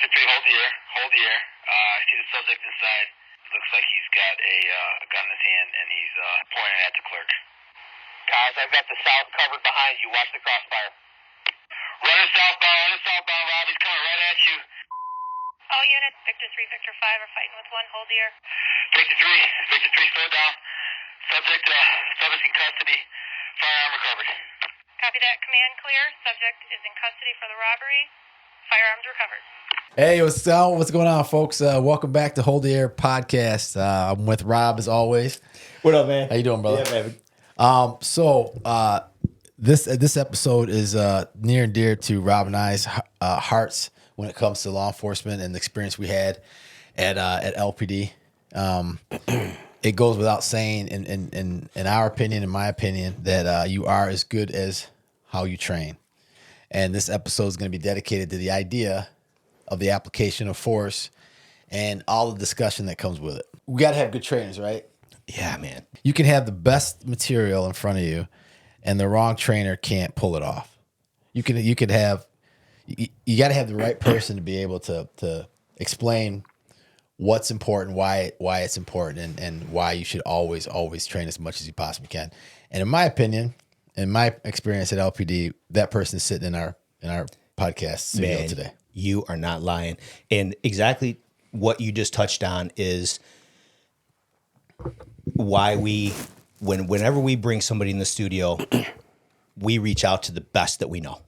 53, hold the air. I see the subject inside. Looks like he's got a gun in his hand, and he's pointing at the clerk. Guys, I've got the south covered behind you. Watch the crossfire. Running southbound, Rob. He's coming right at you. All units, Victor 3, Victor 5 are fighting with 1. Hold the air. Victor 3, slow down. Subject in custody. Firearm recovered. Copy that. Command clear. Subject is in custody for the robbery. Firearms recovered. Hey, what's going on, folks? Welcome back to Hold the Air podcast. I'm with Rob as always. What up, man? How you doing, brother? Yeah, baby. This episode is near and dear to Rob and I's hearts when it comes to law enforcement and the experience we had at LPD. It goes without saying, in our opinion, in my opinion, that you are as good as how you train. And this episode is going to be dedicated to the idea of the application of force and all the discussion that comes with it. We got to have good trainers, right? Yeah, man. You can have the best material in front of you, and the wrong trainer can't pull it off. You got to have the right person to be able to explain what's important, why it's important, and why you should always train as much as you possibly can. And in my opinion, in my experience at LPD, that person is sitting in our podcast studio today. You are not lying. And exactly what you just touched on is why whenever we bring somebody in the studio, we reach out to the best that we know,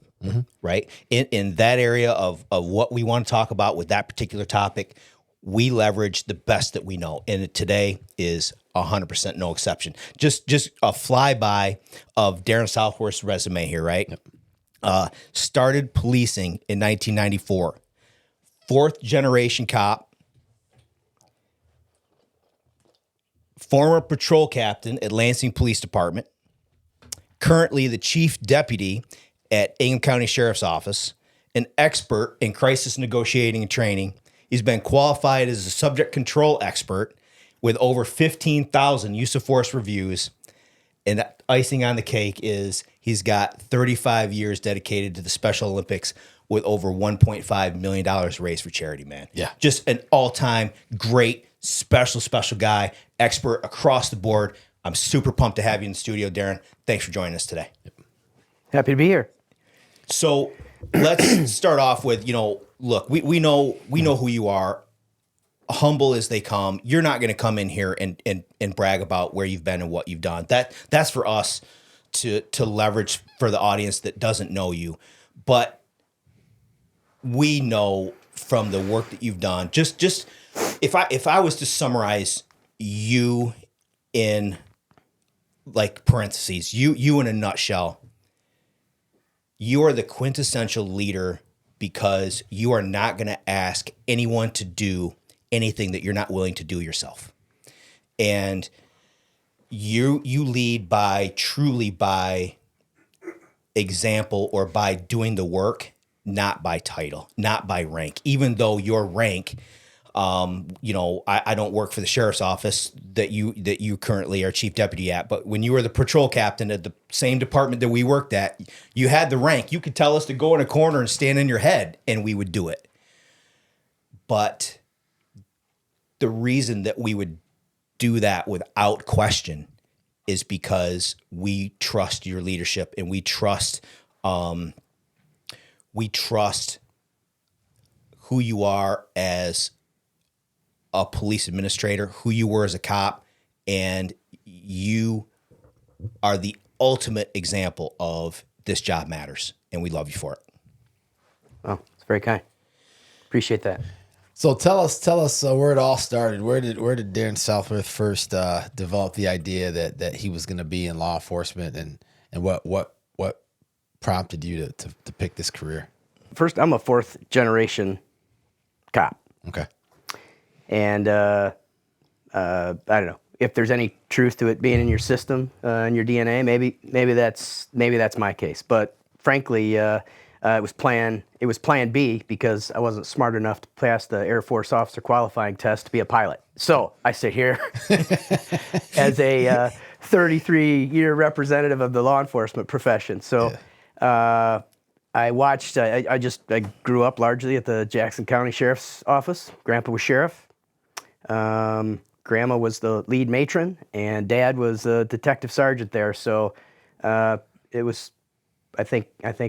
right? In that area of what we want to talk about with that particular topic, we leverage the best that we know. And today is 100% no exception. Just a flyby of Darin Southworth's resume here, right? Yep. Started policing in 1994. 4th generation cop. Former patrol captain at Lansing Police Department. Currently the chief deputy at Ingham County Sheriff's Office. An expert in crisis negotiating and training. He's been qualified as a subject control expert with over 15,000 use of force reviews. And icing on the cake is he's got 35 years dedicated to the Special Olympics with over $1.5 million raised for charity, man. Yeah. Just an all-time great, special guy, expert across the board. I'm super pumped to have you in the studio, Darin. Thanks for joining us today. Happy to be here. So let's start off with, look, we know who you are, humble as they come. You're not going to come in here and brag about where you've been and what you've done. That's for us to leverage for the audience that doesn't know you. But we know from the work that you've done, just if I was to summarize you in like parentheses, you in a nutshell, you are the quintessential leader because you are not going to ask anyone to do anything that you're not willing to do yourself. And you lead truly by example or by doing the work, not by title, not by rank. Even though your rank, I don't work for the sheriff's office that you currently are chief deputy at, but when you were the patrol captain at the same department that we worked at, you had the rank. You could tell us to go in a corner and stand in your head, and we would do it. But the reason that we would do that without question is because we trust your leadership, and we trust who you are as a police administrator, who you were as a cop, and you are the ultimate example of this job matters, and we love you for it. Oh, it's very kind. Appreciate that. So tell us where it all started. Where did Darin Southworth first develop the idea that he was going to be in law enforcement, and what prompted you to pick this career? First, I'm a 4th generation cop. Okay. And I don't know if there's any truth to it being in your system, in your DNA. Maybe that's my case. But frankly, it was plan B because I wasn't smart enough to pass the Air Force officer qualifying test to be a pilot. So I sit here as a 33-year representative of the law enforcement profession. So I I watched. I grew up largely at the Jackson County Sheriff's Office. Grandpa was sheriff. Grandma was the lead matron, and Dad was a detective sergeant there. So it was. I think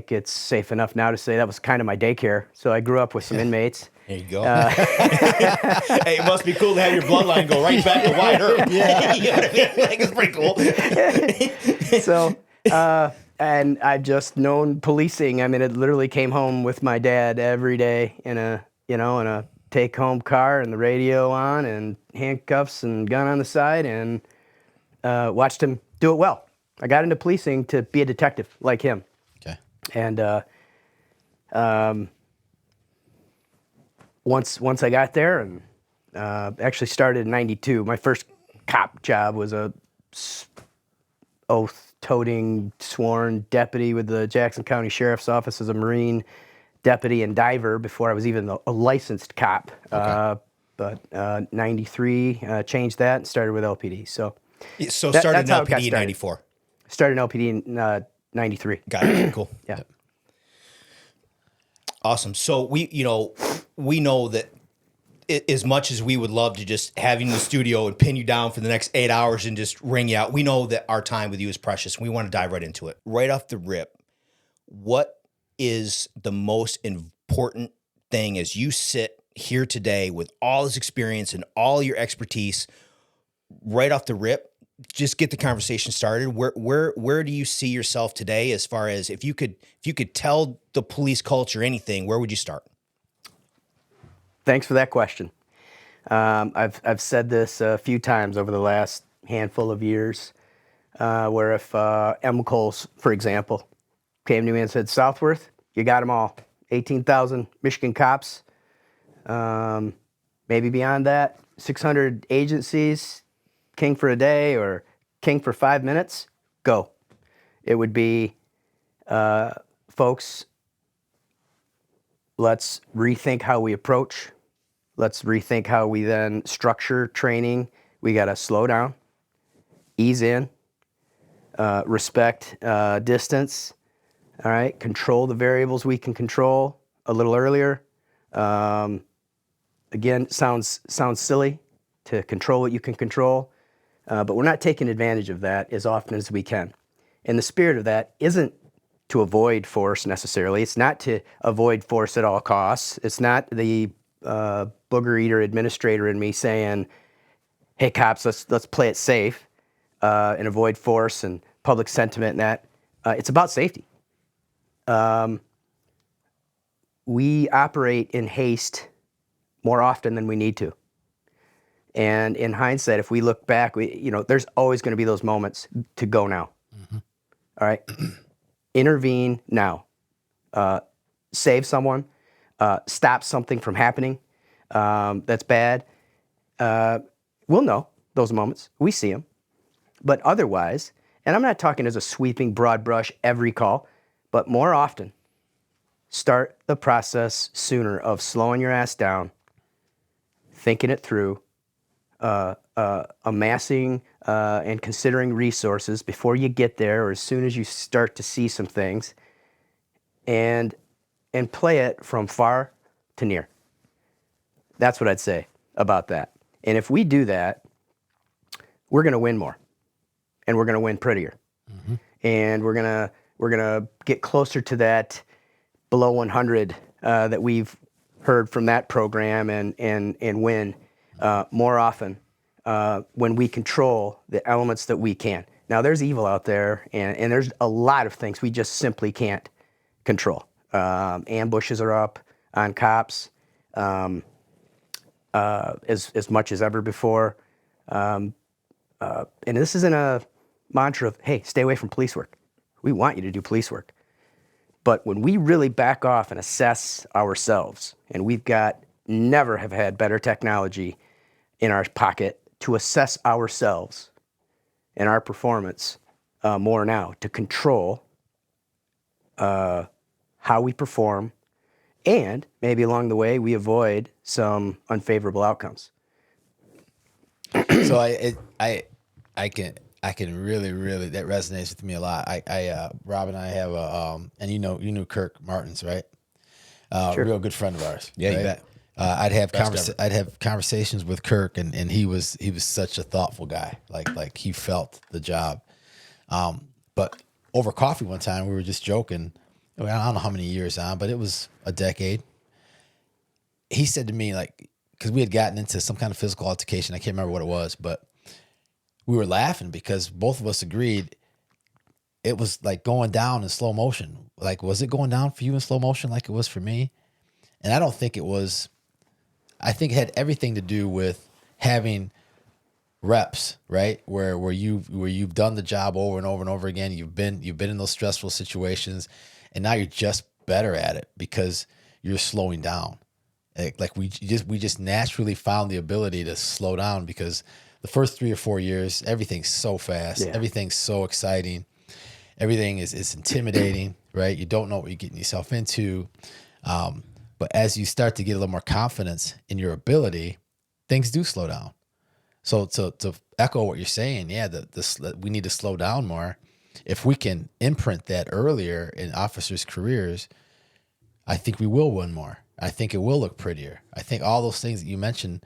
it's safe enough now to say that was kind of my daycare. So I grew up with some inmates. There you go. Hey, it must be cool to have your bloodline go right back to Wyatt Earp. Yeah. You know what I mean? Like, it's pretty cool. So, and I've just known policing. I mean, it literally came home with my dad every day in a take-home car and the radio on and handcuffs and gun on the side, and watched him do it well. I got into policing to be a detective like him. Okay. And once I got there, and actually started in '92. My first cop job was a oath-toting, sworn deputy with the Jackson County Sheriff's Office as a Marine deputy and diver before I was even a licensed cop. Okay. But '93 changed that and started with LPD. So Started in that's how it got LPD in started. '94. Started in LPD in '93. Got it. Cool. Yeah. Awesome. So we know that as much as we would love to just have you in the studio and pin you down for the next 8 hours and just ring you out, we know that our time with you is precious. We want to dive right into it. Right off the rip, what is the most important thing as you sit here today with all this experience and all your expertise? Right off the rip, just get the conversation started. Where do you see yourself today, as far as if you could tell the police culture anything, where would you start? Thanks for that question. I've said this a few times over the last handful of years, where if M. Coles, for example, came to me and said, "Southworth, you got them all. 18,000 Michigan cops, maybe beyond that, 600 agencies, king for a day or king for 5 minutes, go." It would be, folks, let's rethink how we approach. Let's rethink how we then structure training. We got to slow down, ease in, respect distance, all right? Control the variables we can control a little earlier. Again, sounds silly to control what you can control, but we're not taking advantage of that as often as we can. And the spirit of that isn't to avoid force necessarily. It's not to avoid force at all costs. It's not the booger eater administrator in me saying, "Hey cops, let's play it safe and avoid force and public sentiment." And that it's about safety. We operate in haste more often than we need to. And in hindsight, if we look back, there's always going to be those moments to go now. Mm-hmm. All right, intervene now. Save someone. Stop something from happening that's bad. We'll know those moments. We see them. But otherwise, and I'm not talking as a sweeping broad brush every call, but more often, start the process sooner of slowing your ass down, thinking it through, amassing and considering resources before you get there or as soon as you start to see some things, and play it from far to near. That's what I'd say about that. And if we do that, we're going to win more, and we're going to win prettier, mm-hmm. and we're gonna get closer to that below 100 that we've heard from that program, and win more often when we control the elements that we can. Now, there's evil out there, and there's a lot of things we just simply can't control. Ambushes are up on cops as much as ever before. And this isn't a mantra of, hey, stay away from police work. We want you to do police work. But when we really back off and assess ourselves, and never have had better technology in our pocket to assess ourselves and our performance more now, to control how we perform, and maybe along the way we avoid some unfavorable outcomes. So I I can really that resonates with me a lot. Rob and I have and you knew Kirk Martins, right? Sure. Real good friend of ours. Yeah, you right? bet. I'd have Best ever. I'd have conversations with Kirk, and he was such a thoughtful guy. Like he felt the job. But over coffee one time, we were just joking. I don't know how many years on, but it was a decade. He said to me, like, because we had gotten into some kind of physical altercation. I can't remember what it was, but we were laughing because both of us agreed it was like going down in slow motion. Like, was it going down for you in slow motion like it was for me? And I don't think it was. I think it had everything to do with having reps, right? Where you've done the job over and over and over again. You've been in those stressful situations, and now you're just better at it because you're slowing down. Like we just naturally found the ability to slow down because the first 3 or 4 years, everything's so fast, Yeah. everything's so exciting, everything is intimidating, right? You don't know what you're getting yourself into. But as you start to get a little more confidence in your ability, things do slow down. So to echo what you're saying, yeah, we need to slow down more. If we can imprint that earlier in officers' careers, I think we will win more. I think it will look prettier. I think all those things that you mentioned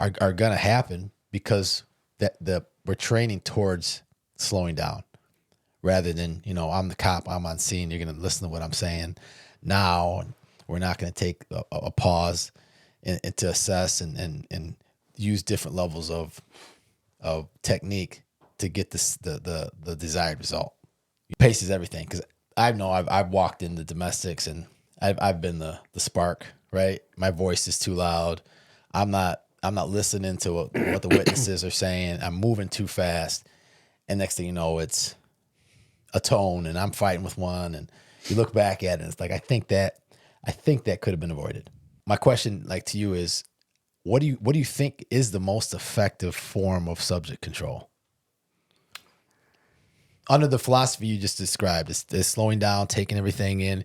are going to happen because we're training towards slowing down rather than, I'm the cop, I'm on scene, you're going to listen to what I'm saying now. We're not going to take a pause and to assess and use different levels of technique to get the desired result. Pace is everything because I've walked into domestics and I've been the spark, right? My voice is too loud. I'm not listening to what the witnesses are saying. I'm moving too fast, and next thing you know, it's a tone, and I'm fighting with one. And you look back at it, and it's like I think that could have been avoided. My question, like to you, is what do you think is the most effective form of subject control? Under the philosophy you just described, is slowing down, taking everything in,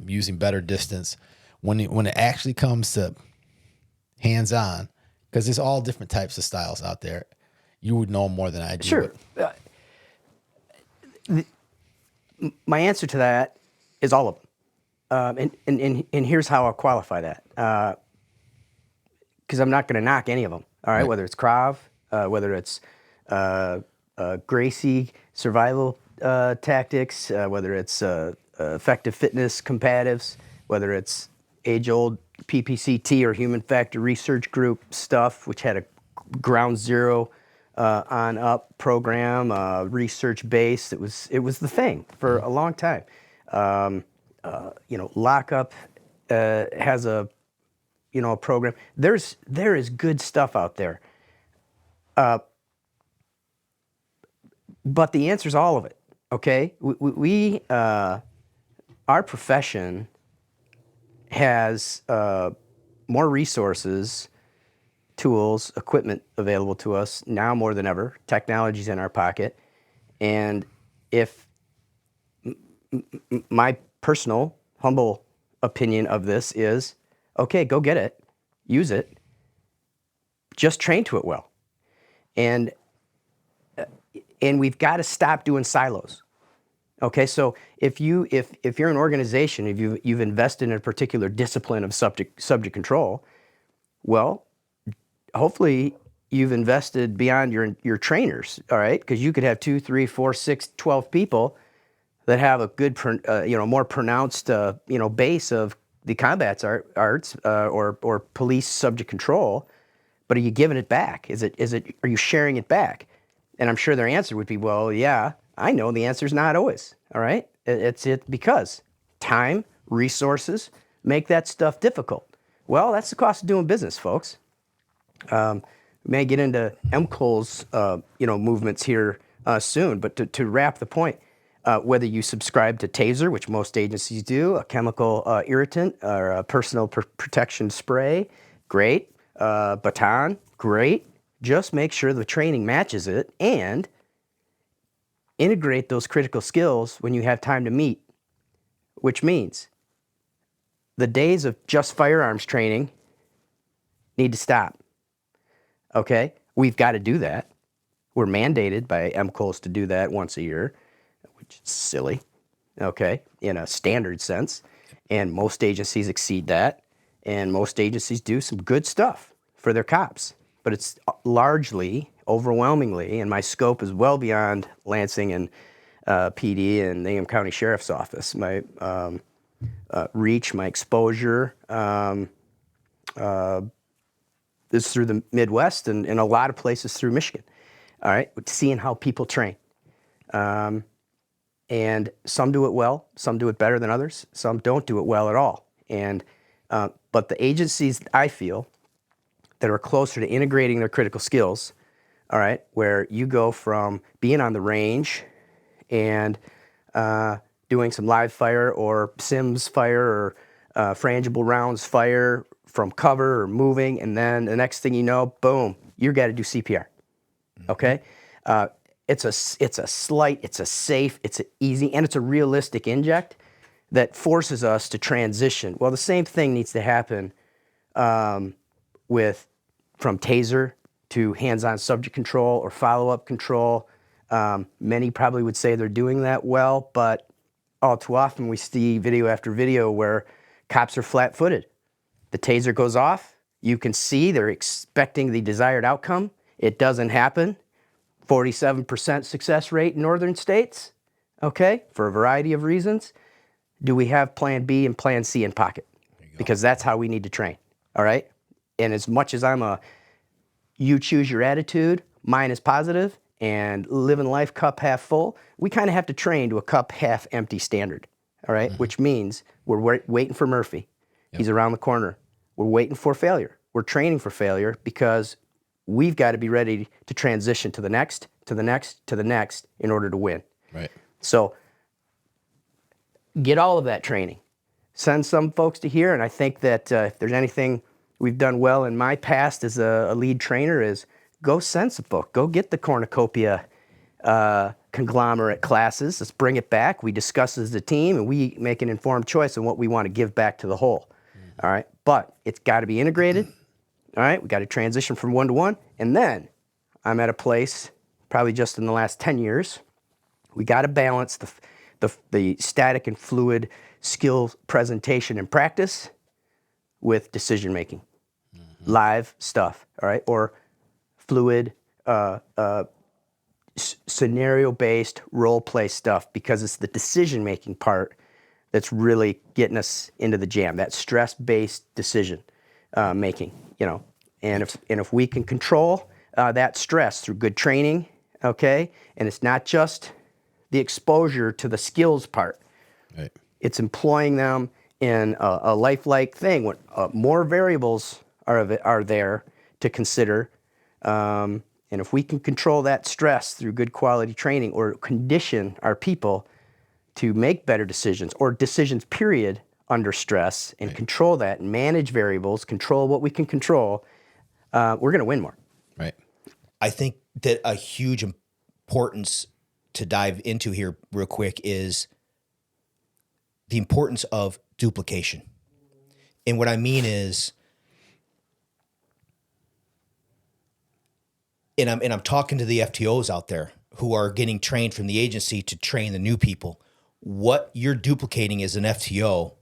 using better distance. When it actually comes to hands-on, because there's all different types of styles out there. You would know more than I do. Sure. My answer to that is all of them. And here's how I'll qualify that. Because I'm not going to knock any of them. All right, whether it's Krav, whether it's Gracie survival tactics, whether it's effective fitness combatives, whether it's age-old PPCT or human factor research group stuff, which had a ground zero on up program, research based. It was the thing for a long time. Lockup has a program. There is good stuff out there. But the answer is all of it. Okay, we our profession has more resources, tools, equipment available to us now more than ever. Technology's in our pocket, and if my personal humble opinion of this is, okay, go get it, use it, just train to it well, and we've got to stop doing silos. Okay, so if you're an organization, if you've invested in a particular discipline of subject control, well, hopefully you've invested beyond your trainers, all right? Because you could have 2, 3, 4, 6, 12 people that have a good, more pronounced, base of the combat arts or police subject control. But are you giving it back? Are you sharing it back? And I'm sure their answer would be, well, yeah. I know the answer is not always, all right? It's because time, resources make that stuff difficult. Well, that's the cost of doing business, folks. We may get into MCOL's, movements here soon, but to wrap the point, whether you subscribe to Taser, which most agencies do, a chemical irritant or a personal protection spray, great. Baton, great. Just make sure the training matches it and integrate those critical skills when you have time to meet, which means the days of just firearms training need to stop. Okay? We've got to do that. We're mandated by MCOs to do that once a year, which is silly, okay, in a standard sense. And most agencies exceed that. And most agencies do some good stuff for their cops. But it's largely, overwhelmingly, and my scope is well beyond Lansing and PD and the Ingham County Sheriff's Office. My reach, my exposure is through the Midwest and in a lot of places through Michigan. All right, seeing how people train. And some do it well, some do it better than others, some don't do it well at all. And but the agencies, I feel, that are closer to integrating their critical skills, all right, where you go from being on the range and doing some live fire or Sims fire or frangible rounds fire from cover or moving, and then the next thing you know, boom, you got to do CPR. Okay, it's a slight, it's a safe, it's an easy, and it's a realistic inject that forces us to transition. Well, the same thing needs to happen with from taser to hands-on subject control or follow-up control. Many probably would say they're doing that well, but all too often we see video after video where cops are flat-footed. The taser goes off. You can see they're expecting the desired outcome. It doesn't happen. 47% success rate in northern states, okay, for a variety of reasons. Do we have plan B and plan C in pocket? Because that's how we need to train, all right? And as much as you choose your attitude, mine is positive, and living life cup half full, we kind of have to train to a cup half empty standard, all right? Which means we're waiting for Murphy. Yep. He's around the corner. We're waiting for failure. We're training for failure because we've got to be ready to transition to the next, to the next, to the next in order to win. Right. So get all of that training. Send some folks to here, and I think that if there's anything we've done well in my past as a lead trainer is go send some book. Go get the cornucopia conglomerate classes. Let's bring it back. We discuss as a team, and we make an informed choice on what we want to give back to the whole. All right? But it's got to be integrated. All right? We got to transition from one to one. And then I'm at a place, probably just in the last 10 years, we got to balance the static and fluid skill presentation and practice with decision making, live stuff, all right, or fluid scenario based role play stuff, because it's the decision making part that's really getting us into the jam. That stress based decision making, you know, and if we can control that stress through good training, okay, and it's not just the exposure to the skills part. Right. It's employing them in a lifelike thing. When more variables are there to consider, and if we can control that stress through good quality training or condition our people to make better decisions or decisions period under stress and control that and manage variables, control what we can control, we're going to win more. Right. I think that a huge importance to dive into here real quick is the importance of duplication. And what I mean is, and I'm talking to the FTOs out there who are getting trained from the agency to train the new people. What you're duplicating as an FTO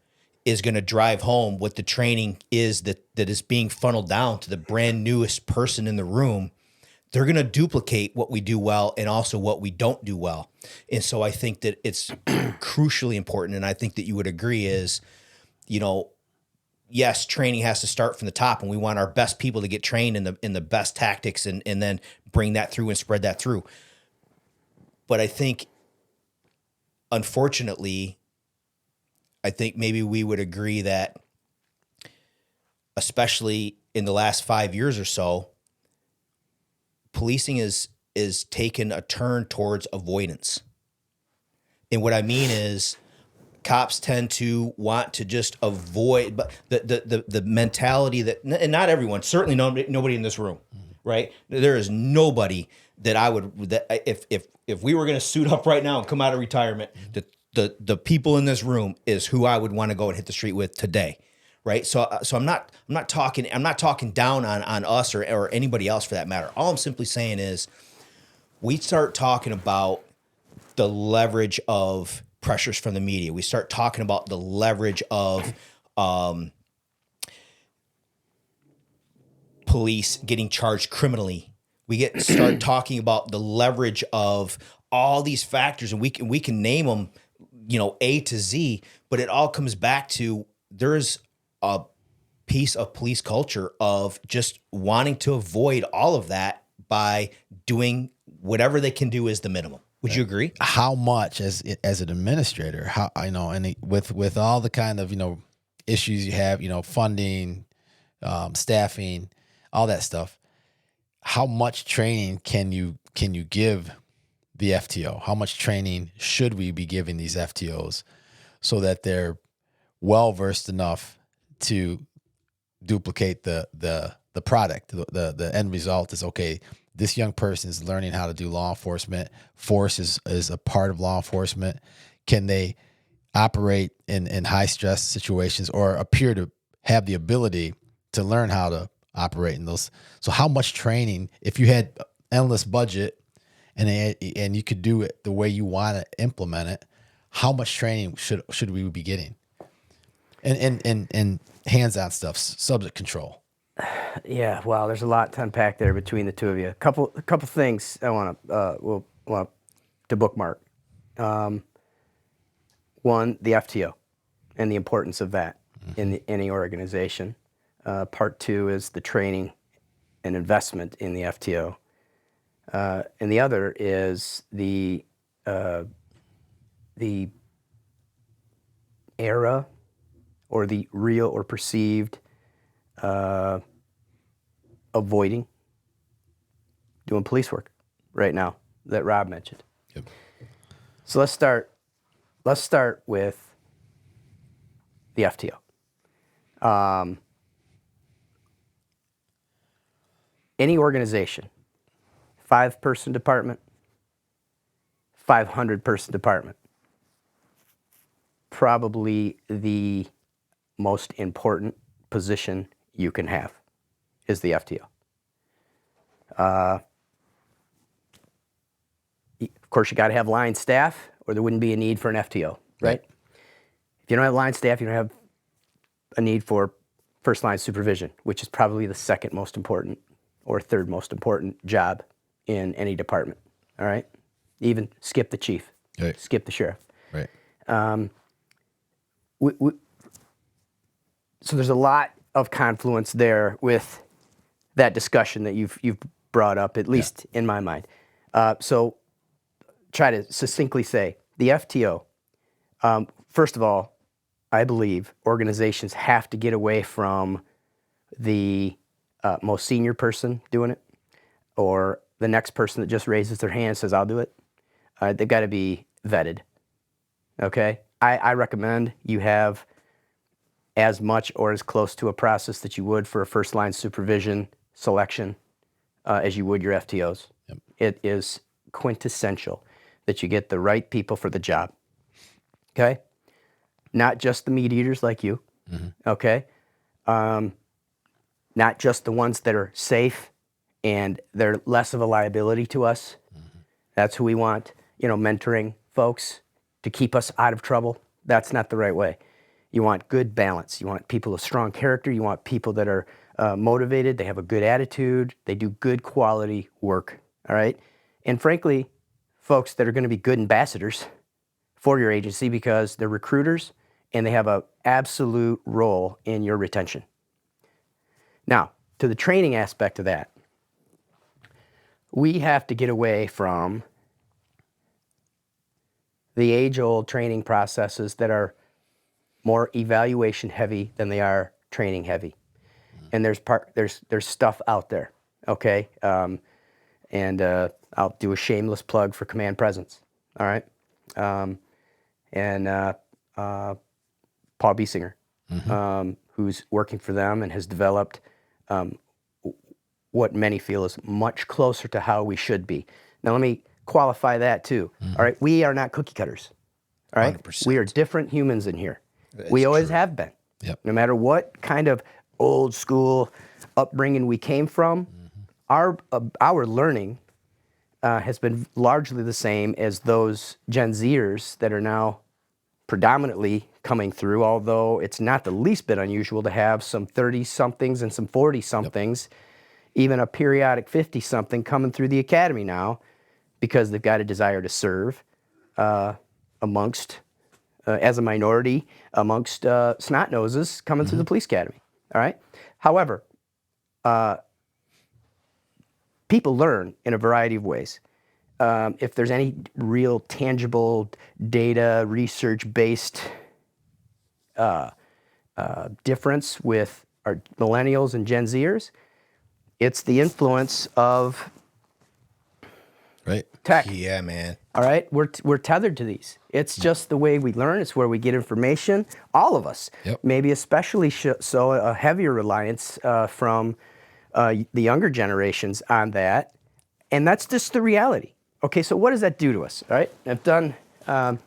is going to drive home what the training is that is being funneled down to the brand newest person in the room. They're going to duplicate what we do well and also what we don't do well. And so I think that it's crucially important, and I think that you would agree is, you know, yes, training has to start from the top, and we want our best people to get trained in the best tactics and then bring that through and spread that through. But I think, unfortunately, I think maybe we would agree that, especially in the last 5 years or so, policing is taken a turn towards avoidance. And what I mean is cops tend to want to just avoid, but the mentality that, and not everyone, certainly nobody in this room, right? There is nobody that I would, that if we were going to suit up right now and come out of retirement, the people in this room is who I would want to go and hit the street with today. Right. So I'm not talking down on us or anybody else for that matter. All I'm simply saying is we start talking about the leverage of pressures from the media. We start talking about the leverage of police getting charged criminally. We start talking about the leverage of all these factors, and we can name them, A to Z, but it all comes back to there's a piece of police culture of just wanting to avoid all of that by doing whatever they can do as the minimum. Would you agree? How much as an administrator, with all the kind of, issues you have, funding, staffing, all that stuff, how much training can you give the FTO? How much training should we be giving these FTOs so that they're well versed enough to duplicate the product? The end result is, okay, this young person is learning how to do law enforcement. Force is a part of law enforcement. Can they operate in high stress situations or appear to have the ability to learn how to operate in those? So how much training, if you had endless budget and you could do it the way you want to implement it, how much training should we be getting? And hands-on stuff, subject control. Yeah, well, there's a lot to unpack there between the two of you. A couple things I want to bookmark. One, the FTO and the importance of that in any organization. Part two is the training and investment in the FTO, and the other is the era or the real or perceived avoiding doing police work right now that Rob mentioned. Yep. So let's start with the FTO. Any organization, 5-person department, 500-person department, probably the most important position you can have is the FTO. Of course, you got to have line staff, or there wouldn't be a need for an FTO, right? If you don't have line staff, you don't have a need for first line supervision, which is probably the second most important or third most important job in any department. All right, even skip the chief, Right. skip the sheriff. Right. So there's a lot of confluence there with that discussion that you've brought up, at least in my mind. So try to succinctly say the FTO. First of all, I believe organizations have to get away from the most senior person doing it, or the next person that just raises their hand and says, I'll do it. They've got to be vetted. Okay? I recommend you have as much or as close to a process that you would for a first line supervision selection as you would your FTOs. Yep. It is quintessential that you get the right people for the job. Okay? Not just the meat eaters like you. Mm-hmm. Okay? Not just the ones that are safe and they're less of a liability to us. Mm-hmm. That's who we want, mentoring folks to keep us out of trouble. That's not the right way. You want good balance. You want people of strong character. You want people that are motivated. They have a good attitude. They do good quality work. All right? And frankly, folks that are going to be good ambassadors for your agency because they're recruiters and they have an absolute role in your retention. Now, to the training aspect of that, we have to get away from the age-old training processes that are more evaluation heavy than they are training heavy. And there's stuff out there, okay? And I'll do a shameless plug for Command Presence, all right? Paul Biesinger, who's working for them and has developed what many feel is much closer to how we should be. Now, let me qualify that too, all right? We are not cookie cutters, all right? 100%. We are different humans in here. We always have been. Yep. No matter what kind of old school upbringing we came from, our learning has been largely the same as those Gen Zers that are now predominantly coming through, although it's not the least bit unusual to have some 30-somethings and some 40-somethings, even a periodic 50-something coming through the academy now because they've got a desire to serve amongst, as a minority, amongst snot noses coming through the police academy. All right. However, people learn in a variety of ways. If there's any real tangible data, research-based difference with our millennials and Gen Zers, it's the influence of tech. Yeah, man. All right, we're tethered to these. It's just the way we learn. It's where we get information. All of us, maybe especially so, a heavier reliance from the younger generations on that, and that's just the reality. Okay, so what does that do to us? All right, I've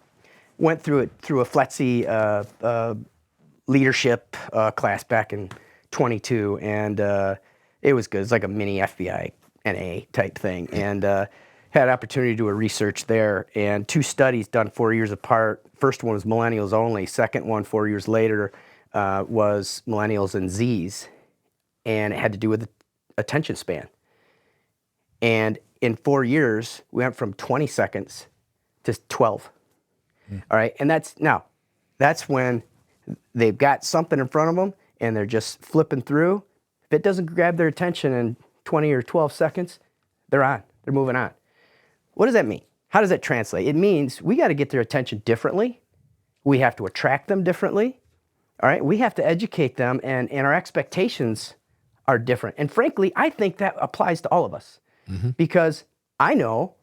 went through a FLETC leadership class back in 22, and it was good. It's like a mini FBI NA type thing, and had opportunity to do a research there, and 2 studies done 4 years apart. First one was millennials only. Second one, 4 years later, was millennials and Zs, and it had to do with the attention span. And in 4 years, we went from 20 seconds to 12. All right, and that's when they've got something in front of them, and they're just flipping through. If it doesn't grab their attention in 20 or 12 seconds, they're on. They're moving on. What does that mean? How does that translate? It means we got to get their attention differently. We have to attract them differently. All right, we have to educate them, and our expectations are different. And frankly, I think that applies to all of us because I know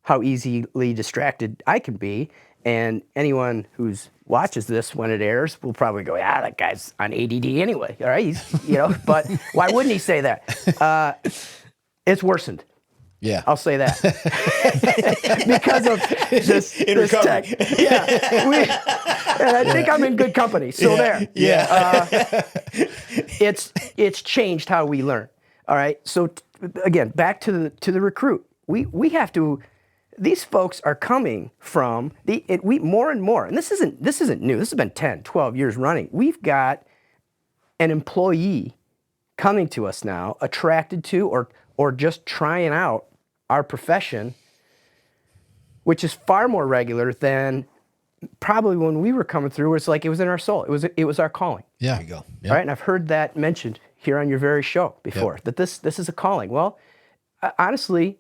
how easily distracted I can be, and anyone who's watches this when it airs will probably go, "Yeah, that guy's on ADD anyway." All right, but why wouldn't he say that? It's worsened. Yeah, I'll say that because of this tech. Yeah, and I think I'm in good company. So there. Yeah. It's changed how we learn. All right. So again, back to the recruit. We have to. These folks are coming from we more and more, and this isn't new. This has been 10, 12 years running. We've got an employee coming to us now, attracted to or just trying out our profession, which is far more regular than probably when we were coming through. It's like it was in our soul. It was our calling. Yeah. There you go. Yep. All right, and I've heard that mentioned here on your very show before, that this is a calling. Well, honestly,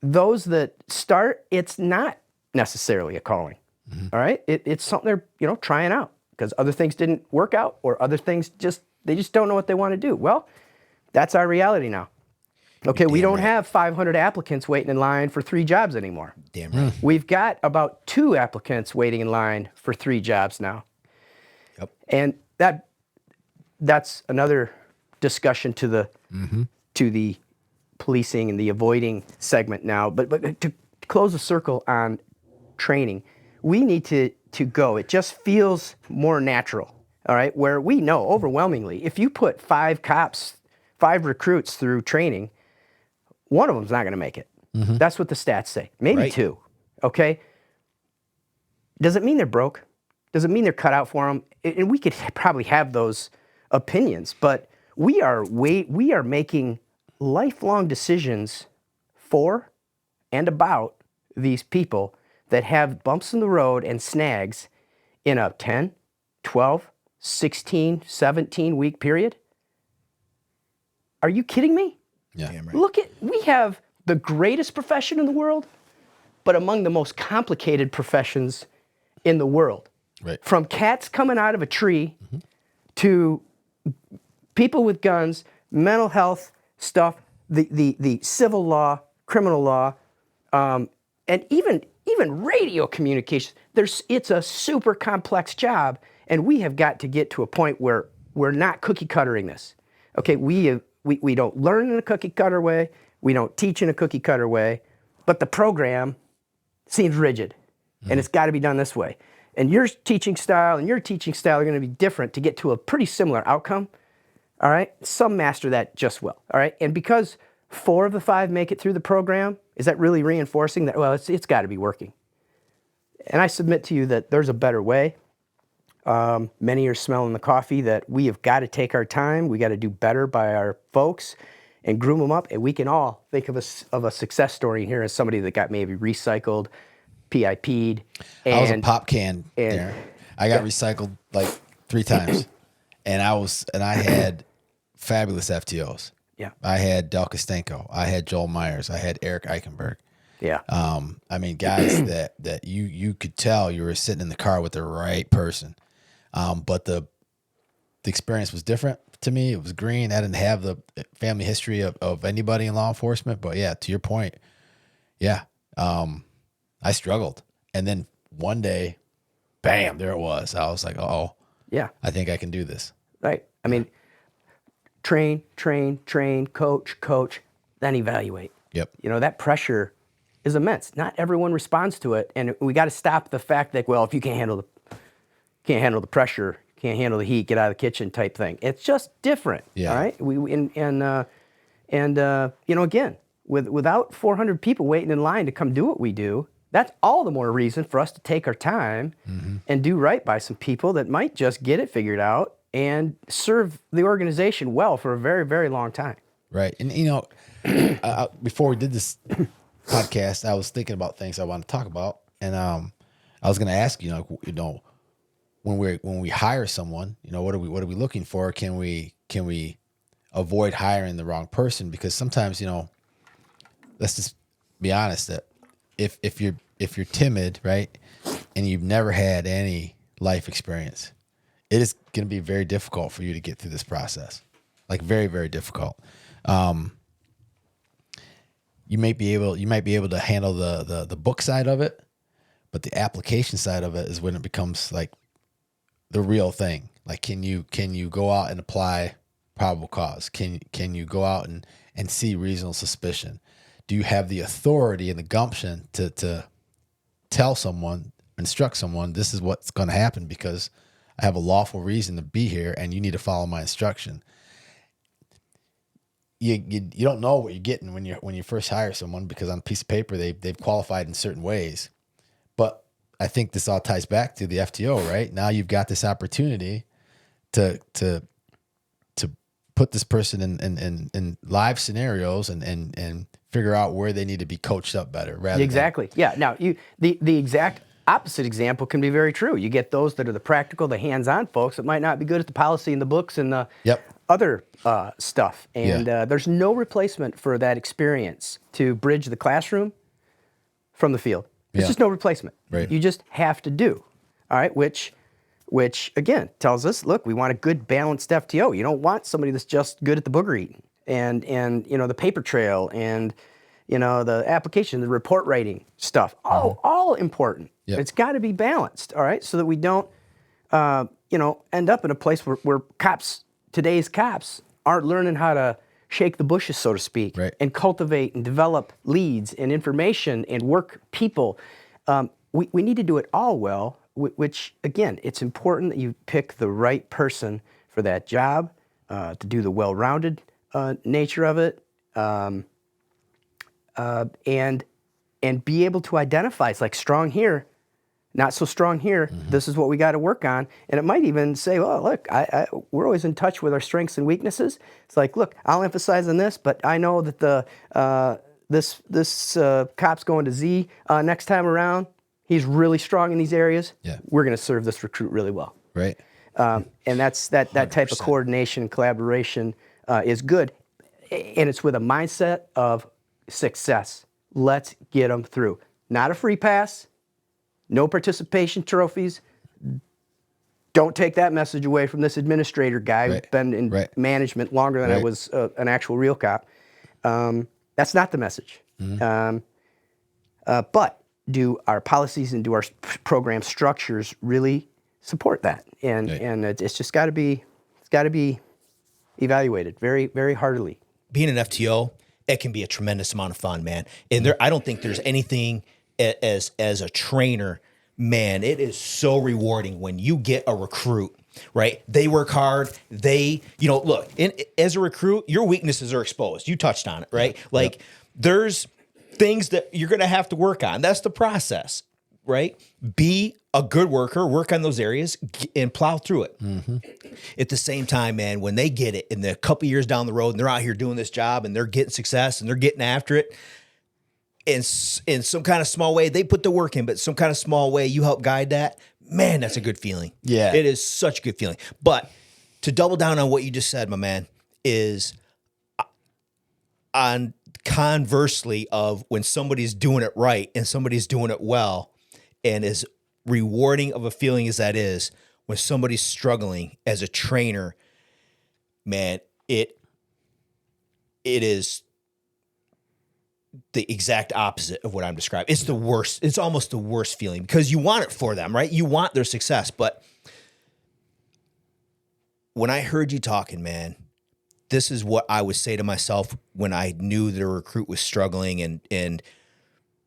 those that start, it's not necessarily a calling. All right, it's something they're trying out because other things didn't work out, or other things they just don't know what they want to do. Well, that's our reality now. Okay, we don't have 500 applicants waiting in line for 3 jobs anymore. Damn right. We've got about 2 applicants waiting in line for 3 jobs now. Yep. And that's another discussion to the policing and the avoiding segment now. But to close the circle on training, we need to go. It just feels more natural, all right, where we know overwhelmingly if you put 5 recruits through training, one of them's not going to make it. That's what the stats say. Maybe Right. 2. Okay. Does it mean they're broke? Does it mean they're cut out for them? And we could probably have those opinions, but we are making lifelong decisions for and about these people that have bumps in the road and snags in a 10, 12, 16, 17 week period. Are you kidding me? Yeah. Damn right. Look we have the greatest profession in the world, but among the most complicated professions in the world. Right. From cats coming out of a tree to people with guns, mental health stuff, the civil law, criminal law, and even radio communications. It's a super complex job, and we have got to get to a point where we're not cookie cuttering this. Okay, we don't learn in a cookie cutter way, we don't teach in a cookie cutter way, but the program seems rigid, and it's got to be done this way. And your teaching style and your teaching style are going to be different to get to a pretty similar outcome. All right, some master that just well. All right, and because 4 of the 5 make it through the program, is that really reinforcing that? Well, it's got to be working. And I submit to you that there's a better way. Many are smelling the coffee, that we have got to take our time. We got to do better by our folks and groom them up. And we can all think of a success story here as somebody that got maybe recycled, PIP'd. I was a pop can there. I got recycled like 3 times, and I had fabulous FTOs. Yeah. I had Del Costanco. I had Joel Myers. I had Eric Eichenberg. Yeah. I mean, guys that you could tell you were sitting in the car with the right person. But the experience was different to me. It was green. I didn't have the family history of anybody in law enforcement. But yeah, to your point, yeah, I struggled. And then one day, bam, there it was. I was like, oh, Yeah. I think I can do this. Right. I mean, train, coach, then evaluate. Yep. You know, that pressure is immense. Not everyone responds to it. And we got to stop the fact that, well, if you can't handle the pressure, can't handle the heat, get out of the kitchen type thing. It's just different. Yeah. All right. You know, again, without 400 people waiting in line to come do what we do, that's all the more reason for us to take our time and do right by some people that might just get it figured out and serve the organization well for a very, very long time. Right. And, you know, before we did this podcast, I was thinking about things I want to talk about. And I was going to ask, you know, when we hire someone, you know, what are we looking for? Can we avoid hiring the wrong person? Because sometimes, you know, let's just be honest, that if you're timid, right, and you've never had any life experience, it is going to be very difficult for you to get through this process. Like very, very difficult. You might be able to handle the book side of it, but the application side of it is when it becomes like the real thing. Like, can you go out and apply probable cause? Can you go out and see reasonable suspicion? Do you have the authority and the gumption to tell someone, instruct someone, this is what's going to happen because I have a lawful reason to be here and you need to follow my instruction? You don't know what you're getting when you first hire someone, because on a piece of paper they've qualified in certain ways. But I think this all ties back to the FTO, right? Now you've got this opportunity to put this person in live scenarios and figure out where they need to be coached up better. Exactly. Yeah. Now the exact opposite example can be very true. You get those that are the practical, the hands-on folks that might not be good at the policy and the books and the other stuff. And there's no replacement for that experience to bridge the classroom from the field. There's just no replacement. Right. You just have to do. All right. Which again tells us, look, we want a good balanced FTO. You don't want somebody that's just good at the booger eating and you know, the paper trail and, you know, the application, the report writing stuff. All important. Yep. It's got to be balanced. All right. So that we don't, you know, end up in a place where today's cops aren't learning how to shake the bushes, so to speak, right, and cultivate and develop leads and information and work people. We need to do it all well, which, again, it's important that you pick the right person for that job, to do the well-rounded nature of it, and be able to identify. It's like strong here, not so strong here. This is what we got to work on. And it might even say, well, look, we're always in touch with our strengths and weaknesses. It's like, look, I'll emphasize on this, but I know that this cop's going to Z next time around. He's really strong in these areas. Yeah. We're going to serve this recruit really well. Right. And that's that type of coordination, collaboration is good. And it's with a mindset of success. Let's get them through. Not a free pass. No participation trophies. Don't take that message away from this administrator guy who's been in management longer than I was an actual real cop. That's not the message. But do our policies and do our program structures really support that? And it's just got to be evaluated very, very heartily. Being an FTO, it can be a tremendous amount of fun, man. And I don't think there's anything as a trainer, man, it is so rewarding when you get a recruit right? They work hard. They, look, as a recruit, your weaknesses are exposed. You touched on it, right? Like there's things that you're going to have to work on. That's the process, right? Be a good worker, work on those areas and plow through it. At the same time, man, when they get it in the couple years down the road and they're out here doing this job and they're getting success and they're getting after it in some kind of small way, they put the work in, but some kind of small way you help guide that, man, that's a good feeling. Yeah. It is such a good feeling. But to double down on what you just said, my man, is on conversely of when somebody's doing it right and somebody's doing it well, and as rewarding of a feeling as that is, when somebody's struggling as a trainer, man, it is the exact opposite of what I'm describing. It's the worst. It's almost the worst feeling because you want it for them, right? You want their success. But when I heard you talking, man, this is what I would say to myself when I knew that a recruit was struggling and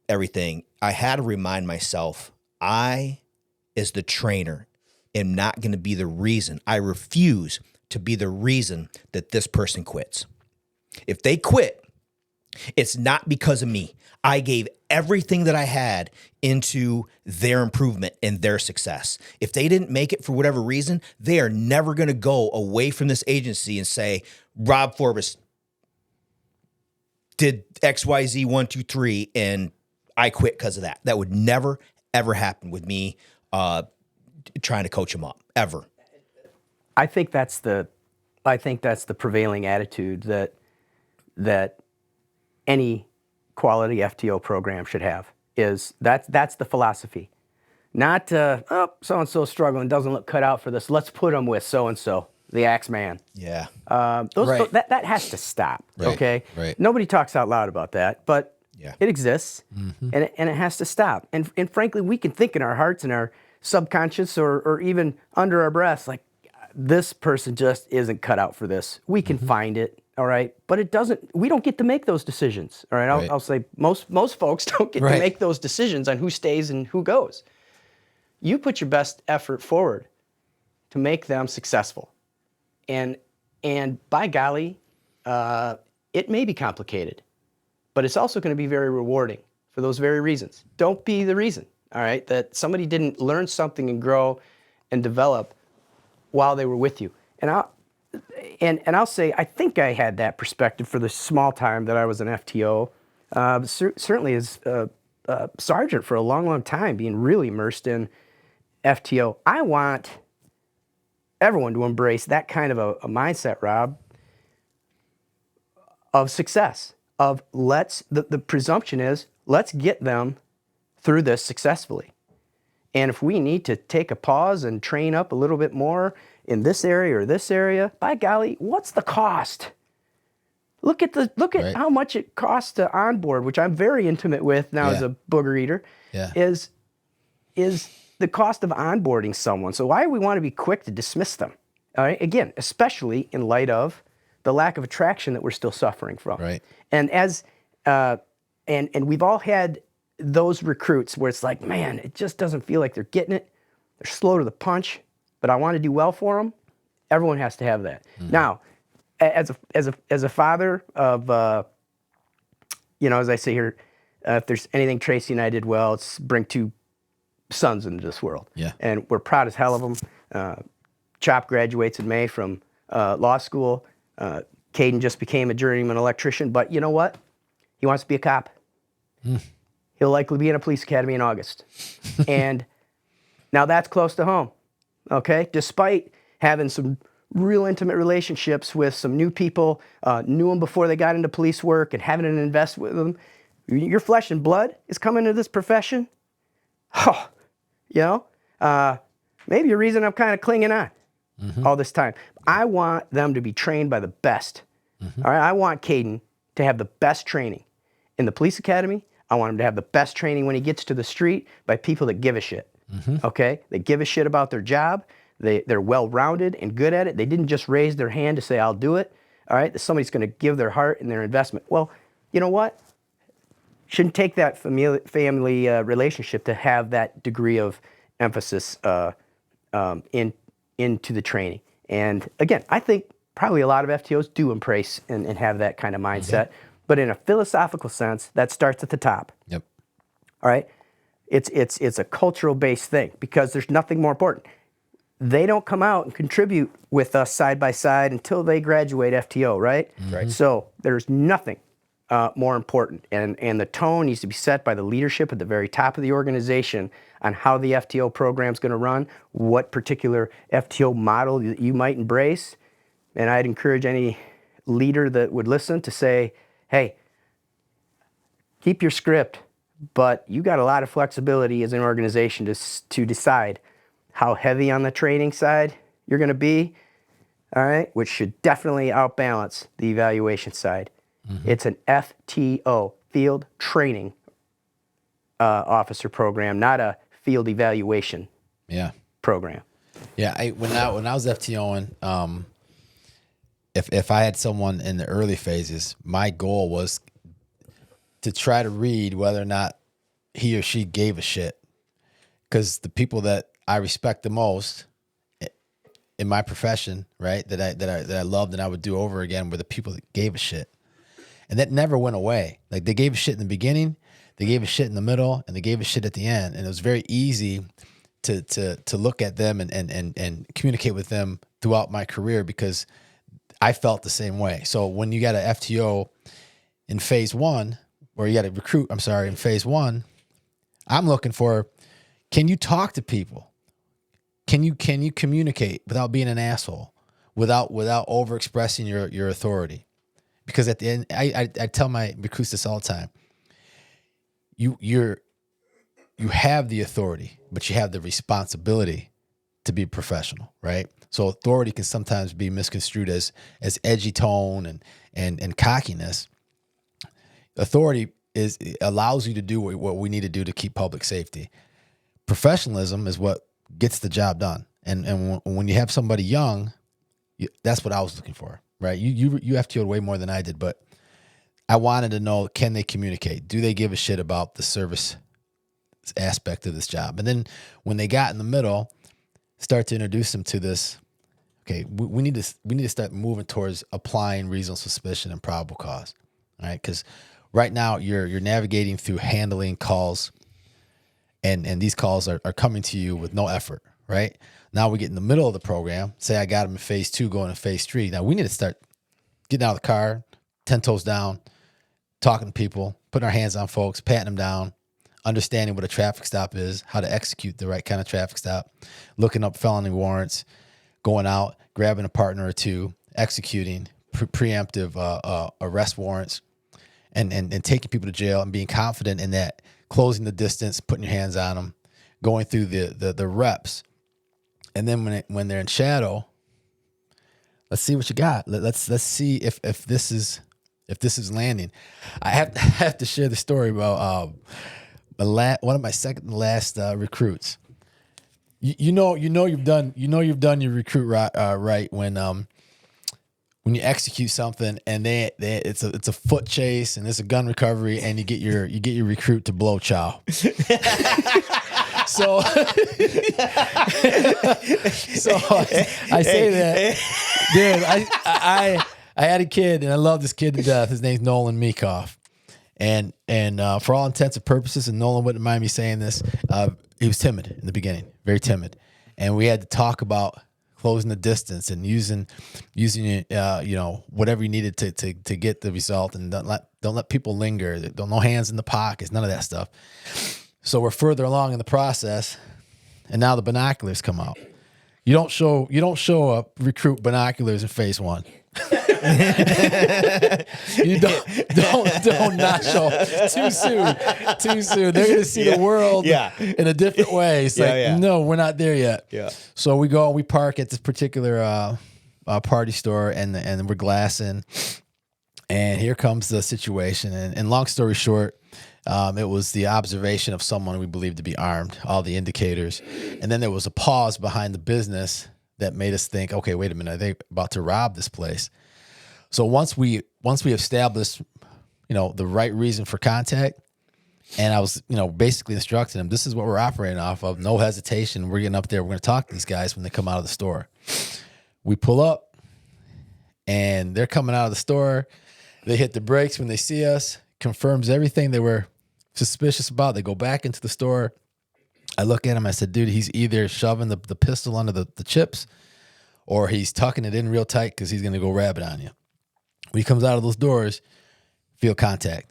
everything. I had to remind myself, I, as the trainer, am not going to be the reason. I refuse to be the reason that this person quits. If they quit, it's not because of me. I gave everything that I had into their improvement and their success. If they didn't make it for whatever reason, they are never going to go away from this agency and say, Rob Forbes did XYZ 1, 2, 3, and I quit because of that. That would never, ever happen with me trying to coach them up, ever. I think that's the prevailing attitude that any quality FTO program should have. That's the philosophy. Not so-and-so struggling, doesn't look cut out for this. Let's put them with so-and-so, the axe man. Yeah. Right. That has to stop. Right, Okay. right. Nobody talks out loud about that, but Yeah. it exists, and it has to stop. And frankly, we can think in our hearts and our subconscious or even under our breaths, like, this person just isn't cut out for this. We can find it, all right? But it doesn't. We don't get to make those decisions, all right? Right. I'll say most folks don't get Right. to make those decisions on who stays and who goes. You put your best effort forward to make them successful, and by golly, it may be complicated, but it's also going to be very rewarding for those very reasons. Don't be the reason, all right, that somebody didn't learn something and grow and develop while they were with you. And I'll say, I think I had that perspective for the small time that I was an FTO. Certainly as a sergeant for a long, long time, being really immersed in FTO. I want everyone to embrace that kind of a mindset, Rob, of success. Of the presumption is, let's get them through this successfully. And if we need to take a pause and train up a little bit more in this area or this area, by golly, what's the cost? Look at Right. how much it costs to onboard, which I'm very intimate with now as Yeah. a booger eater. Yeah. Is the cost of onboarding someone. So why do we want to be quick to dismiss them? All right, again, especially in light of the lack of attraction that we're still suffering from. Right. And as and we've all had those recruits where it's like, man, it just doesn't feel like they're getting it. They're slow to the punch, but I want to do well for them. Everyone has to have that. Now, as a father of, as I say here, if there's anything Tracy and I did well, it's bring 2 sons into this world. Yeah. And we're proud as hell of them. Chop graduates in May from law school. Caden just became a journeyman electrician, but you know what? He wants to be a cop. He'll likely be in a police academy in August. And now that's close to home, okay? Despite having some real intimate relationships with some new people, knew them before they got into police work and having to invest with them, your flesh and blood is coming into this profession. Oh, maybe a reason I'm kind of clinging on all this time. I want them to be trained by the best. All right, I want Caden to have the best training in the police academy. I want him to have the best training when he gets to the street by people that give a shit. Okay? They give a shit about their job. They're well-rounded and good at it. They didn't just raise their hand to say, I'll do it. All right? Somebody's going to give their heart and their investment. Well, you know what? Shouldn't take that family relationship to have that degree of emphasis in into the training. And again, I think probably a lot of FTOs do embrace and have that kind of mindset. But in a philosophical sense, that starts at the top. Yep. All right? It's a cultural-based thing because there's nothing more important. They don't come out and contribute with us side by side until they graduate FTO, right? Right. So there's nothing more important. And the tone needs to be set by the leadership at the very top of the organization on how the FTO program is going to run, what particular FTO model that you might embrace. And I'd encourage any leader that would listen to say, hey, keep your script, but you got a lot of flexibility as an organization to decide how heavy on the training side you're going to be, all right, which should definitely outbalance the evaluation side. It's an FTO, Field Training Officer program, not a field evaluation program. Yeah, when I was FTOing, if I had someone in the early phases, my goal was to try to read whether or not he or she gave a shit. Because the people that I respect the most in my profession, right, that I loved and I would do over again, were the people that gave a shit. And that never went away. Like, they gave a shit in the beginning, they gave a shit in the middle, and they gave a shit at the end. And it was very easy to look at them and communicate with them throughout my career because I felt the same way. So when you got an FTO in phase one, or you got a recruit, in phase one, I'm looking for, can you talk to people? Can you communicate without being an asshole, without overexpressing your authority? Because at the end, I tell my recruits this all the time. You have the authority, but you have the responsibility to be professional, right? So authority can sometimes be misconstrued as edgy tone and cockiness. Authority allows you to do what we need to do to keep public safety. Professionalism is what gets the job done. And when you have somebody young, that's what I was looking for, right? You FTO'd way more than I did, but I wanted to know, can they communicate? Do they give a shit about the service aspect of this job? And then when they got in the middle, start to introduce them to this. Okay, we need to start moving towards applying reasonable suspicion and probable cause, all right? Because right now you're navigating through handling calls, and these calls are coming to you with no effort, right? Now we get in the middle of the program. Say I got them in phase 2, going to phase 3. Now we need to start getting out of the car, 10 toes down, talking to people, putting our hands on folks, patting them down, understanding what a traffic stop is, how to execute the right kind of traffic stop, looking up felony warrants, going out, grabbing a partner or two, executing preemptive arrest warrants, and taking people to jail and being confident in that, closing the distance, putting your hands on them, going through the reps. And then when they're in shadow, let's see what you got. Let's see if this is landing. I have to share the story about one of my second to last recruits. You know you've done your recruit right when you execute something and it's a foot chase and it's a gun recovery and you get your recruit to blow chow. So I say that, dude. I had a kid and I love this kid to death. His name's Nolan Meekoff, and for all intents and purposes, and Nolan wouldn't mind me saying this, he was timid in the beginning, very timid, and we had to talk about closing the distance and using whatever you needed to get the result, and don't let people linger. No hands in the pockets, none of that stuff. So we're further along in the process, and now the binoculars come out. You don't show up recruit binoculars in phase 1. You don't not show up too soon. They're gonna see the world in a different way. It's no, we're not there yet. Yeah. So we park at this particular party store, and we're glassing, and here comes the situation. And long story short, it was the observation of someone we believed to be armed, all the indicators. And then there was a pause behind the business that made us think, okay, wait a minute, are they about to rob this place? So once we established, the right reason for contact, And I was, basically instructing him, this is what we're operating off of. No hesitation. We're getting up there. We're going to talk to these guys when they come out of the store. We pull up, and they're coming out of the store. They hit the brakes when they see us, confirms everything they were suspicious about. They go back into the store. I look at him. I said, dude, he's either shoving the pistol under the chips or he's tucking it in real tight because he's going to go rabbit on you. When he comes out of those doors, feel contact.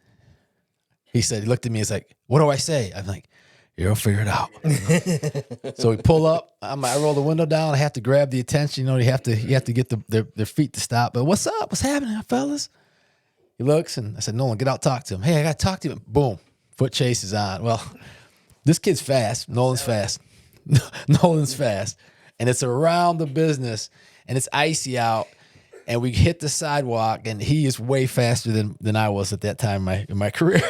He said, he looked at me. He's like, what do I say? I'm like, you'll figure it out. So we pull up. I roll the window down. I have to grab the attention. You have to get their feet to stop. But what's up? What's happening, fellas? He looks, and I said, Nolan, get out, talk to him. Hey, I got to talk to him. Boom. Foot chase is on. Well, this kid's fast. Nolan's fast. Nolan's fast. And it's around the business, and it's icy out. And we hit the sidewalk, and he is way faster than I was at that time in my career.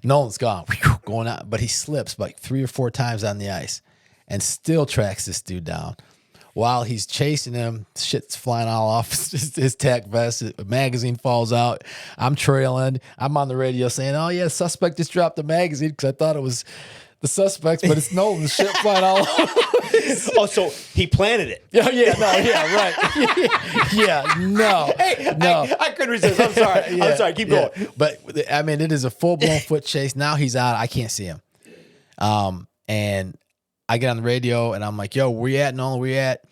Nolan's gone, going out, but he slips like 3 or 4 times on the ice and still tracks this dude down. While he's chasing him, shit's flying all off his tack vest. A magazine falls out. I'm trailing. I'm on the radio saying, oh, yeah, the suspect just dropped the magazine because I thought it was the suspects, but it's Nolan. The shit flying all over. Oh, so he planted it. Yeah, right. Yeah, no. Hey, no. I couldn't resist. I'm sorry. Yeah, I'm sorry. Keep going. But, I mean, it is a full-blown foot chase. Now he's out. I can't see him. And I get on the radio, and I'm like, yo, where you at, Nolan? Where you at?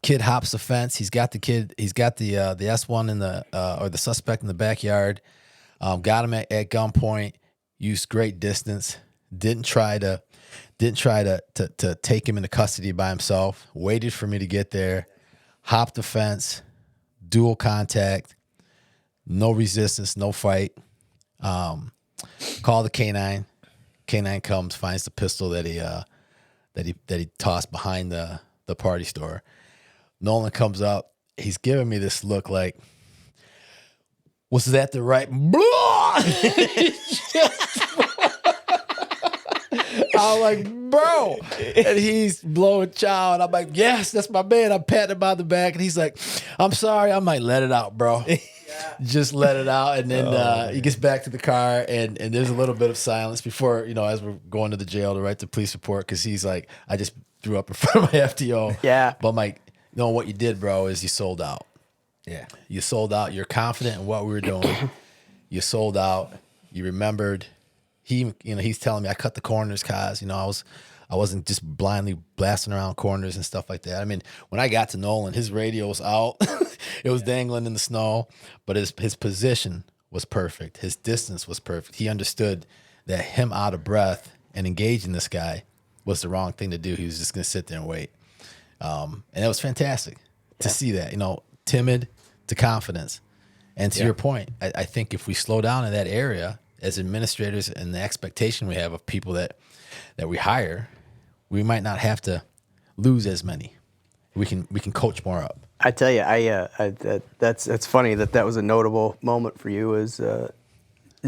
Kid hops the fence. He's got the S1 in or the suspect in the backyard. Got him at gunpoint. Used great distance. Didn't try to take him into custody by himself. Waited for me to get there. Hopped the fence. Dual contact. No resistance. No fight. Call the K9. K9 comes, finds the pistol that he tossed behind the party store. Nolan comes up. He's giving me this look like, was that the right? I'm like, bro. And he's blowing chow. And I'm like, yes, that's my man. I'm patting him on the back. And he's like, I'm sorry. I'm like, let it out, bro. Just let it out. And then he gets back to the car. And there's a little bit of silence before, as we're going to the jail to write the police report. Because he's like, I just threw up in front of my FTO. Yeah. But I'm like, no, what you did, bro, is you sold out. Yeah. You sold out. You're confident in what we were doing. You sold out. You remembered. He's telling me I cut the corners, cause I wasn't just blindly blasting around corners and stuff like that. I mean, when I got to Nolan, his radio was out. It was dangling in the snow, but his position was perfect. His distance was perfect. He understood that him out of breath and engaging this guy was the wrong thing to do. He was just going to sit there and wait. And it was fantastic to see that, timid to confidence. And to your point, I think if we slow down in that area as administrators and the expectation we have of people that we hire, we might not have to lose as many. We can coach more up. I tell you, that's funny that was a notable moment for you. As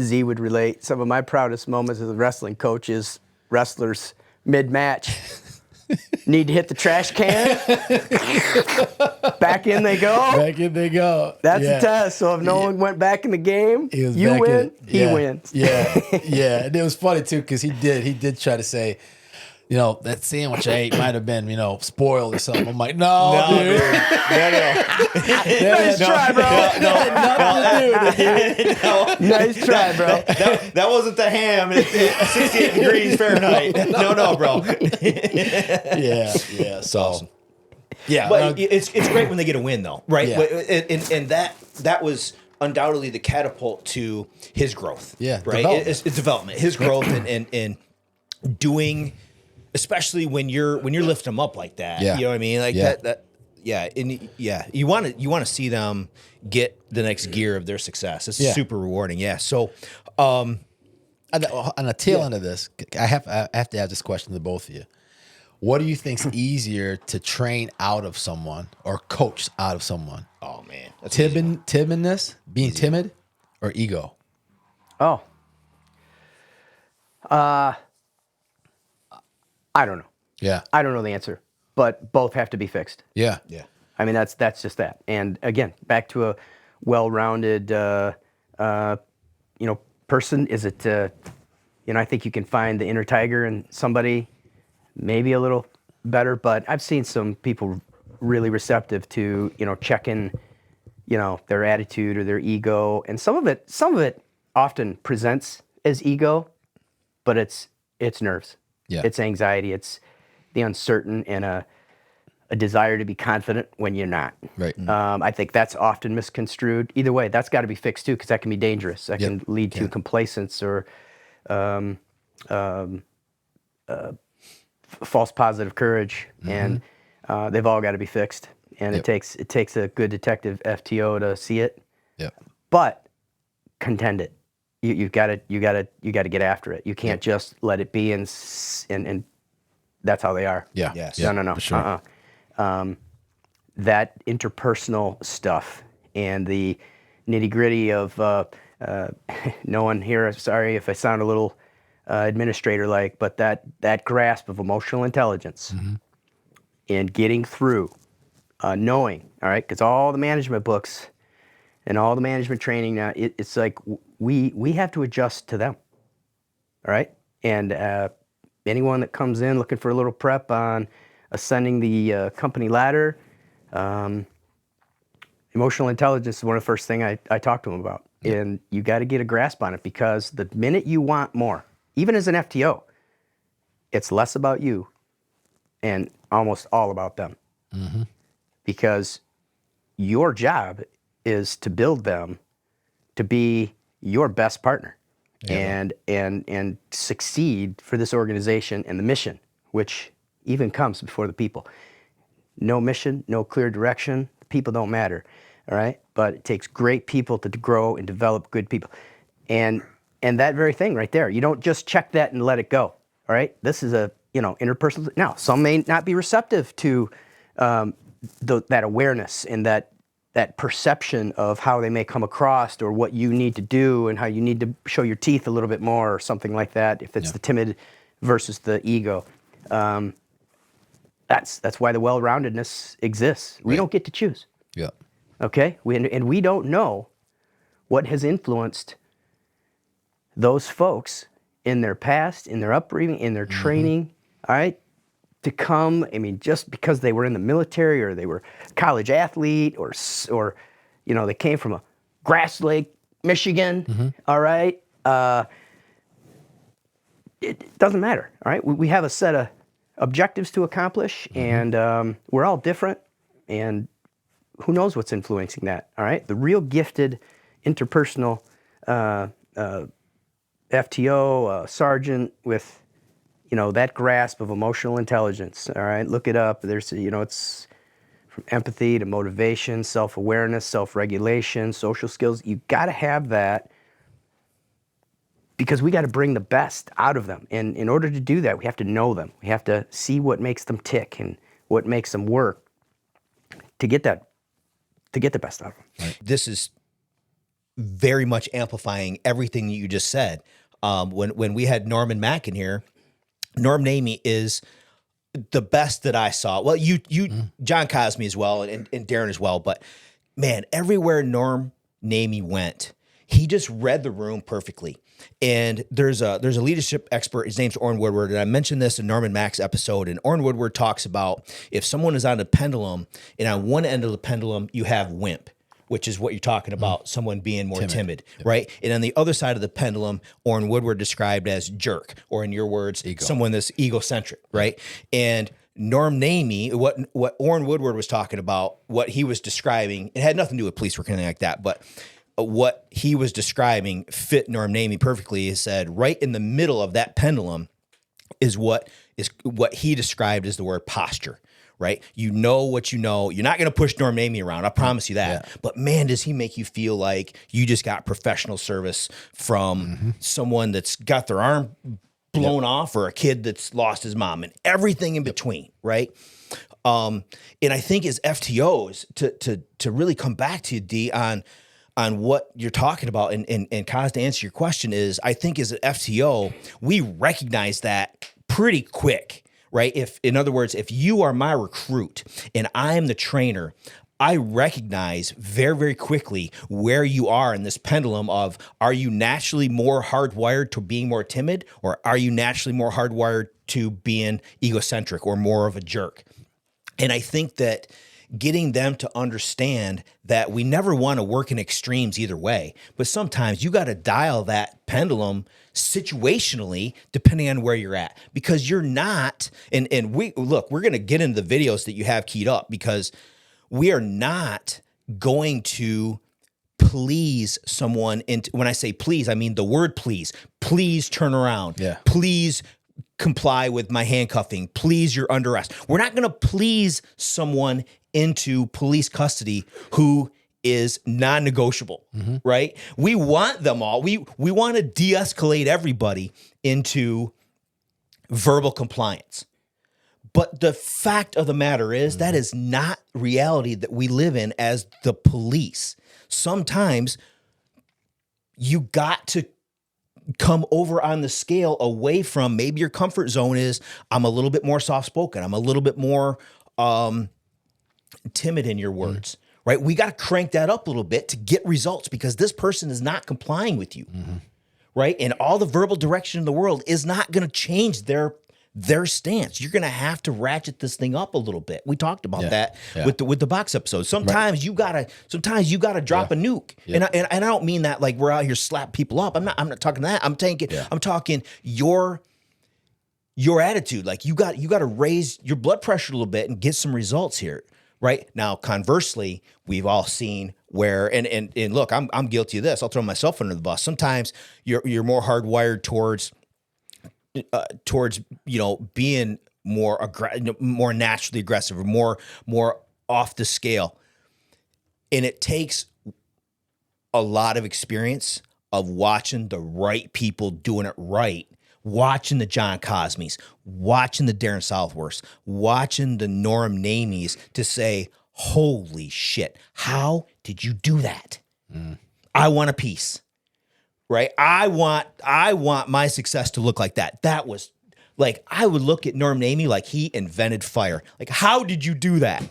Z would relate, some of my proudest moments as a wrestling coach is wrestlers mid-match need to hit the trash can. Back in they go. Back in they go. That's a test. So if no one went back in the game, you win, he wins. Yeah. And it was funny too because he did try to say, that sandwich I ate might have been, spoiled or something. I'm like, no, dude. Nice try, bro. Nice try, bro. That wasn't the ham at 68 degrees Fahrenheit. No, bro. Yeah. So, awesome. Yeah. But it's great when they get a win, though, right? Yeah. And that was undoubtedly the catapult to his growth. Yeah. Right? Development. It's development. His growth and doing... Especially when you're lifting them up like that, you know what I mean? Like that. You want to see them get the next gear of their success. It's super rewarding. Yeah. So, on the tail end of this, I have to ask this question to both of you. What do you think's easier to train out of someone or coach out of someone? Oh man, timidness, being timid, or ego? Oh. I don't know. Yeah. I don't know the answer, but both have to be fixed. Yeah. I mean, that's just that. And again, back to a well-rounded, person. Is it I think you can find the inner tiger in somebody maybe a little better, but I've seen some people really receptive to, checking, their attitude or their ego. And some of it often presents as ego, but it's nerves. Yeah. It's anxiety. It's the uncertain and a desire to be confident when you're not. Right. I think that's often misconstrued. Either way, that's got to be fixed too, because that can be dangerous. That can lead to complacence or false positive courage, and they've all got to be fixed. And it takes a good detective FTO to see it. Yeah. But contend it. You got to get after it. You can't just let it be and that's how they are. Yeah. Yes. Yeah, No. for sure. That interpersonal stuff and the nitty gritty of no one here. Sorry if I sound a little administrator-like, but that grasp of emotional intelligence and getting through, knowing, all right, because all the management books and all the management training now, it's like we have to adjust to them, all right? And anyone that comes in looking for a little prep on ascending the company ladder, emotional intelligence is one of the first things I talk to them about. And you got to get a grasp on it, because the minute you want more, even as an FTO, it's less about you and almost all about them. Because your job is to build them to be your best partner and succeed for this organization and the mission, which even comes before the people. No mission, no clear direction, people don't matter, all right? But it takes great people to grow and develop good people. And that very thing right there, you don't just check that and let it go, all right? This is a, interpersonal. Now, some may not be receptive to that awareness and that perception of how they may come across or what you need to do and how you need to show your teeth a little bit more or something like that, if it's the timid versus the ego. That's why the well-roundedness exists. We don't get to choose. Yeah. Okay? We don't know what has influenced those folks in their past, in their upbringing, in their training, all right? To come, just because they were in the military or they were a college athlete or they came from a Grass Lake, Michigan, all right? It doesn't matter, all right? We have a set of objectives to accomplish, and we're all different, and who knows what's influencing that, all right? The real gifted interpersonal FTO, sergeant with, that grasp of emotional intelligence, all right? Look it up. There's, it's from empathy to motivation, self-awareness, self-regulation, social skills. You got to have that, because we got to bring the best out of them. And in order to do that, we have to know them. We have to see what makes them tick and what makes them work to get the best out of them. Right. This is very much amplifying everything that you just said. When we had Norm and Mac in here, Norm Namey is the best that I saw. Well, you John Cosme as well, and Darin as well. But man, everywhere Norm Namey went, he just read the room perfectly. And there's a leadership expert. His name's Orrin Woodward, and I mentioned this in Norm and Mac's episode. And Orrin Woodward talks about if someone is on a pendulum, and on one end of the pendulum you have wimp, which is what you're talking about, someone being more timid, right? And on the other side of the pendulum, Orrin Woodward described as jerk, or in your words, someone that's egocentric, right? And Norm Namey, what Orrin Woodward was talking about, what he was describing, it had nothing to do with police work or anything like that, but what he was describing fit Norm Namey perfectly. He said right in the middle of that pendulum is what he described as the word posture. Right? You know what you know. You're not going to push Norm Namey around. I promise you that. Yeah. But man, does he make you feel like you just got professional service from someone that's got their arm blown off, or a kid that's lost his mom, and everything in between, right? And I think as FTOs, to really come back to you, D, on what you're talking about, and Kaz, to answer your question, is I think as an FTO, we recognize that pretty quick. Right? In other words, if you are my recruit and I am the trainer, I recognize very, very quickly where you are in this pendulum of, are you naturally more hardwired to being more timid, or are you naturally more hardwired to being egocentric or more of a jerk? And I think that getting them to understand that we never want to work in extremes either way, but sometimes you got to dial that pendulum situationally depending on where you're at, because you're not, and we're going to get into the videos that you have keyed up, because we are not going to please someone. And when I say please, I mean the word please. Please turn around. Yeah. Please comply with my handcuffing. Please, you're under arrest. We're not going to please someone into police custody who is non-negotiable, right? We want them all. We want to de-escalate everybody into verbal compliance. But the fact of the matter is that is not reality that we live in as the police. Sometimes you got to come over on the scale away from, maybe your comfort zone is, I'm a little bit more soft-spoken. I'm a little bit more timid in your words, right? We got to crank that up a little bit to get results, because this person is not complying with you, right? And all the verbal direction in the world is not going to change their stance. You're going to have to ratchet this thing up a little bit. We talked about that with the box episode. Sometimes you gotta drop a nuke, and I don't mean that like we're out here slap people up. I'm not talking that. I'm talking your attitude. Like you got to raise your blood pressure a little bit and get some results here. Right now, conversely, we've all seen where, and look, I'm guilty of this. I'll throw myself under the bus. Sometimes you're more hardwired towards being more naturally aggressive, or more off the scale, and it takes a lot of experience of watching the right people doing it right. Watching the John Cosmes, watching the Darin Southworths, watching the Norm Namies to say, holy shit, how did you do that? I want a piece, right? I want my success to look like that. That was like, I would look at Norm Namie like he invented fire. Like, how did you do that?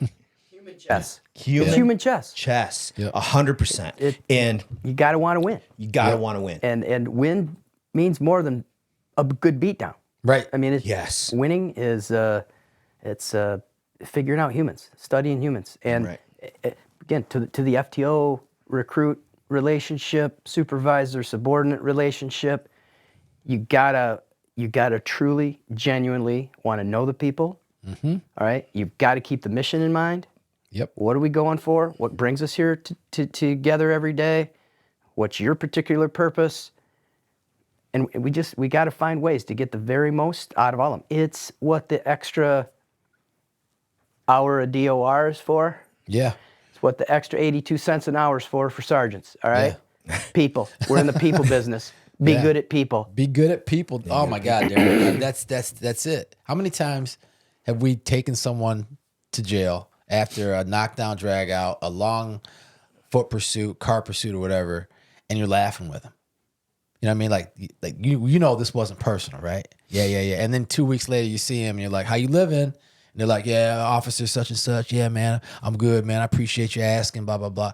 Human chess. Human chess. Chess, 100%. And you got to want to win. You got to want to win. And win means more than a good beatdown. Right. I mean, winning is it's figuring out humans, studying humans, and again to the FTO recruit relationship, supervisor subordinate relationship. You gotta truly, genuinely want to know the people. All right. You've got to keep the mission in mind. Yep. What are we going for? What brings us here together every day? What's your particular purpose? And we got to find ways to get the very most out of all of them. It's what the extra hour a DOR is for. Yeah. It's what the extra 82 cents an hour is for sergeants. All right. Yeah. People. We're in the people business. Be good at people. Be good at people. Oh my God, Darin. That's it. How many times have we taken someone to jail after a knockdown, drag out, a long foot pursuit, car pursuit, or whatever, and you're laughing with them? You know what I mean? Like you know this wasn't personal, right? Yeah. And then 2 weeks later you see him and you're like, how you living? And they're like, yeah, officer such and such. Yeah, man, I'm good, man. I appreciate you asking, blah, blah, blah.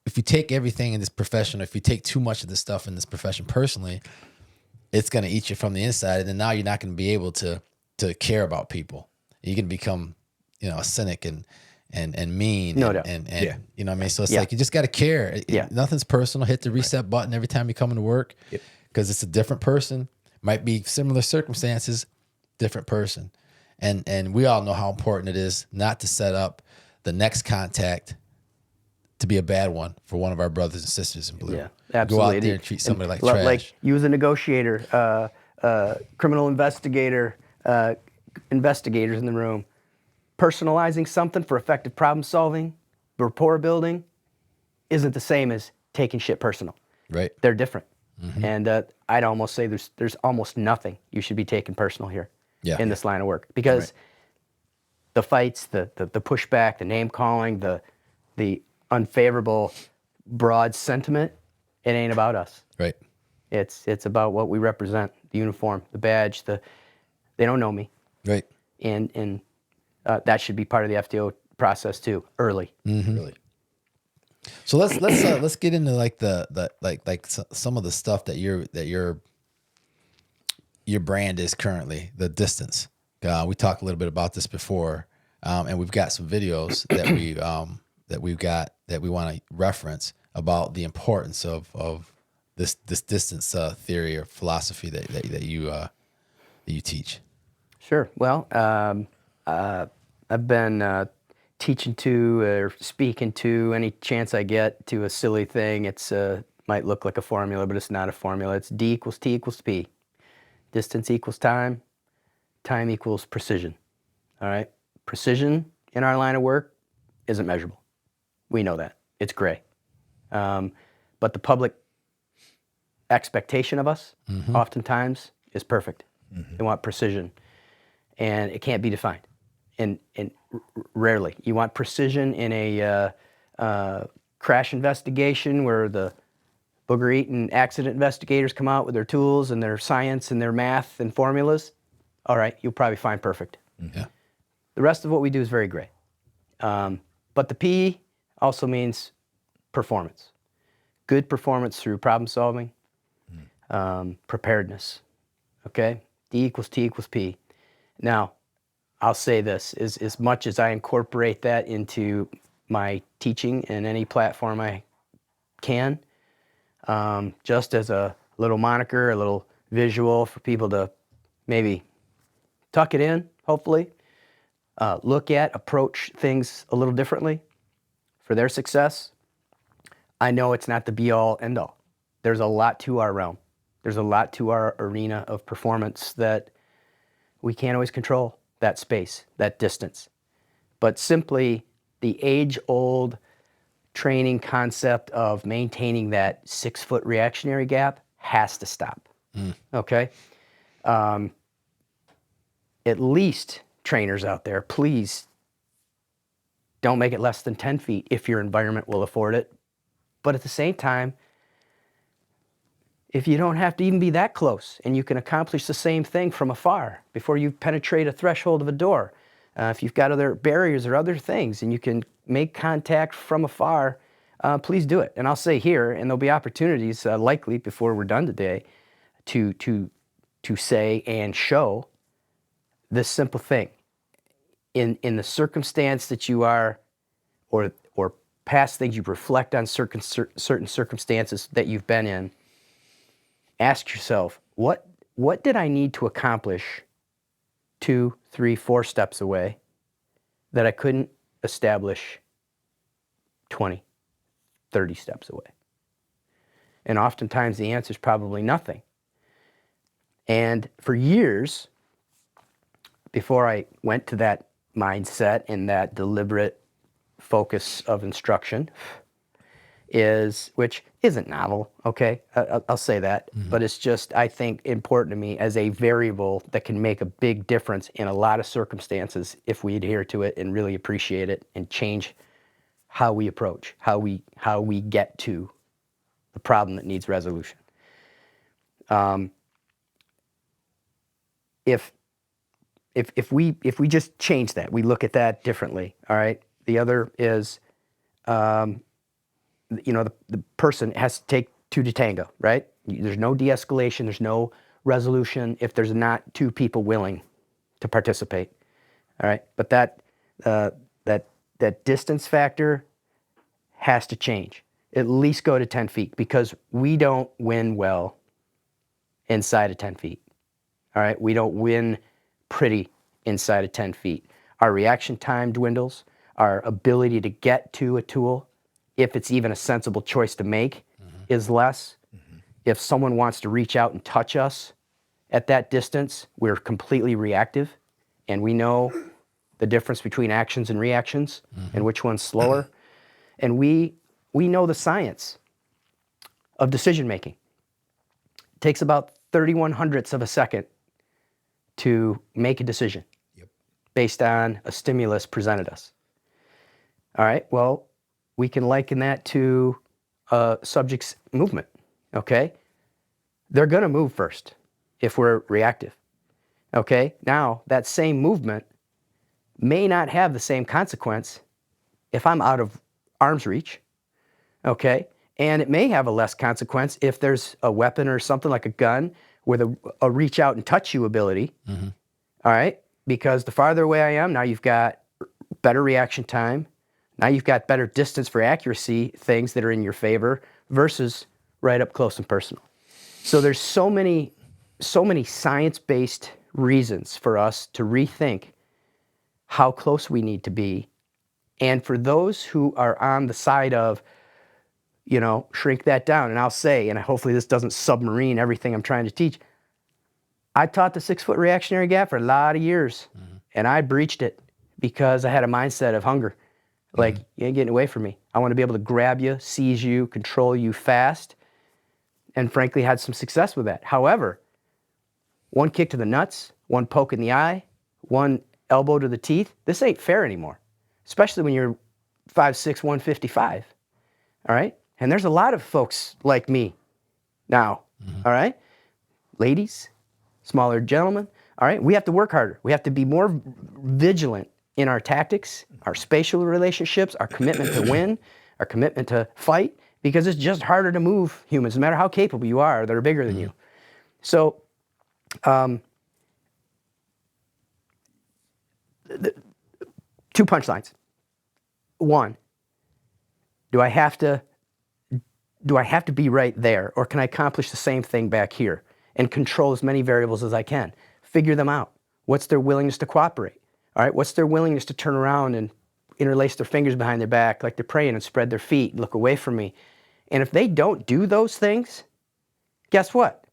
If you take everything in this profession, if you take too much of this stuff in this profession personally, it's going to eat you from the inside. And then now you're not going to be able to care about people. You're going to become, a cynic and mean. No doubt. And you know what I mean? So it's like, you just got to care. Nothing's personal. Hit the reset button every time you come into work, because it's a different person. Might be similar circumstances, different person. And we all know how important it is not to set up the next contact to be a bad one for one of our brothers and sisters in blue. Yeah, absolutely. Go out there and treat somebody like trash. Like you as a negotiator, criminal investigator, investigators in the room, personalizing something for effective problem solving, rapport building, isn't the same as taking shit personal. Right. They're different. And I'd almost say there's almost nothing you should be taking personal here in this line of work, because the fights, the pushback, the name calling, the unfavorable broad sentiment, it ain't about us. Right. It's about what we represent, the uniform, the badge, they don't know me. Right. And that should be part of the FTO process too, early. Really. So let's get into like some of the stuff that your brand is currently, the distance. We talked a little bit about this before, and we've got some videos that we want to reference about the importance of this distance theory or philosophy that you teach. Sure. Well, I've been teaching to or speaking to any chance I get to a silly thing. It's might look like a formula, but it's not a formula. It's D equals T equals P. Distance equals time. Time equals precision. All right. Precision in our line of work isn't measurable. We know that. It's gray. But the public expectation of us oftentimes is perfect. They want precision, and it can't be defined. And rarely. You want precision in a crash investigation where the booger-eating accident investigators come out with their tools and their science and their math and formulas. All right, you'll probably find perfect. Yeah. The rest of what we do is very gray. But the P also means performance. Good performance through problem solving, preparedness. Okay? D equals T equals P. Now, I'll say this, as much as I incorporate that into my teaching and any platform I can, just as a little moniker, a little visual for people to maybe tuck it in, hopefully, look at, approach things a little differently for their success. I know it's not the be-all, end-all. There's a lot to our realm. There's a lot to our arena of performance that we can't always control, that space, that distance. But simply the age-old training concept of maintaining that 6-foot reactionary gap has to stop. Okay? At least, trainers out there, please don't make it less than 10 feet if your environment will afford it. But at the same time, if you don't have to even be that close and you can accomplish the same thing from afar before you penetrate a threshold of a door, if you've got other barriers or other things and you can make contact from afar, please do it. And I'll say here, and there'll be opportunities likely before we're done today to say and show this simple thing. In the circumstance that you are, or past things you reflect on certain circumstances that you've been in, ask yourself, what did I need to accomplish 2, 3, 4 steps away that I couldn't establish 20, 30 steps away? And oftentimes the answer is probably nothing. And for years, before I went to that mindset and that deliberate focus of instruction, which isn't novel, okay? I'll say that. But it's just, I think, important to me as a variable that can make a big difference in a lot of circumstances if we adhere to it and really appreciate it and change how we approach, how we get to the problem that needs resolution. If we just change that, we look at that differently, all right? The other is, the person has to take 2 to tango, right? There's no de-escalation, there's no resolution if there's not 2 people willing to participate, all right? But that distance factor has to change. At least go to 10 feet because we don't win well inside of 10 feet, all right? We don't win pretty inside of 10 feet. Our reaction time dwindles. Our ability to get to a tool, if it's even a sensible choice to make, is less. If someone wants to reach out and touch us at that distance, we're completely reactive. And we know the difference between actions and reactions and which one's slower. And we know the science of decision making. It takes about 31/100ths of a second to make a decision based on a stimulus presented us. All right, well, we can liken that to a subject's movement, okay? They're gonna move first if we're reactive, okay? Now, that same movement may not have the same consequence if I'm out of arm's reach, okay? And it may have a less consequence if there's a weapon or something like a gun with a reach out and touch you ability, all right? Because the farther away I am, now you've got better reaction time. Now you've got better distance for accuracy, things that are in your favor versus right up close and personal. So there's so many science-based reasons for us to rethink how close we need to be. And for those who are on the side of, shrink that down. And I'll say, and hopefully this doesn't submarine everything I'm trying to teach, I taught the 6-foot reactionary gap for a lot of years, and I breached it because I had a mindset of hunger. Like, you ain't getting away from me. I want to be able to grab you, seize you, control you fast, and frankly had some success with that. However, one kick to the nuts, one poke in the eye, one elbow to the teeth, this ain't fair anymore, especially when you're 5'6", 155, all right? And there's a lot of folks like me now, all right? Ladies, smaller gentlemen, all right? We have to work harder. We have to be more vigilant in our tactics, our spatial relationships, our commitment to win, our commitment to fight, because it's just harder to move humans, no matter how capable you are, that are bigger than you. So, two punchlines. One, do I have to be right there, or can I accomplish the same thing back here and control as many variables as I can? Figure them out. What's their willingness to cooperate? All right, what's their willingness to turn around and interlace their fingers behind their back like they're praying and spread their feet and look away from me? And if they don't do those things, guess what?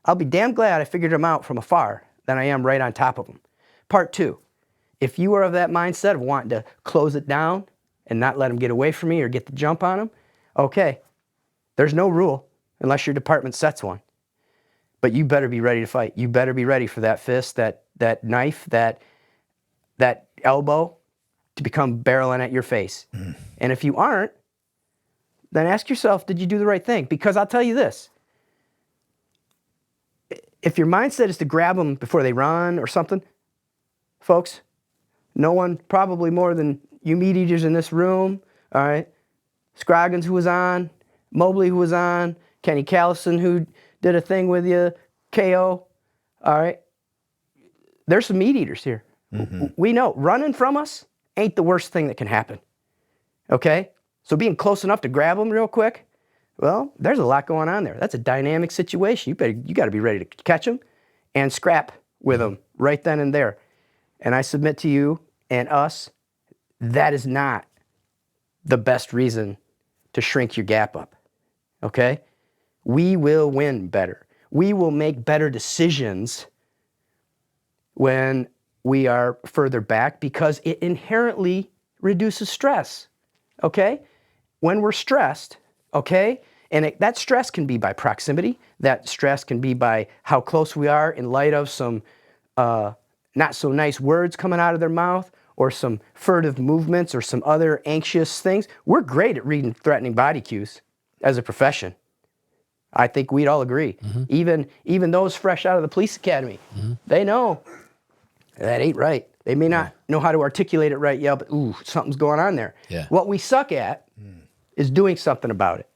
I'll be damn glad I figured them out from afar than I am right on top of them. Part two, if you are of that mindset of wanting to close it down and not let them get away from me or get the jump on them, okay, there's no rule unless your department sets one. But you better be ready to fight. You better be ready for that fist, that knife, that elbow to become barreling at your face. And if you aren't, then ask yourself, did you do the right thing? Because I'll tell you this, if your mindset is to grab them before they run or something, folks, no one probably more than you meat eaters in this room, all right, Scroggins who was on, Mobley who was on, Kenny Callison who did a thing with you, KO, all right, there's some meat eaters here. We know running from us ain't the worst thing that can happen, okay? So being close enough to grab them real quick, well, there's a lot going on there. That's a dynamic situation. You got to be ready to catch them and scrap with them right then and there. And I submit to you and us, that is not the best reason to shrink your gap up, okay? We will win better. We will make better decisions when we are further back because it inherently reduces stress, okay? When we're stressed, okay, and that stress can be by proximity, that stress can be by how close we are in light of some not so nice words coming out of their mouth or some furtive movements or some other anxious things. We're great at reading threatening body cues as a profession. I think we'd all agree. Even those fresh out of the police academy, they know that ain't right. They may not know how to articulate it right yet, but ooh, something's going on there. Yeah. What we suck at is doing something about it.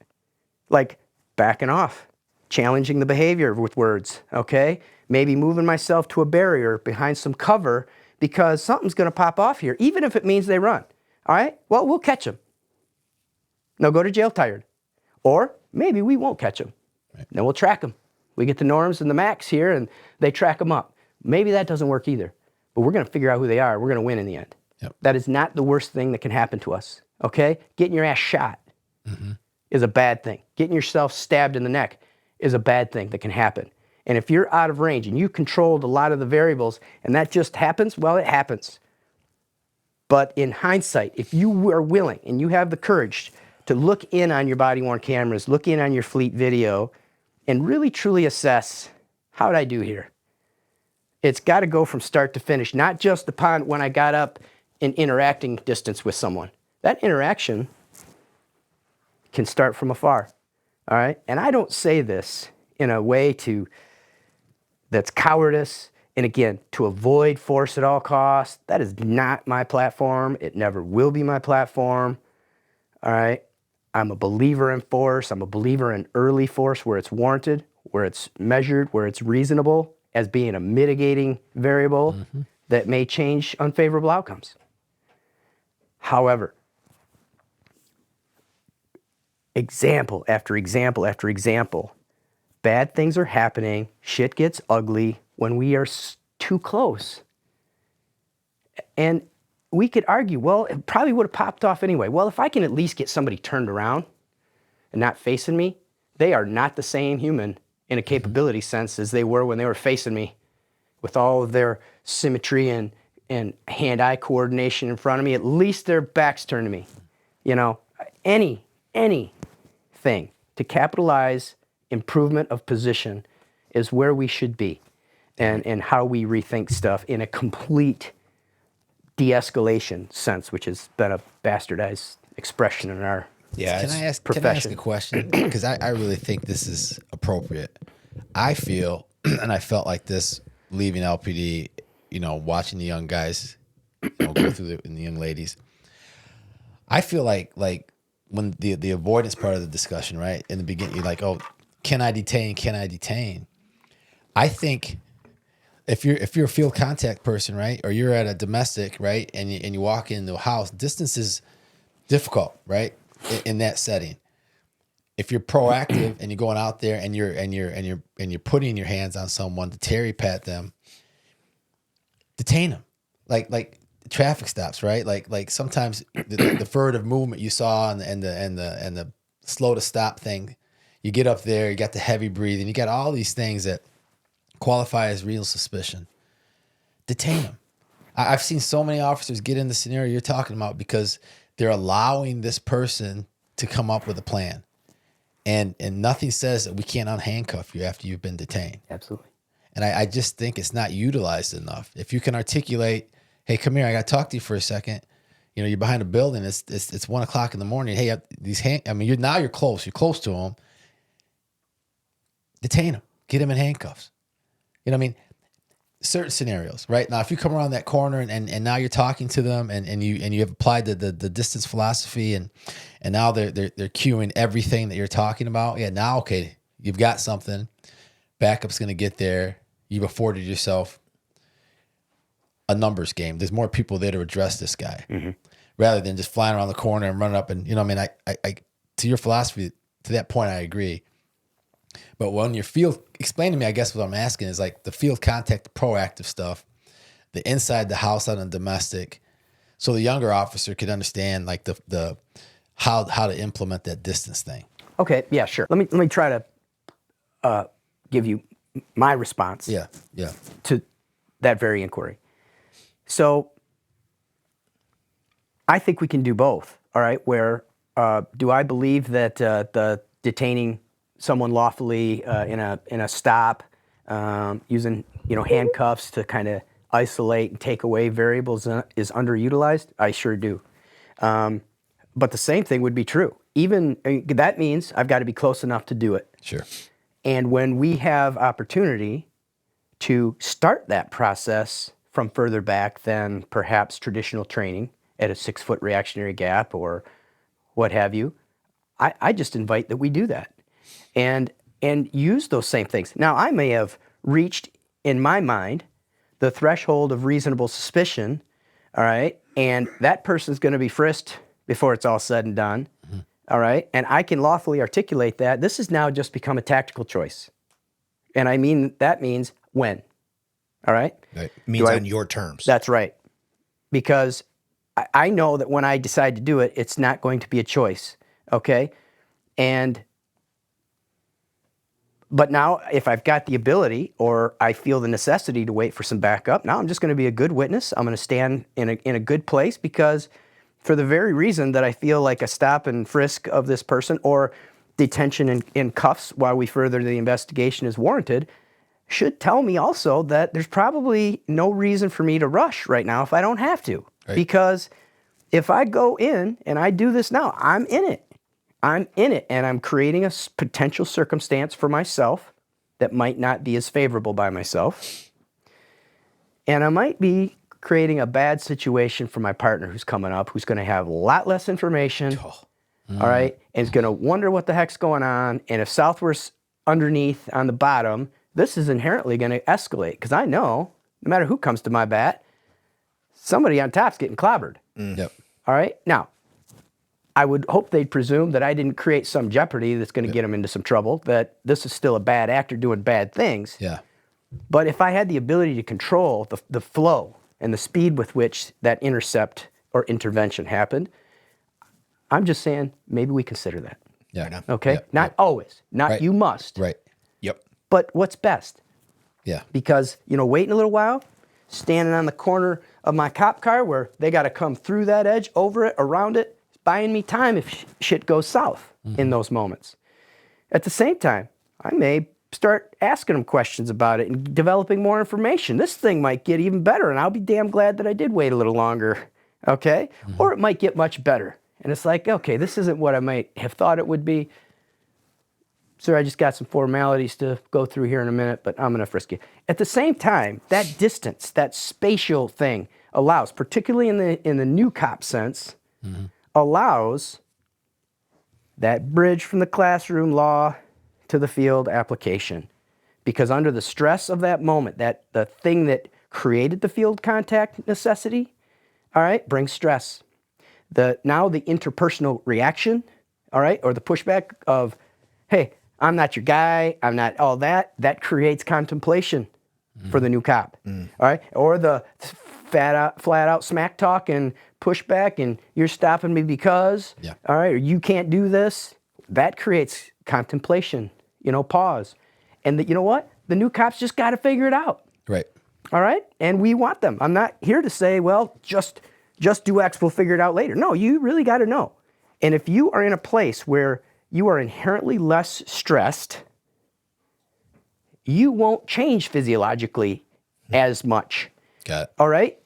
Like backing off, challenging the behavior with words, okay? Maybe moving myself to a barrier behind some cover because something's going to pop off here, even if it means they run, all right? Well, we'll catch them. They'll go to jail tired. Or maybe we won't catch them. Right. Then we'll track them. We get the Norms and the Macs here, and they track them up. Maybe that doesn't work either. But we're going to figure out who they are. We're going to win in the end. Yep. That is not the worst thing that can happen to us, okay? Getting your ass shot is a bad thing. Getting yourself stabbed in the neck is a bad thing that can happen. And if you're out of range and you controlled a lot of the variables and that just happens, well, it happens. But in hindsight, if you are willing and you have the courage to look in on your body-worn cameras, look in on your fleet video, and really truly assess, how did I do here? It's got to go from start to finish, not just upon when I got up in interacting distance with someone. That interaction can start from afar, all right? And I don't say this in a way that's cowardice, and again, to avoid force at all costs. That is not my platform. It never will be my platform. All right. I'm a believer in force. I'm a believer in early force where it's warranted, where it's measured, where it's reasonable as being a mitigating variable that may change unfavorable outcomes. However, example after example after example, bad things are happening, shit gets ugly when we are too close. And we could argue, well, it probably would have popped off anyway. Well, if I can at least get somebody turned around and not facing me, they are not the same human in a capability sense as they were when they were facing me with all of their symmetry and hand-eye coordination in front of me. At least their back's turned to me. You know, anything to capitalize improvement of position is where we should be and how we rethink stuff in a complete de-escalation sense, which has been a bastardized expression in our Can I ask profession. a question? Because I really think this is appropriate. I feel, and I felt like this leaving LPD, you know, watching the young guys, you know, go through and the young ladies. I feel like when the avoidance part of the discussion, right? In the beginning, you're like, oh, can I detain? Can I detain? I think if you're a field contact person, right, or you're at a domestic, right, and you walk into a house, distance is difficult, right, in that setting. If you're proactive and you're going out there and you're putting your hands on someone to Terry pat them, detain them, like traffic stops, right? Like sometimes the furtive movement you saw and the slow to stop thing, you get up there, you got the heavy breathing, you got all these things that qualify as real suspicion. Detain them. I've seen so many officers get in the scenario you're talking about because they're allowing this person to come up with a plan. And nothing says that we can't unhandcuff you after you've been detained. Absolutely. And I just think it's not utilized enough. If you can articulate, hey, come here, I got to talk to you for a second. You know, you're behind a building. It's 1:00 in the morning. Hey, you're close. You're close to them. Detain them. Get them in handcuffs. You know what I mean? Certain scenarios, right? Now, if you come around that corner and now you're talking to them and you have applied the distance philosophy and now they're cueing everything that you're talking about. Yeah, now, okay, you've got something. Backup's going to get there. You've afforded yourself a numbers game. There's more people there to address this guy rather than just flying around the corner and running up. And, you know what I mean? I to your philosophy, to that point, I agree. But when your field, explain to me, I guess what I'm asking is like the field contact, the proactive stuff, the inside the house out on domestic, so the younger officer could understand like the how to implement that distance thing. Okay, yeah, sure. Let me try to give you my response. Yeah. To that very inquiry. So I think we can do both. All right. Where do I believe that the detaining someone lawfully in a stop using handcuffs to kind of isolate and take away variables is underutilized? I sure do. But the same thing would be true. That means I've got to be close enough to do it. Sure. And when we have opportunity to start that process from further back than perhaps traditional training at a 6-foot reactionary gap or what have you, I just invite that we do that and use those same things. Now, I may have reached, in my mind, the threshold of reasonable suspicion, all right, and that person's going to be frisked before it's all said and done, all right, and I can lawfully articulate that. This has now just become a tactical choice, and I mean that means when, all right? It means on your terms. That's right, because I know that when I decide to do it, it's not going to be a choice, okay, But now, if I've got the ability or I feel the necessity to wait for some backup, now I'm just going to be a good witness. I'm going to stand in a good place because for the very reason that I feel like a stop and frisk of this person or detention in cuffs while we further the investigation is warranted should tell me also that there's probably no reason for me to rush right now if I don't have to. Right. Because if I go in and I do this now, I'm in it. And I'm creating a potential circumstance for myself that might not be as favorable by myself. And I might be creating a bad situation for my partner who's coming up, who's going to have a lot less information, all right, and is going to wonder what the heck's going on. And if Southworth's underneath on the bottom, this is inherently going to escalate because I know no matter who comes to my bat, somebody on top's getting clobbered. Yep. All right. Now, I would hope they'd presume that I didn't create some jeopardy that's going to get them into some trouble, that this is still a bad actor doing bad things. Yeah. But if I had the ability to control the flow and the speed with which that intercept or intervention happened, I'm just saying maybe we consider that. Yeah. Okay? Yeah. Not always. Not Right. you must. Right. Yep. But what's best? Yeah. Because, waiting a little while, standing on the corner of my cop car where they got to come through that edge, over it, around it, it's buying me time if shit goes south in those moments. At the same time, I may start asking them questions about it and developing more information. This thing might get even better, and I'll be damn glad that I did wait a little longer, okay? Or it might get much better. And it's like, okay, this isn't what I might have thought it would be. Sir, I just got some formalities to go through here in a minute, but I'm going to frisk you. At the same time, that distance, that spatial thing allows, particularly in the new cop sense, allows that bridge from the classroom law to the field application. Because under the stress of that moment, that the thing that created the field contact necessity, all right, brings stress. Now the interpersonal reaction, all right, or the pushback of, hey, I'm not your guy, I'm not all that, that creates contemplation for the new cop, all right? Or the flat out smack talk and pushback and you're stopping me because, all right, or you can't do this, that creates contemplation, pause. And you know what? The new cops just got to figure it out. Right. All right? And we want them. I'm not here to say, well, just do X, we'll figure it out later. No, you really got to know. And if you are in a place where you are inherently less stressed, you won't change physiologically as much. Got it. All right?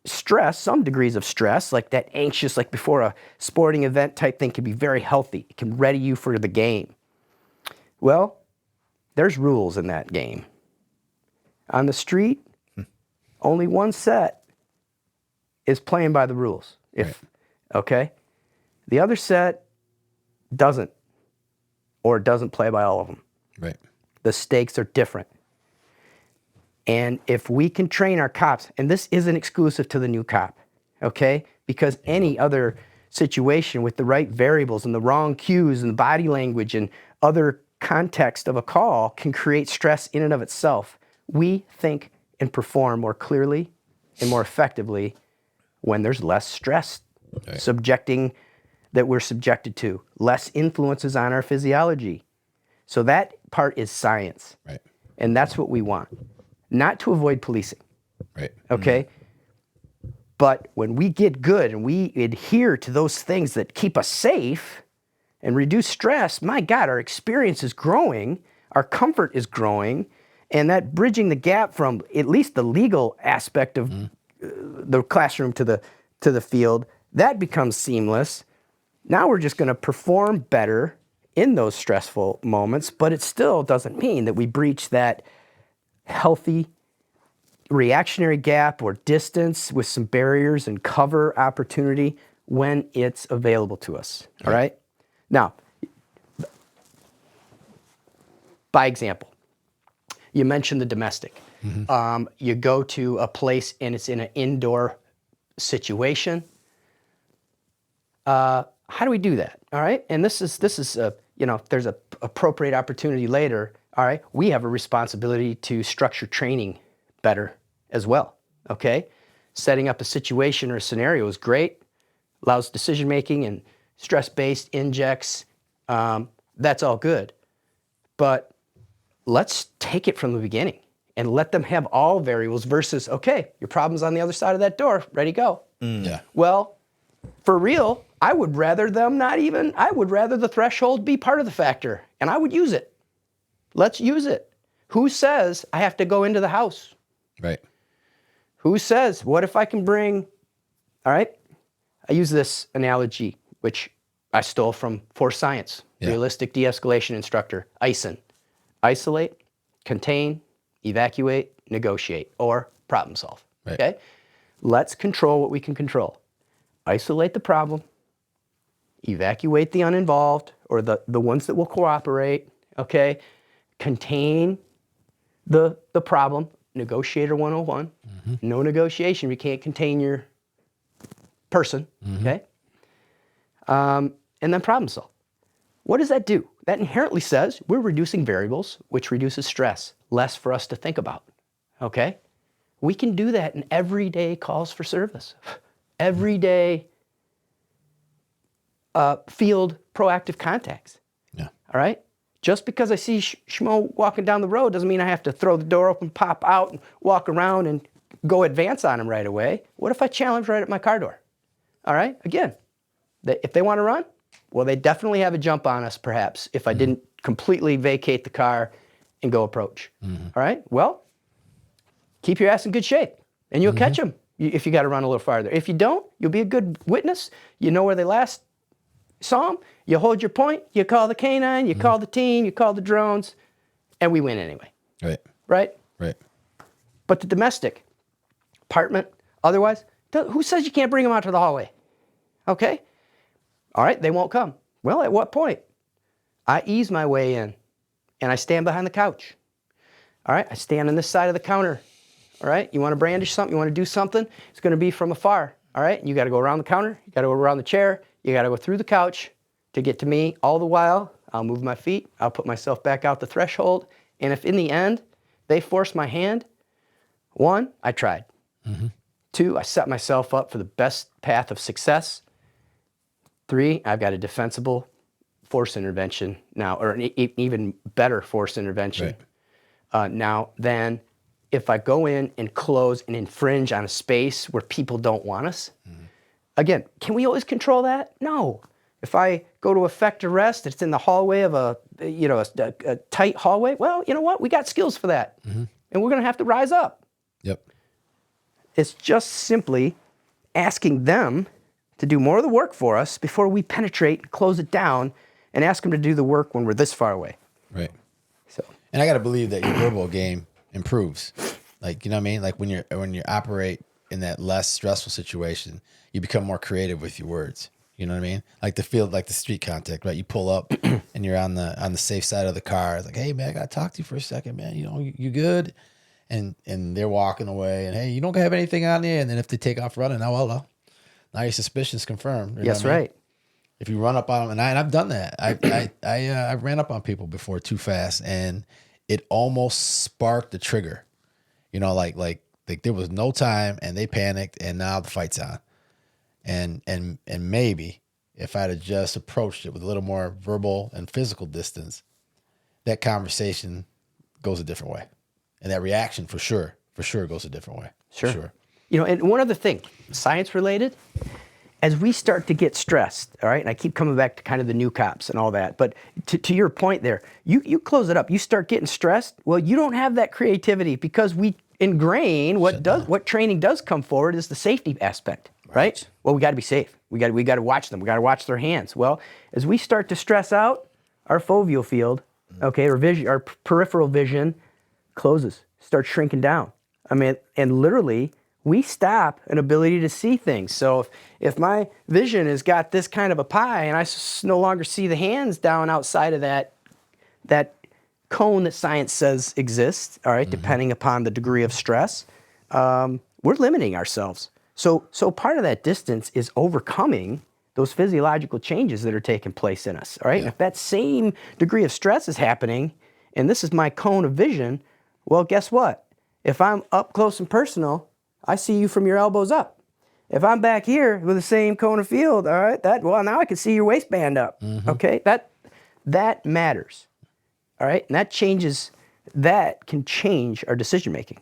Some degrees of stress, like that anxious, like before a sporting event type thing, can be very healthy. It can ready you for the game. Well, there's rules in that game. On the street, only one set is playing by the rules. Okay? The other set doesn't, or doesn't play by all of them. Right. The stakes are different. And if we can train our cops, and this isn't exclusive to the new cop, okay? Because any other situation with the right variables and the wrong cues and body language and other context of a call can create stress in and of itself. We think and perform more clearly and more effectively when there's less stress that we're subjected to, less influences on our physiology. So that part is science. Right. And that's what we want. Not to avoid policing. Right. Okay? But when we get good and we adhere to those things that keep us safe and reduce stress, my God, our experience is growing, our comfort is growing, and that bridging the gap from at least the legal aspect of the classroom to the field, that becomes seamless. Now we're just going to perform better in those stressful moments, but it still doesn't mean that we breach that healthy reactionary gap or distance with some barriers and cover opportunity when it's available to us. All right? Now, by example, you mentioned the domestic. You go to a place and it's in an indoor situation. How do we do that? All right? And this is if there's a appropriate opportunity later, all right, we have a responsibility to structure training better as well, okay? Setting up a situation or a scenario is great, allows decision-making and stress-based injects. That's all good. But let's take it from the beginning and let them have all variables versus, okay, your problem's on the other side of that door, ready to go. Yeah. Well, for real, I would rather the threshold be part of the factor, and I would use it. Let's use it. Who says I have to go into the house? Right. Who says, what if I can bring, all right? I use this analogy, which I stole from Force Science, realistic de-escalation instructor, ISIN. Isolate, contain, evacuate, negotiate, or problem solve, okay? Let's control what we can control. Isolate the problem, evacuate the uninvolved or the ones that will cooperate, okay? Contain the problem, negotiator 101. No negotiation, you can't contain your person, okay? And then problem solve. What does that do? That inherently says we're reducing variables, which reduces stress, less for us to think about, okay? We can do that in everyday calls for service, everyday field proactive contacts, Yeah. all right? Just because I see Schmo walking down the road doesn't mean I have to throw the door open, pop out, and walk around and go advance on him right away. What if I challenge right at my car door? All right, again, if they want to run, well, they definitely have a jump on us, perhaps, if I didn't completely vacate the car and go approach. All right, well, keep your ass in good shape, and you'll catch them if you got to run a little farther. If you don't, you'll be a good witness. You know where they last saw them. You hold your point. You call the canine. You call the team. You call the drones, and we win anyway. Right. Right? Right. But the domestic, apartment, otherwise, who says you can't bring them out to the hallway? Okay? All right, they won't come. Well, at what point? I ease my way in, and I stand behind the couch. All right, I stand on this side of the counter. All right, you want to brandish something, you want to do something, it's going to be from afar. All right, you got to go around the counter, you got to go around the chair, you got to go through the couch to get to me. All the while, I'll move my feet, I'll put myself back out the threshold, and if in the end they force my hand, 1, I tried. 2, I set myself up for the best path of success. 3, I've got a defensible force intervention now, or an even better force intervention now than if I go in and close and infringe on a space where people don't want us. Again, can we always control that? No. If I go to effect arrest, it's in the hallway of a tight hallway. Well, you know what? We got skills for that, and we're going to have to rise up. Yep. It's just simply asking them to do more of the work for us before we penetrate, close it down, and ask them to do the work when we're this far away. Right. So, And I got to believe that your verbal game improves. Like, you know what I mean? Like when you operate in that less stressful situation, you become more creative with your words. You know what I mean? Like the street contact, right? You pull up and you're on the safe side of the car. It's like, hey man, I gotta talk to you for a second, man. You know, you good? And they're walking away, and hey, you don't have anything on you. And then if they take off running, oh well, now your suspicion's confirmed. You know yes, what I mean? right. If you run up on them, and I've done that. I ran up on people before too fast, and it almost sparked the trigger. You know, like there was no time, and they panicked, and now the fight's on. And maybe if I'd have just approached it with a little more verbal and physical distance, that conversation goes a different way, and that reaction for sure goes a different way. Sure. For sure. You know, and one other thing, science related, as we start to get stressed, all right, and I keep coming back to kind of the new cops and all that, but to your point there, you close it up, you start getting stressed, well, you don't have that creativity because we ingrain what training does come forward is the safety aspect, right? Well, we got to be safe. We got to watch them. We got to watch their hands. Well, as we start to stress out, our foveal field, okay, our peripheral vision closes, starts shrinking down. I mean, and literally, we stop an ability to see things. So if my vision has got this kind of a pie and I no longer see the hands down outside of that cone that science says exists, all right, depending upon the degree of stress, we're limiting ourselves. So part of that distance is overcoming those physiological changes that are taking place in us, all right? Yeah. And if that same degree of stress is happening, and this is my cone of vision, well, guess what? If I'm up close and personal, I see you from your elbows up. If I'm back here with the same cone of field, all right, now I can see your waistband up, okay? That matters, all right? And that can change our decision-making,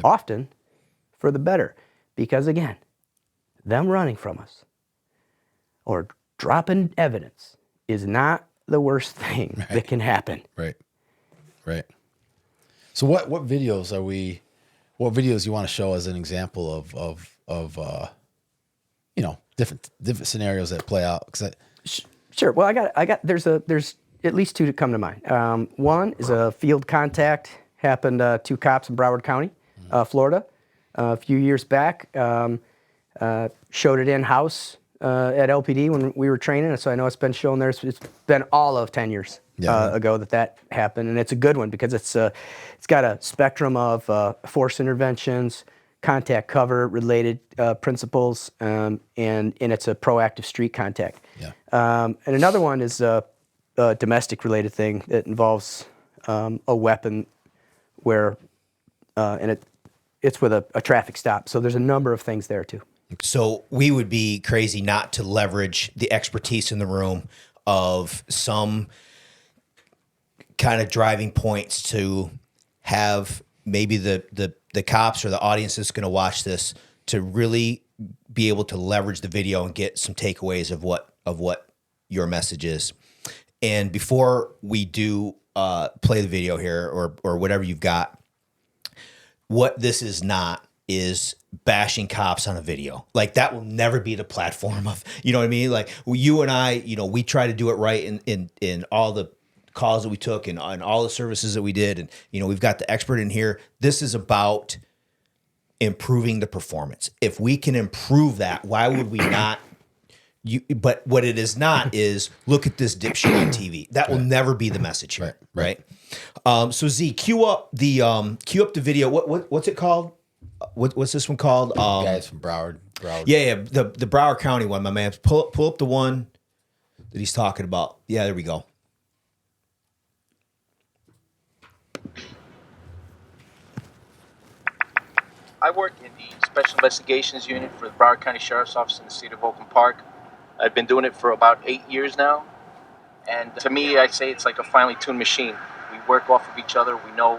often for the better. Because again, them running from us or dropping evidence is not the worst thing that can happen. Right. So what videos you want to show as an example of different scenarios that play out? Sure. Well, there's at least 2 to come to mind. One is a field contact happened 2 cops in Broward County, Florida. A few years back, showed it in-house. at LPD when we were training, so I know it's been shown there. It's been all of 10 years ago that happened, and it's a good one because it's got a spectrum of force interventions, contact cover related principles, and it's a proactive street contact. Yeah. And another one is a domestic related thing that involves a weapon where, and it's with a traffic stop. So there's a number of things there too. So we would be crazy not to leverage the expertise in the room of some kind of driving points to have maybe the cops or the audience that's going to watch this to really be able to leverage the video and get some takeaways of what your message is. And before we do play the video here or whatever you've got, what this is not is bashing cops on a video. Like that will never be the platform of, you know what I mean? Like you and I, we try to do it right in all the calls that we took and on all the services that we did. And, we've got the expert in here. This is about improving the performance. If we can improve that, why would we not? But what it is not is look at this dipshit on TV. That will never be the message here, right? So Z, cue up the video. What's it called? What's this one called? Guys from Broward. Yeah, the Broward County one, my man. Pull up the one that he's talking about. Yeah, there we go. I work in the Special Investigations Unit for the Broward County Sheriff's Office in the city of Oakland Park. I've been doing it for about 8 years now. And to me, I say it's like a finely tuned machine. We work off of each other. We know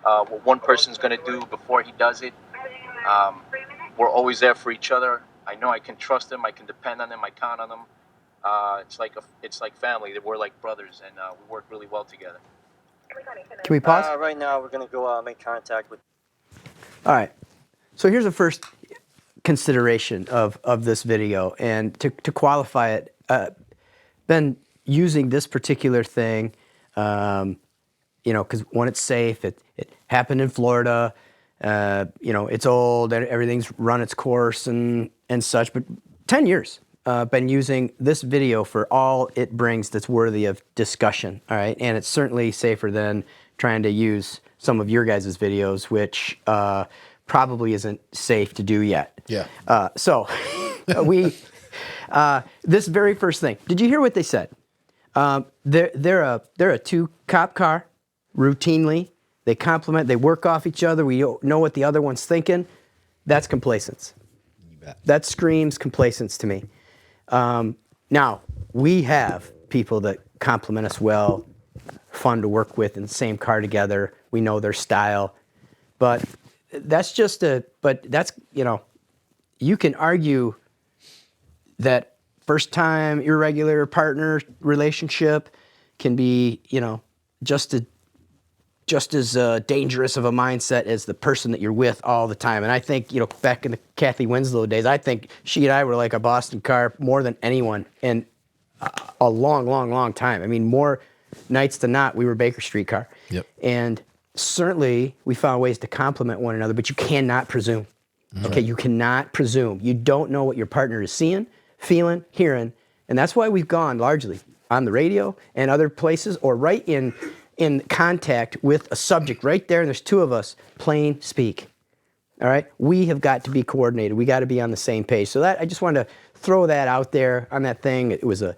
what one person's going to do before he does it. We're always there for each other. I know I can trust them. I can depend on them. I count on them. It's like family. We're like brothers, and we work really well together. Can we pause? Right now, we're going to go make contact with... All right. So here's the first consideration of this video, and to qualify it, been using this particular thing, because when it's safe, it happened in Florida, it's old, everything's run its course and such, but 10 years been using this video for all it brings that's worthy of discussion, all right? And it's certainly safer than trying to use some of your guys' videos, which probably isn't safe to do yet. Yeah. So this very first thing, did you hear what they said? They're a two-cop car, routinely. They complement, they work off each other. We know what the other one's thinking. That's complacence. You bet. That screams complacence to me. Now, we have people that complement us well, fun to work with in the same car together. We know their style. But that's you can argue that first time irregular partner relationship can be, just as dangerous of a mindset as the person that you're with all the time. And I think, back in the Kathy Winslow days, I think she and I were like a Boston car more than anyone in a long, long, long time. I mean, more nights than not, we were Baker Street car. Yep. And certainly we found ways to complement one another, but you cannot presume. Okay, you cannot presume. You don't know what your partner is seeing, feeling, hearing, and that's why we've gone largely on the radio and other places, or right in contact with a subject right there, and there's two of us, plain speak. All right, we have got to be coordinated. We got to be on the same page. So that I just wanted to throw that out there on that thing. It was a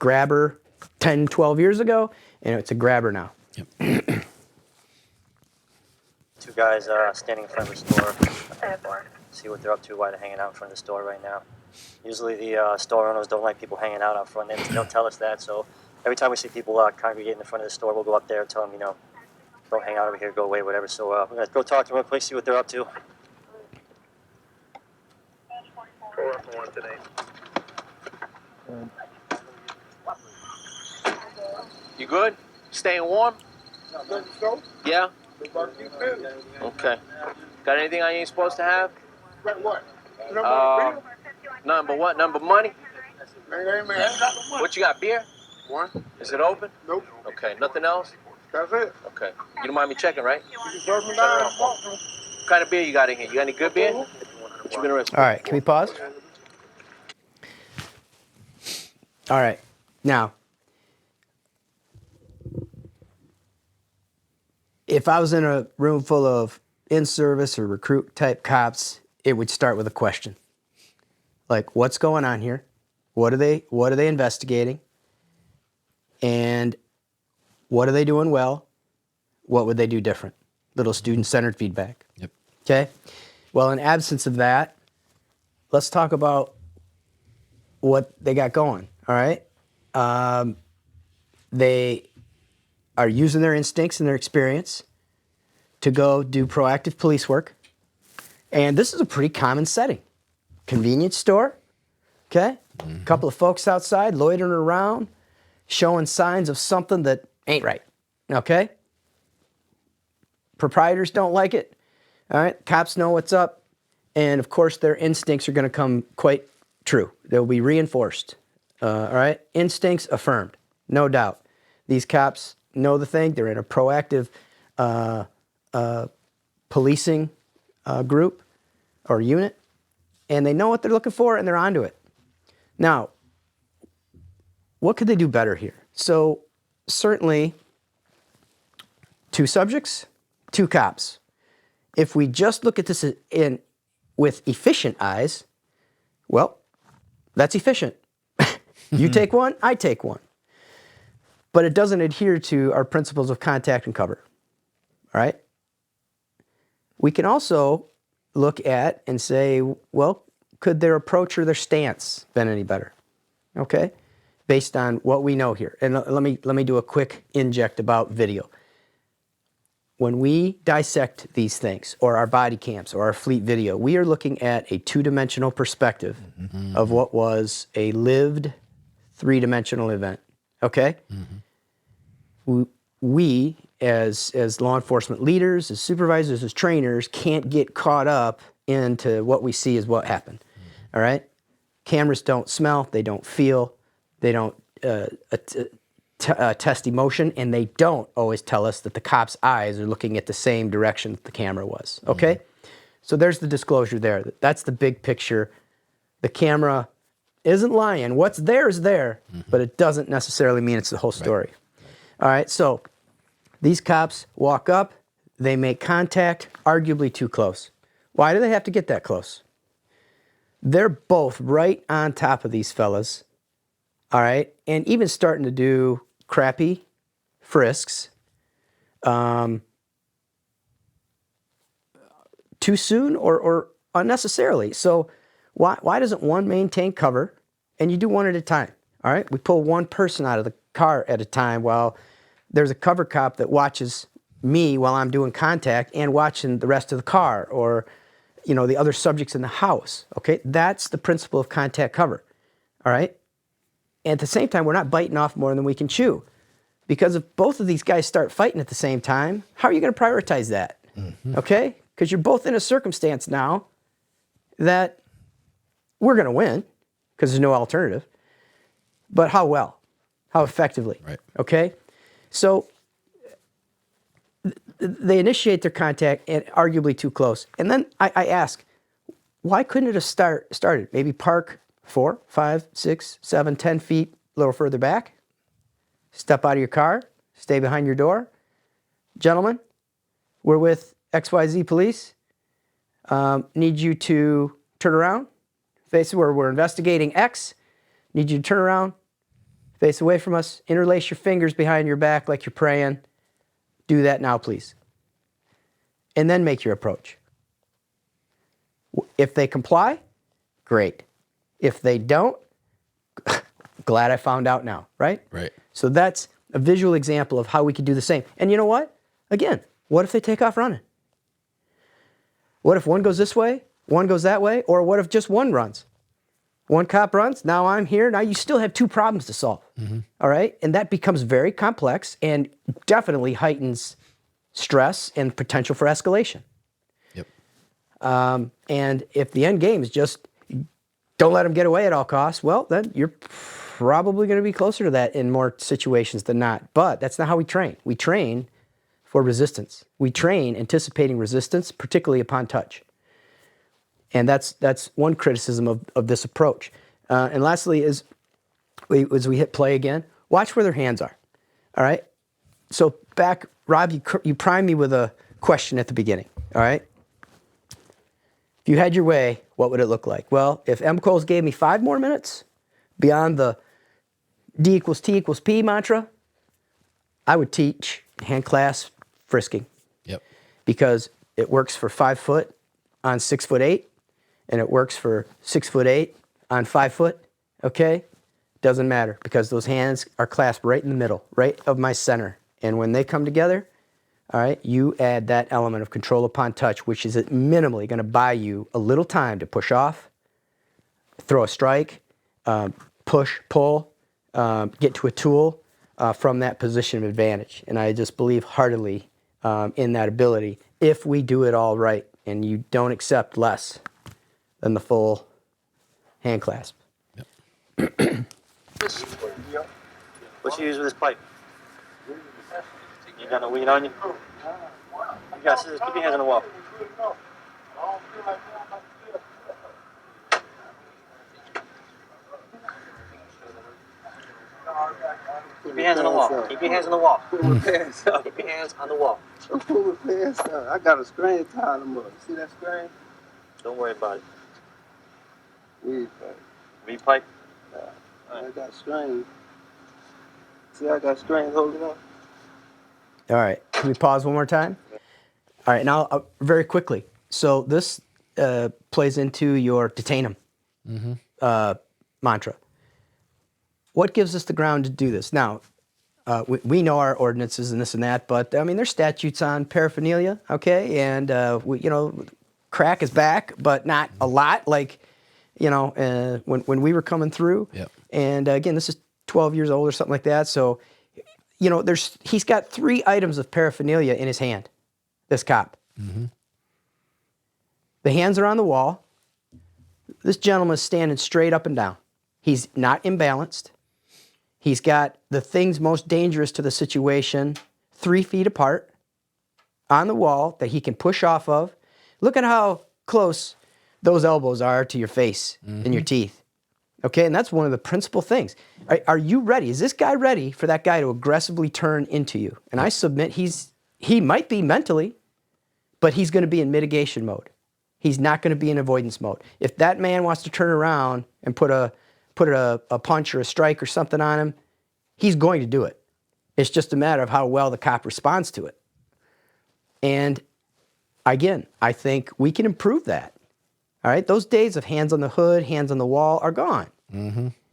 grabber 10, 12 years ago, and it's a grabber now. Yep. Two guys standing in front of the store. See what they're up to, why they're hanging out in front of the store right now. Usually the store owners don't like people hanging out front. They don't tell us that, so every time we see people congregating in front of the store, we'll go up there and tell them, don't hang out over here, go away, whatever. So we're going to go talk to them real quick, see what they're up to. You good? Staying warm? Yeah? Okay. Got anything I ain't supposed to have? What? Nothing but what? Nothing but money? What you got, beer? One? Is it open? Nope. Okay, nothing else? That's it. Okay. You don't mind me checking, right? You can serve me down. What kind of beer you got in here? You got any good beer? What you been arrested? All right, can we pause? All right. Now, if I was in a room full of in-service or recruit type cops, it would start with a question. Like, what's going on here? What are they investigating? And what are they doing well? What would they do different? Little student-centered feedback. Yep. Okay? Well, in absence of that, let's talk about what they got going, all right? They are using their instincts and their experience to go do proactive police work. And this is a pretty common setting. Convenience store, okay? A couple of folks outside loitering around, showing signs of something that ain't right, okay? Proprietors don't like it, all right? Cops know what's up, and of course their instincts are gonna come quite true. They'll be reinforced, all right? Instincts affirmed, no doubt. These cops know the thing. They're in a proactive policing group or unit, and they know what they're looking for, and they're onto it. Now, what could they do better here? So certainly 2 subjects, 2 cops. If we just look at this with efficient eyes, well, that's efficient. You take one, I take one. But it doesn't adhere to our principles of contact and cover. All right? We can also look at and say, well, could their approach or their stance been any better? Okay? Based on what we know here. And let me do a quick inject about video. When we dissect these things, or our body cams, or our fleet video, we are looking at a 2-dimensional perspective of what was a lived 3-dimensional event. Okay? We as law enforcement leaders, as supervisors, as trainers, can't get caught up into what we see as what happened. All right? Cameras don't smell, they don't feel, they don't test emotion, and they don't always tell us that the cop's eyes are looking at the same direction that the camera was. Okay? So there's the disclosure there. That's the big picture. The camera isn't lying. What's there is there, but it doesn't necessarily mean it's the whole story. All right, so these cops walk up, they make contact, arguably too close. Why do they have to get that close? They're both right on top of these fellas, all right, and even starting to do crappy frisks too soon or unnecessarily. So why doesn't one maintain cover and you do one at a time? All right, we pull one person out of the car at a time while there's a cover cop that watches me while I'm doing contact and watching the rest of the car or, you know, the other subjects in the house. Okay, that's the principle of contact cover. All right, and at the same time, we're not biting off more than we can chew, because if both of these guys start fighting at the same time, how are you going to prioritize that? Okay, because you're both in a circumstance now that we're going to win because there's no alternative. But how well? How effectively? Right. Okay? So they initiate their contact and arguably too close. And then I ask, why couldn't it have started? Maybe park 4, 5, 6, 7, 10 feet a little further back. Step out of your car. Stay behind your door. Gentlemen, we're with XYZ Police. Need you to turn around. Face where we're investigating X. Need you to turn around. Face away from us. Interlace your fingers behind your back like you're praying. Do that now, please. And then make your approach. If they comply, great. If they don't, glad I found out now, right? Right. So that's a visual example of how we could do the same. And you know what? Again, what if they take off running? What if one goes this way, one goes that way, or what if just one runs? One cop runs, now I'm here, now you still have 2 problems to solve, all right? And that becomes very complex and definitely heightens stress and potential for escalation. Yep. And if the end game is just don't let them get away at all costs, well, then you're probably going to be closer to that in more situations than not. But that's not how we train. We train for resistance. We train anticipating resistance, particularly upon touch. And that's one criticism of this approach. And lastly is as we hit play again, watch where their hands are. All right. So back, Rob, you primed me with a question at the beginning. All right. If you had your way, what would it look like? Well, if M. Coles gave me 5 more minutes beyond the D equals T equals P mantra, I would teach hand clasp frisking. Yep. Because it works for 5 foot on 6'8", and it works for 6'8" on 5 foot. Okay? Doesn't matter because those hands are clasped right in the middle, right of my center. And when they come together, all right, you add that element of control upon touch, which is minimally going to buy you a little time to push off, throw a strike, push, pull, get to a tool from that position of advantage. And I just believe heartily in that ability if we do it all right and you don't accept less than the full hand clasp. What you use with this pipe? You got no weed on you? You got scissors. Keep your hands on the wall. Keep your hands on the wall. Keep your hands on the wall. Pull my pants up. Keep your hands on the wall. Don't pull my pants up. I got a screen tied them up. See that screen? Don't worry about it. Weed pipe. Weed pipe? I got string. See, I got string holding up. All right. Can we pause one more time? All right. Now, very quickly. So this plays into your detain them mantra. What gives us the ground to do this? Now, we know our ordinances and this and that, but I mean, there's statutes on paraphernalia, okay? And, crack is back, but not a lot like, when we were coming through. Yep. And again, this is 12 years old or something like that. So, he's got 3 items of paraphernalia in his hand, this cop. Mm-hmm. The hands are on the wall. This gentleman is standing straight up and down. He's not imbalanced. He's got the things most dangerous to the situation 3 feet apart on the wall that he can push off of. Look at how close those elbows are to your face and your teeth. Okay, and that's one of the principal things. Are you ready? Is this guy ready for that guy to aggressively turn into you? And I submit he might be mentally, but he's going to be in mitigation mode. He's not going to be in avoidance mode. If that man wants to turn around and put a punch or a strike or something on him, he's going to do it. It's just a matter of how well the cop responds to it. And again, I think we can improve that. All right, those days of hands on the hood, hands on the wall are gone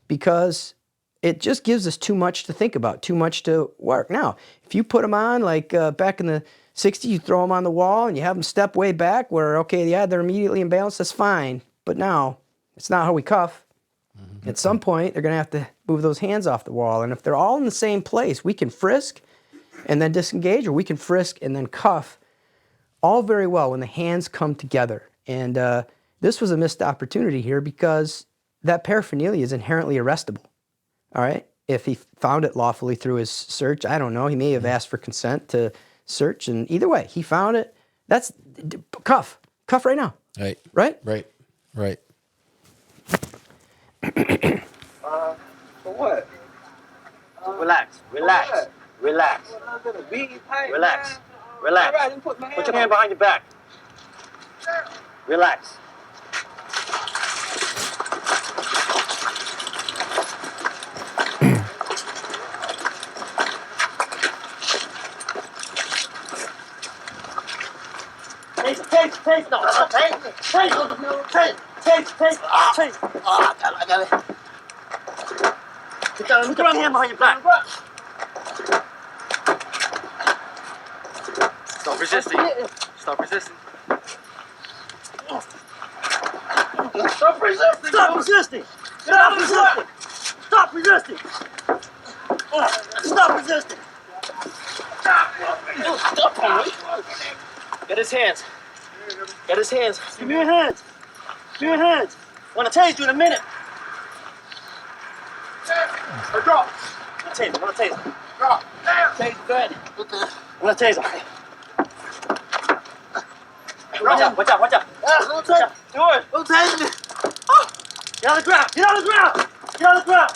because it just gives us too much to think about, too much to work. Now, if you put them on like back in the 60s, you throw them on the wall and you have them step way back where, okay, yeah, they're immediately imbalanced, that's fine. But now, it's not how we cuff. At some point, they're going to have to move those hands off the wall. And if they're all in the same place, we can frisk and then disengage, or we can frisk and then cuff all very well when the hands come together. And this was a missed opportunity here because that paraphernalia is inherently arrestable. All right? If he found it lawfully through his search, I don't know. He may have asked for consent to search. And either way, he found it. That's cuff. Cuff right now. Right. Right? Right. For what? Relax. What? Relax. I'm gonna beat you tight, Relax. man. Relax. I didn't put my Put your hand behind your back. Relax. Taste. No, taste. I got it. Put your hand behind your back. Stop resisting. Stop resisting. Stop resisting. Stop resisting. Get his hands. Give me your hands. Want to tase you in a minute. Drop. Want to tase him. Drop. Tase, go ahead. Want to tase him. Watch out. Don't take. Do it. Don't take me. Get on the ground.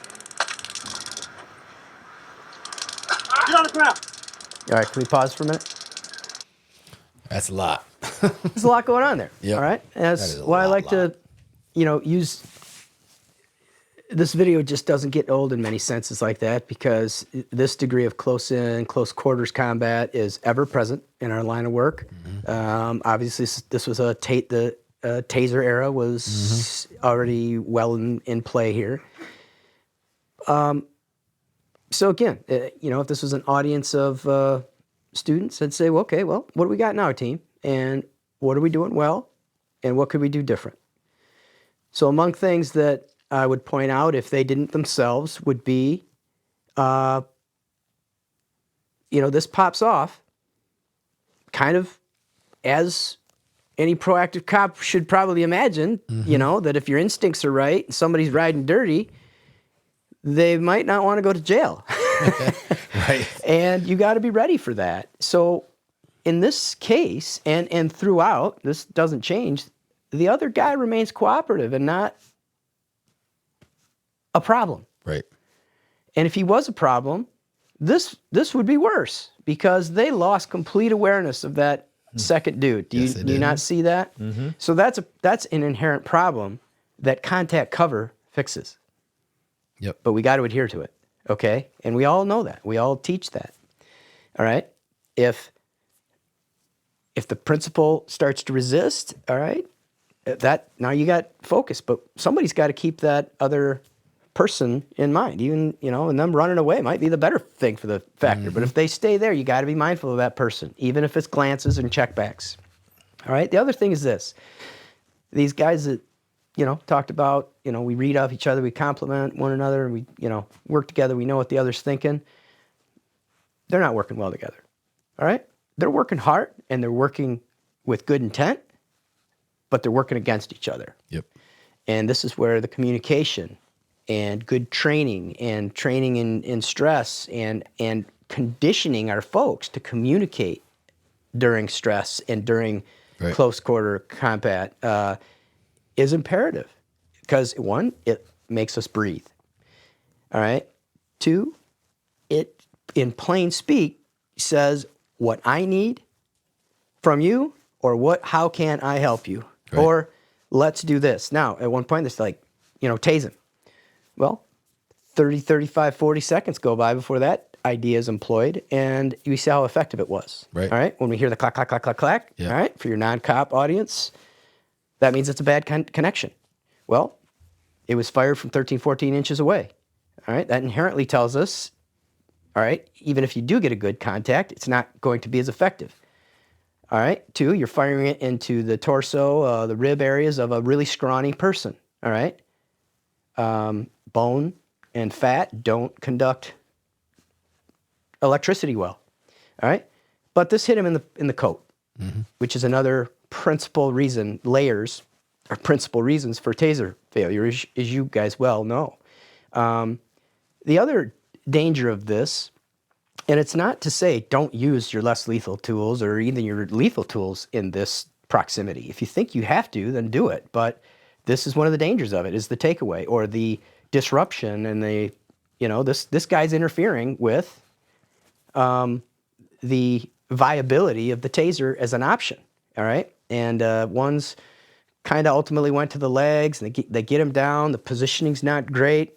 Get on the ground. All right, can we pause for a minute? That's a lot. There's a lot going on there. Yep. All right. And That that's is a why I lot. like to, use this video just doesn't get old in many senses like that, because this degree of close quarters combat is ever present in our line of work. Obviously, this was the taser era was already well in play here. So again, if this was an audience of students, I'd say, well, okay, what do we got now, team? And what are we doing well? And what could we do different? So among things that I would point out, if they didn't themselves, would be, this pops off kind of as any proactive cop should probably imagine, that if your instincts are right and somebody's riding dirty, they might not want to go to jail. Right. And you got to be ready for that. So in this case, and throughout, this doesn't change, the other guy remains cooperative and not a problem. Right. And if he was a problem, this would be worse, because they lost complete awareness of that second dude. Do you not see that? So that's an inherent problem that contact cover fixes. Yep. But we got to adhere to it, okay? And we all know that. We all teach that. All right? If the principal starts to resist, all right, now you got focus, but somebody's got to keep that other person in mind. Even, and them running away might be the better thing for the factor. But if they stay there, you got to be mindful of that person, even if it's glances and checkbacks. All right? The other thing is this. These guys that, talked about, we read off each other, we compliment one another, and we, work together, we know what the other's thinking. They're not working well together. All right? They're working hard and they're working with good intent, but they're working against each other. Yep. And this is where the communication and good training in stress and conditioning our folks to communicate during stress and during close quarter combat is imperative, because one, it makes us breathe. All right. Two, it in plain speak says what I need from you, or how can I help you? Right. Or let's do this. Now, at one point, it's like, tasing. Well, 30, 35, 40 seconds go by before that idea is employed, and you see how effective it was. Right. All right. When we hear the clack, clack, clack, clack, clack, Yeah. all right, for your non-cop audience, that means it's a bad connection. Well, it was fired from 13, 14 inches away. All right. That inherently tells us, all right, even if you do get a good contact, it's not going to be as effective. All right. Two, you're firing it into the torso, the rib areas of a really scrawny person. All right. Bone and fat don't conduct electricity well. All right. But this hit him in the coat, which is another principal reason. Layers are principal reasons for taser failure, as you guys well know. The other danger of this, and it's not to say don't use your less lethal tools or even your lethal tools in this proximity. If you think you have to, then do it. But this is one of the dangers of it, is the takeaway or the disruption, and this guy's interfering with the viability of the taser as an option. All right, and one's kind of ultimately went to the legs, and they get him down. The positioning's not great.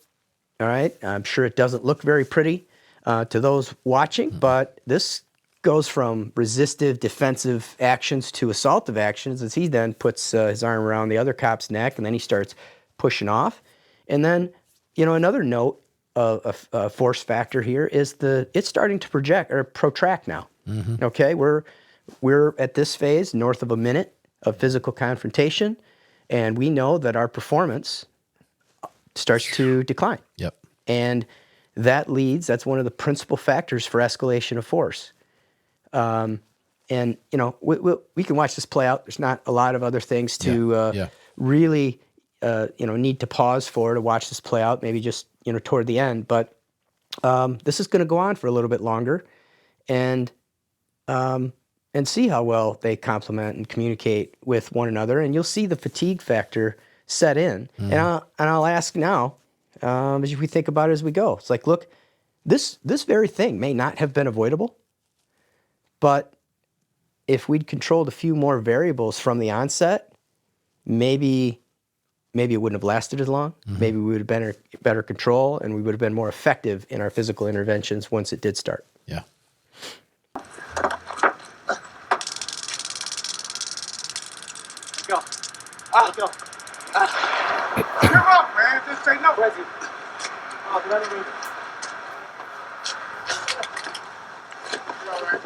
All right, I'm sure it doesn't look very pretty to those watching, but this goes from resistive, defensive actions to assaultive actions as he then puts his arm around the other cop's neck, and then he starts pushing off. And then, another note of a force factor here is it's starting to protract now. Okay, we're at this phase north of a minute of physical confrontation, and we know that our performance starts to decline. Yep. And that's one of the principal factors for escalation of force. And we can watch this play out. There's not a lot of other things to really need to pause to watch this play out. Maybe just toward the end, but this is going to go on for a little bit longer, and see how well they complement and communicate with one another, and you'll see the fatigue factor set in. And I'll ask now, as we think about it as we go. It's like, look, this very thing may not have been avoidable, but if we'd controlled a few more variables from the onset, maybe it wouldn't have lasted as long. Maybe we would have been better control, and we would have been more effective in our physical interventions once it did start. Yeah. Go. Go. You're up, man. Just say no. Where's he? Oh, let him in. You're all right.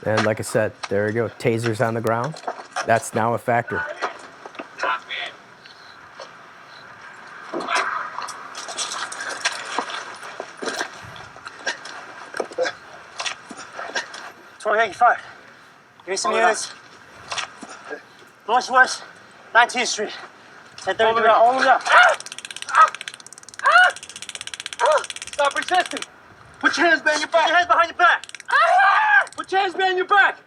And like I said, there we go. Tasers on the ground. That's now a factor. Give me some units. Northwest, 19th Street. 1033. Hold him down. Stop resisting. Put your hands behind your back. Put your hands behind your back. Put your hands behind your back.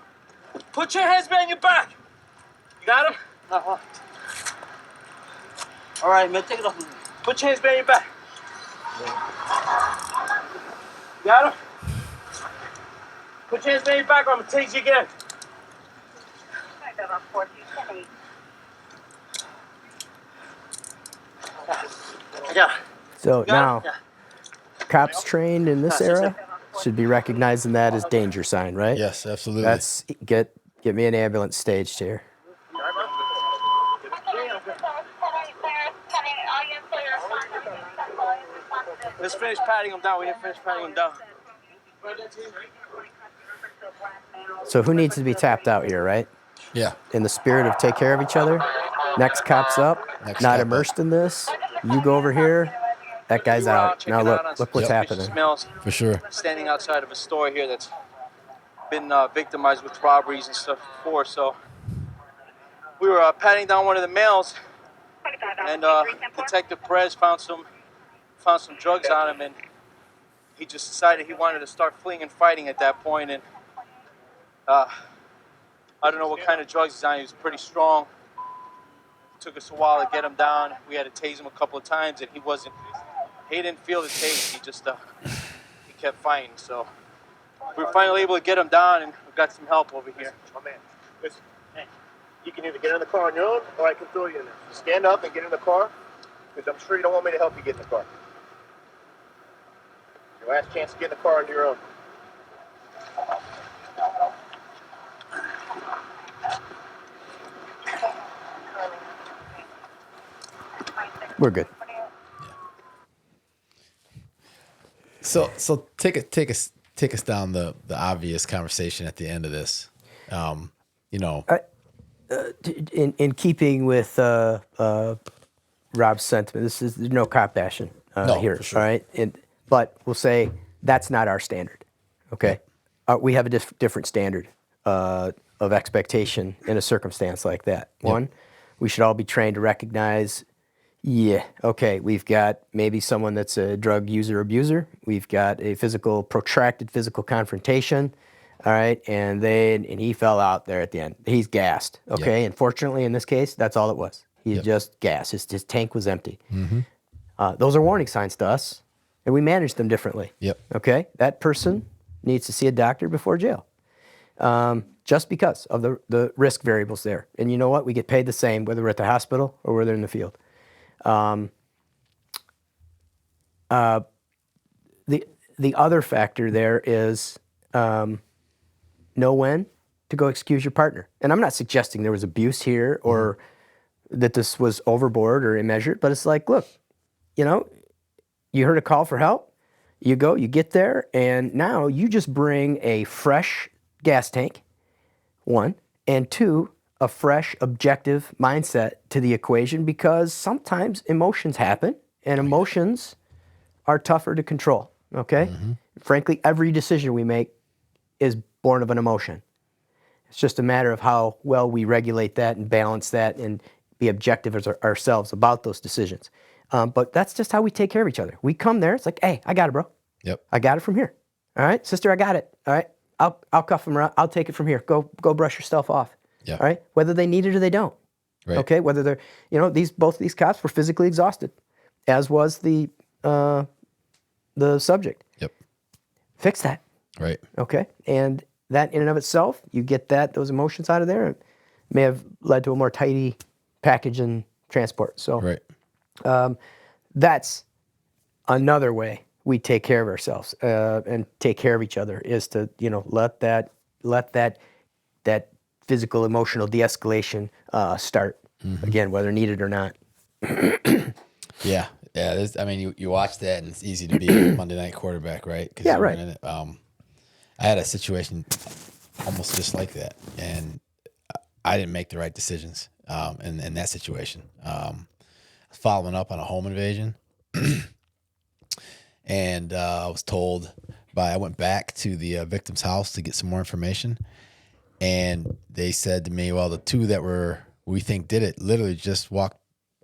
Put your hands behind your back. You got him? All right, man, take it off. Put your hands behind your back. You got him? Put your hands behind your back or I'm going to tase you again. Yeah. So now, Yeah. cops trained in this era should be recognizing that as danger sign, right? Yes, absolutely. That's get me an ambulance staged here. Let's finish patting him down. We have to finish patting him down. So who needs to be tapped out here, right? Yeah. In the spirit of take care of each other. Next cop's up. Next Not cop immersed in this. You go over here. That guy's out. Now look what's happening. Smells For sure. standing outside of a store here that's been victimized with robberies and stuff before. So we were patting down one of the males, and Detective Perez found some drugs on him, and he just decided he wanted to start fleeing and fighting at that point. And I don't know what kind of drugs he's on. He was pretty strong. It took us a while to get him down. We had to tase him a couple of times, and he didn't feel the tase. He just he kept fighting. So we were finally able to get him down, and we got some help over here. My man, listen. You can either get in the car on your own, or I can throw you in there. Stand up and get in the car, because I'm sure you don't want me to help you get in the car. Your last chance to get in the car on your own. We're good. So take us down the obvious conversation at the end of this. In keeping with Rob's sentiment, there's no cop bashing here, for sure. all right? But we'll say that's not our standard, okay? We have a different standard of expectation in a circumstance like that. One, we should all be trained to recognize, we've got maybe someone that's a drug user abuser. We've got a protracted physical confrontation. All right, and he fell out there at the end. He's gassed, okay? Yep. And fortunately, in this case, that's all it was. He just gassed. His tank was empty. Those are warning signs to us, and we manage them differently. Yep. Okay? That person needs to see a doctor before jail, just because of the risk variables there. And you know what? We get paid the same whether we're at the hospital or whether in the field. The other factor there is know when to go excuse your partner. And I'm not suggesting there was abuse here or that this was overboard or immeasured, but it's like, look, you heard a call for help, you go, you get there, and now you just bring a fresh gas tank, one, and two, a fresh, objective mindset to the equation, because sometimes emotions happen, and emotions are tougher to control, okay? Frankly, every decision we make is born of an emotion. It's just a matter of how well we regulate that and balance that and be objective as ourselves about those decisions. But that's just how we take care of each other. We come there, it's like, hey, I got it, bro. Yep. I got it from here. All right, sister, I got it. All right, I'll cuff them around. I'll take it from here. Go brush yourself off. Yep. All right, whether they need it or they don't. Right. Okay, whether they're, both these cops were physically exhausted, as was the subject. Yep. Fix that. Right. Okay, and that in and of itself, you get those emotions out of there, it may have led to a more tidy package and transport. So Right. that's another way we take care of ourselves and take care of each other, is to let that physical emotional de-escalation start again, whether needed or not. Yeah. Yeah. You watch that and it's easy to be a Monday night quarterback, right? 'Cause Yeah, you're right. in it. I had a situation almost just like that, and I didn't make the right decisions in that situation. Following up on a home invasion, and I was told I went back to the victim's house to get some more information, and they said to me, well, the two that we think did it literally just walked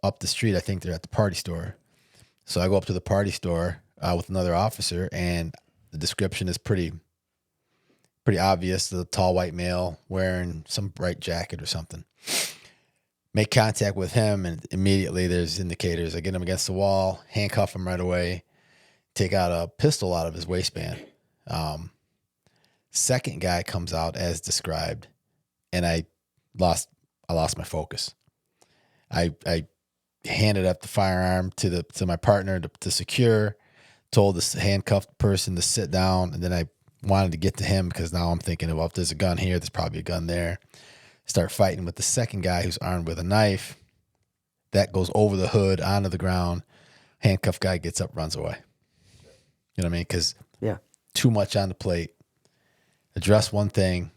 up the street. I think they're at the party store. So I go up to the party store with another officer, and the description is pretty obvious. The tall white male wearing some bright jacket or something. Make contact with him, and immediately there's indicators. I get him against the wall, handcuff him right away, take out a pistol out of his waistband. Second guy comes out as described, and I lost my focus. I handed up the firearm to my partner to secure, told this handcuffed person to sit down, and then I wanted to get to him because now I'm thinking, well, if there's a gun here, there's probably a gun there. Start fighting with the second guy who's armed with a knife. That goes over the hood, onto the ground. Handcuffed guy gets up, runs away. You know what I mean? Because too much on the plate. Address one thing,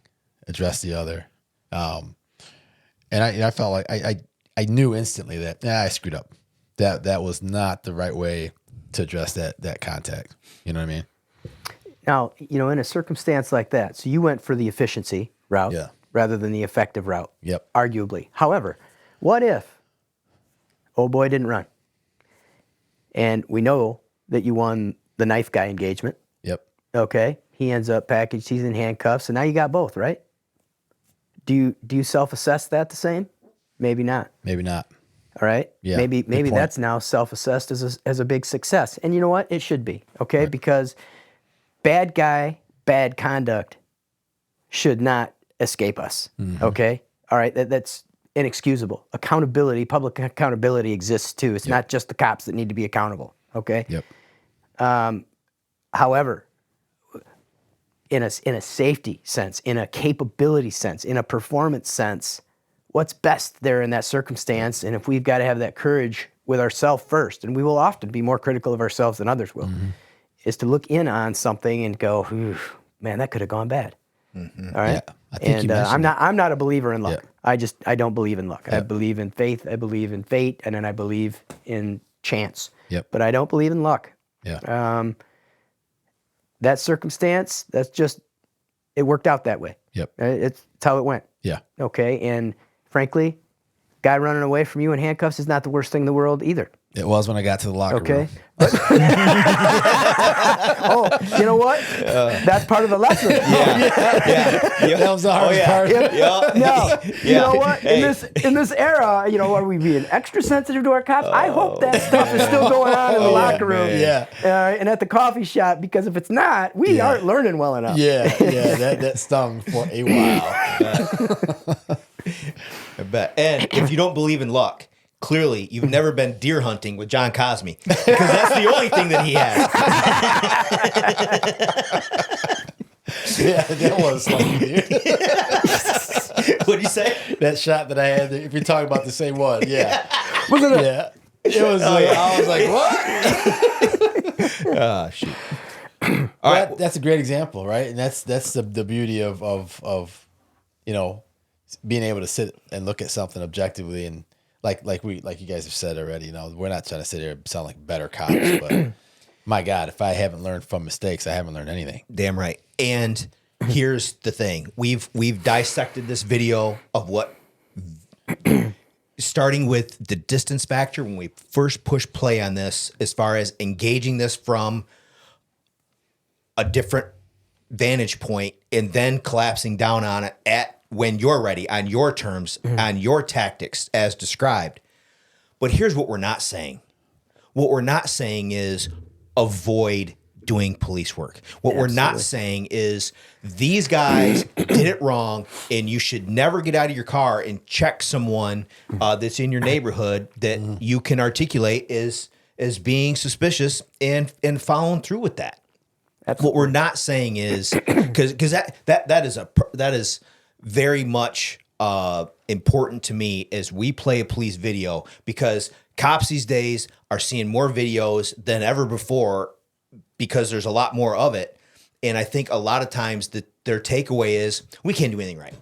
address the other. And I felt like I knew instantly that I screwed up. That was not the right way to address that contact. You know what I mean? Now, in a circumstance like that, so you went for the efficiency route rather than the effective route. Yep. Arguably. However, what if old boy didn't run? And we know that you won the knife guy engagement. Yep. Okay. He ends up packaged, he's in handcuffs, and now you got both, right? Do you self-assess that the same? Maybe not. Maybe not. All right. Yeah. Maybe point. that's now self-assessed as a big success. And you know what? It should be. Okay. Right. Because bad guy, bad conduct should not escape us. Mm-hmm. Okay. All right. That's inexcusable. Accountability, public accountability exists too. It's not just the cops that need to be accountable. Okay. Yep. However, in a safety sense, in a capability sense, in a performance sense, what's best there in that circumstance? And if we've got to have that courage with ourselves first, and we will often be more critical of ourselves than others will, is to look in on something and go, man, that could have gone bad. Mm-hmm. All right. Yeah, I think I'm not a believer in luck. Yeah. I don't believe in luck. Yeah. I believe in faith. I believe in fate, and then I believe in chance. Yep. But I don't believe in luck. Yeah. That circumstance, it worked out that way. Yep. It's how it went. Yeah. Okay. And frankly, guy running away from you in handcuffs is not the worst thing in the world either. It was when I got to the locker room. Okay. Oh, you know what? That's part of the lesson. Yeah. That was the hardest part. No, you know what? Hey. In this era, are we being extra sensitive to our cops? I hope that stuff is still going on in the locker room. Yeah. And at the coffee shop, because if it's not, we aren't learning well enough. Yeah. That stung for a while. I bet. And if you don't believe in luck, clearly you've never been deer hunting with John Cosme, because that's the only thing that he has. Yeah, that was like What'd you say? That shot that I had, if you're talking about the same one, yeah. Was it? Yeah. It was I was like, what? Oh, shoot. All right. That's a great example, right? And that's the beauty of being able to sit and look at something objectively, and like you guys have said already, we're not trying to sit here and sound like better cops, but my God, if I haven't learned from mistakes, I haven't learned anything. Damn right. And here's the thing. We've dissected this video of what, starting with the distance factor, when we first push play on this, as far as engaging this from a different vantage point and then collapsing down on it at when you're ready, on your terms, on your tactics as described. But here's what we're not saying. What we're not saying is avoid doing police work. What we're not saying is these guys did it wrong, and you should never get out of your car and check someone that's in your neighborhood that you can articulate as being suspicious and following through with that. Absolutely. What we're not saying is because that is very much important to me as we play a police video, because cops these days are seeing more videos than ever before because there's a lot more of it. And I think a lot of times their takeaway is we can't do anything right.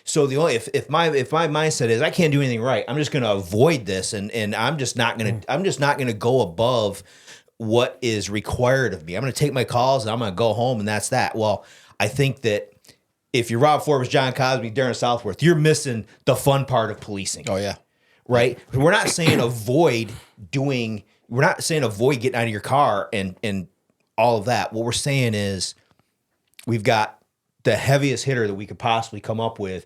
So the only if my mindset is I can't do anything right, I'm just going to avoid this, and I'm just not going to go above what is required of me. I'm going to take my calls and I'm going to go home, and that's that. Well, I think that if you're Rob Forbes, John Cosby, Darin Southworth, you're missing the fun part of policing. Oh yeah. Right? We're not saying avoid getting out of your car and all of that. What we're saying is we've got the heaviest hitter that we could possibly come up with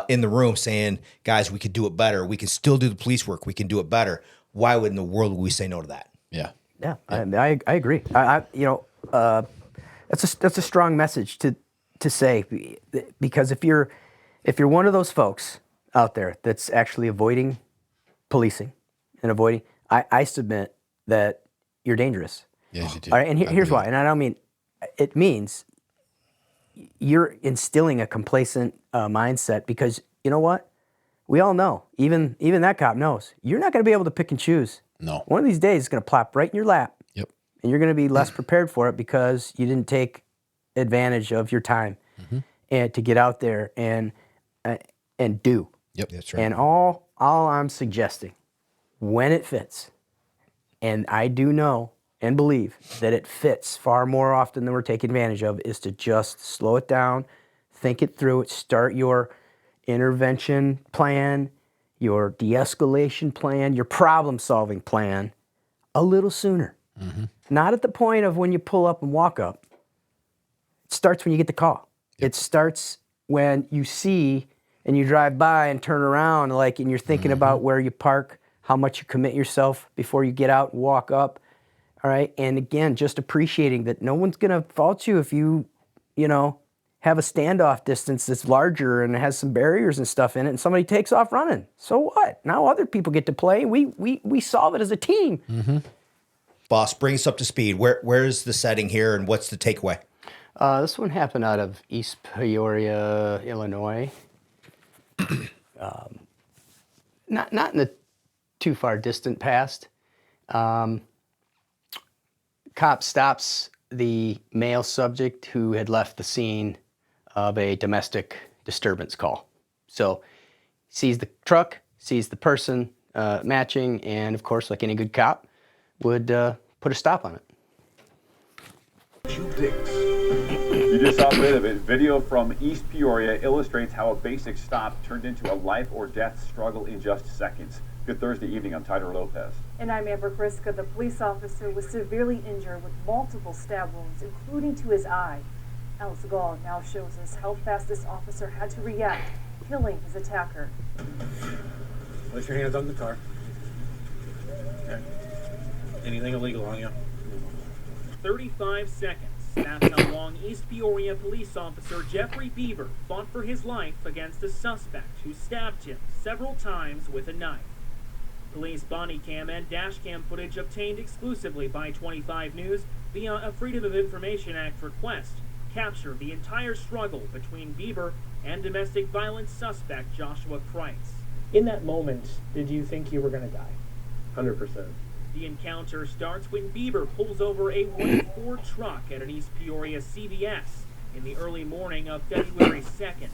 in the room saying, guys, we could do it better. We can still do the police work. We can do it better. Why would in the world would we say no to that? Yeah. Yeah. I agree. That's a strong message to say, because if you're one of those folks out there that's actually avoiding policing and I submit that you're dangerous. Yes, you do. All right, and here's why. And I don't mean, it means you're instilling a complacent mindset, because you know what? We all know, even that cop knows, you're not going to be able to pick and choose. No. One of these days it's going to plop right in your lap. Yep. And you're going to be less prepared for it because you didn't take advantage of your time and to get out there and do. Yep. That's right. And all I'm suggesting, when it fits, and I do know and believe that it fits far more often than we're taking advantage of, is to just slow it down, think it through, start your intervention plan, your de-escalation plan, your problem-solving plan a little sooner. Not at the point of when you pull up and walk up. It starts when you get the call. Yep. It starts when you see and you drive by and turn around, and you're thinking about where you park, how much you commit yourself before you get out and walk up. All right. And again, just appreciating that no one's going to fault you if you have a standoff distance that's larger and has some barriers and stuff in it, and somebody takes off running. So what? Now other people get to play. We solve it as a team. Boss, bring us up to speed. Where's the setting here, and what's the takeaway? This one happened out of East Peoria, Illinois. Not in the too far distant past. Cop stops the male subject who had left the scene of a domestic disturbance call. So sees the truck, sees the person matching, and of course, like any good cop, would put a stop on it. You just saw a bit of it. Video from East Peoria illustrates how a basic stop turned into a life or death struggle in just seconds. Good Thursday evening. I'm Tyler Lopez. And I'm Amber Briska. The police officer was severely injured with multiple stab wounds, including to his eye. Alex Gall now shows us how fast this officer had to react, killing his attacker. Place your hands on the car. Okay. Anything illegal on you? 35 seconds. That's how long East Peoria police officer Jeffrey Beaver fought for his life against a suspect who stabbed him several times with a knife. Police body cam and dash cam footage obtained exclusively by 25 News via a Freedom of Information Act request capture the entire struggle between Beaver and domestic violence suspect Joshua Kreitz. In that moment, did you think you were going to die? 100%. The encounter starts when Beaver pulls over a white Ford truck at an East Peoria CVS in the early morning of February 2nd.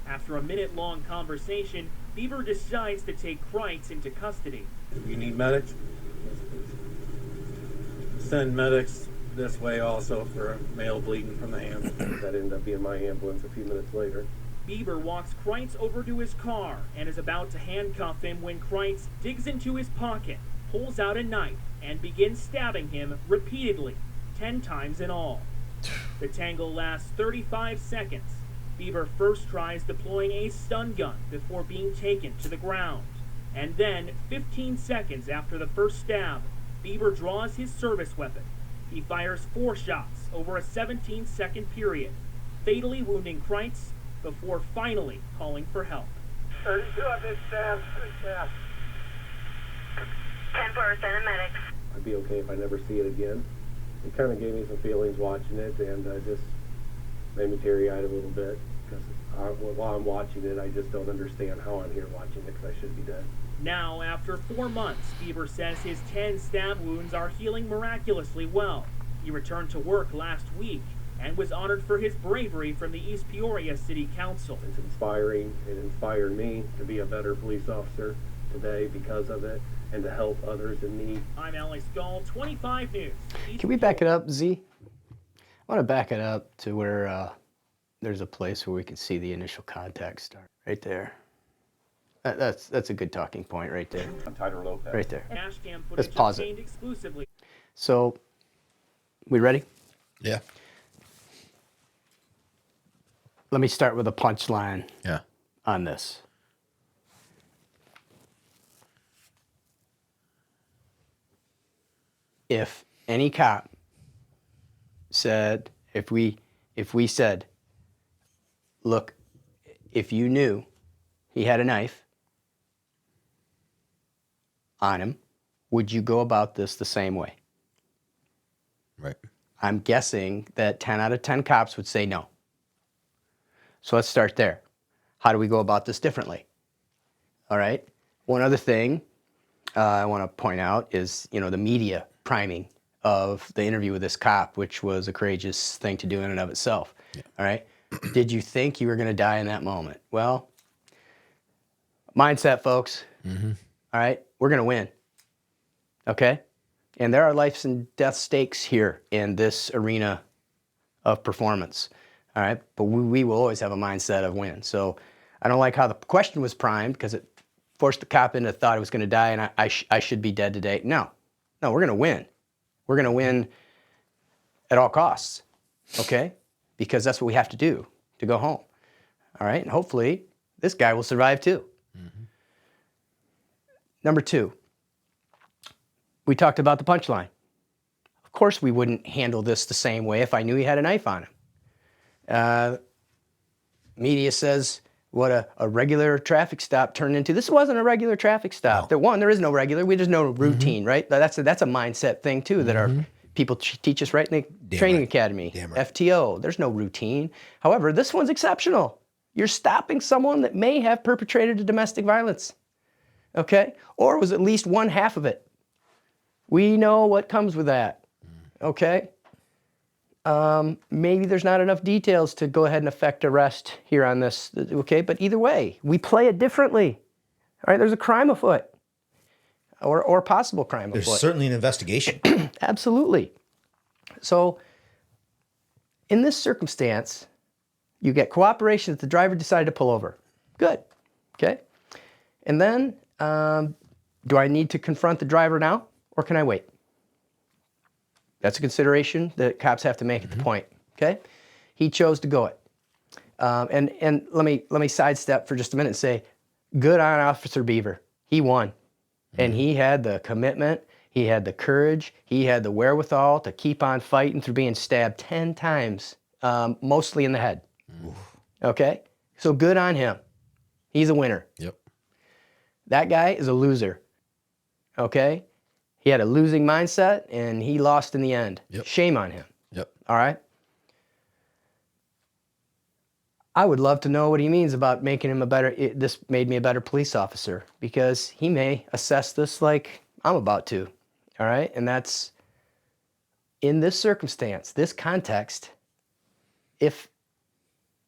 After a minute-long conversation, Beaver decides to take Kreitz into custody. You need medics? Send medics this way also for a male bleeding from the hand. That ended up being my ambulance a few minutes later. Beaver walks Kreitz over to his car and is about to handcuff him when Kreitz digs into his pocket, pulls out a knife, and begins stabbing him repeatedly, 10 times in all. The tangle lasts 35 seconds. Bieber first tries deploying a stun gun before being taken to the ground. And then, 15 seconds after the first stab, Bieber draws his service weapon. He fires 4 shots over a 17-second period, fatally wounding Kreitz before finally calling for help. 32 on this stab. 10-4, send a medic. I'd be okay if I never see it again. It kind of gave me some feelings watching it, and just made me teary-eyed a little bit, because while I'm watching it, I just don't understand how I'm here watching it, because I should be dead. Now, after 4 months, Bieber says his 10 stab wounds are healing miraculously well. He returned to work last week and was honored for his bravery from the East Peoria City Council. It's inspiring. It inspired me to be a better police officer today because of it, and to help others in need. I'm Alex Gall, 25 News. Can we back it up, Z? I want to back it up to where there's a place where we can see the initial contact start. Right there. That's a good talking point right there. I'm Tyler Lopez. Right there. Dashcam Let's footage pause obtained it. exclusively. So, we ready? Yeah. Let me start with a punchline Yeah. on this. If any cop said, if we said, look, if you knew he had a knife on him, would you go about this the same way? Right. I'm guessing that 10 out of 10 cops would say no. So let's start there. How do we go about this differently? All right. One other thing I want to point out is, the media priming of the interview with this cop, which was a courageous thing to do in and of itself. Yeah. All right. Did you think you were going to die in that moment? Well, mindset, folks. Mm-hmm. All right. We're going to win. Okay. And there are life and death stakes here in this arena of performance. All right. But we will always have a mindset of win. So I don't like how the question was primed, because it forced the cop into thought he was going to die and I should be dead today. No, we're going to win. We're going to win at all costs. Okay. Because that's what we have to do to go home. All right. And hopefully this guy will survive too. Mm-hmm. Number 2. We talked about the punchline. Of course, we wouldn't handle this the same way if I knew he had a knife on him. Media says what a regular traffic stop turned into. This wasn't a regular traffic stop. No. There is no regular. We just know routine, right? That's a mindset thing too that our people teach us right in the training academy. Damn right. FTO. There's no routine. However, this one's exceptional. You're stopping someone that may have perpetrated a domestic violence, okay, or was at least one half of it. We know what comes with that, okay? Maybe there's not enough details to go ahead and effect arrest here on this, okay? But either way, we play it differently, all right? There's a crime afoot, or possible crime afoot. There's certainly an investigation. Absolutely. So, in this circumstance, you get cooperation that the driver decided to pull over. Good, okay? And then, do I need to confront the driver now? Or can I wait? That's a consideration that cops have to make at the point. Okay, he chose to go it, and let me sidestep for just a minute and say, good on Officer Beaver. He won, and he had the commitment, he had the courage, he had the wherewithal to keep on fighting through being stabbed 10 times, mostly in the head. Okay, so good on him. He's a winner. Yep. That guy is a loser. Okay. He had a losing mindset, and he lost in the end. Yep. Shame on him. Yep. All right? I would love to know what he means about making him this made me a better police officer, because he may assess this like I'm about to. All right? And that's, in this circumstance, this context,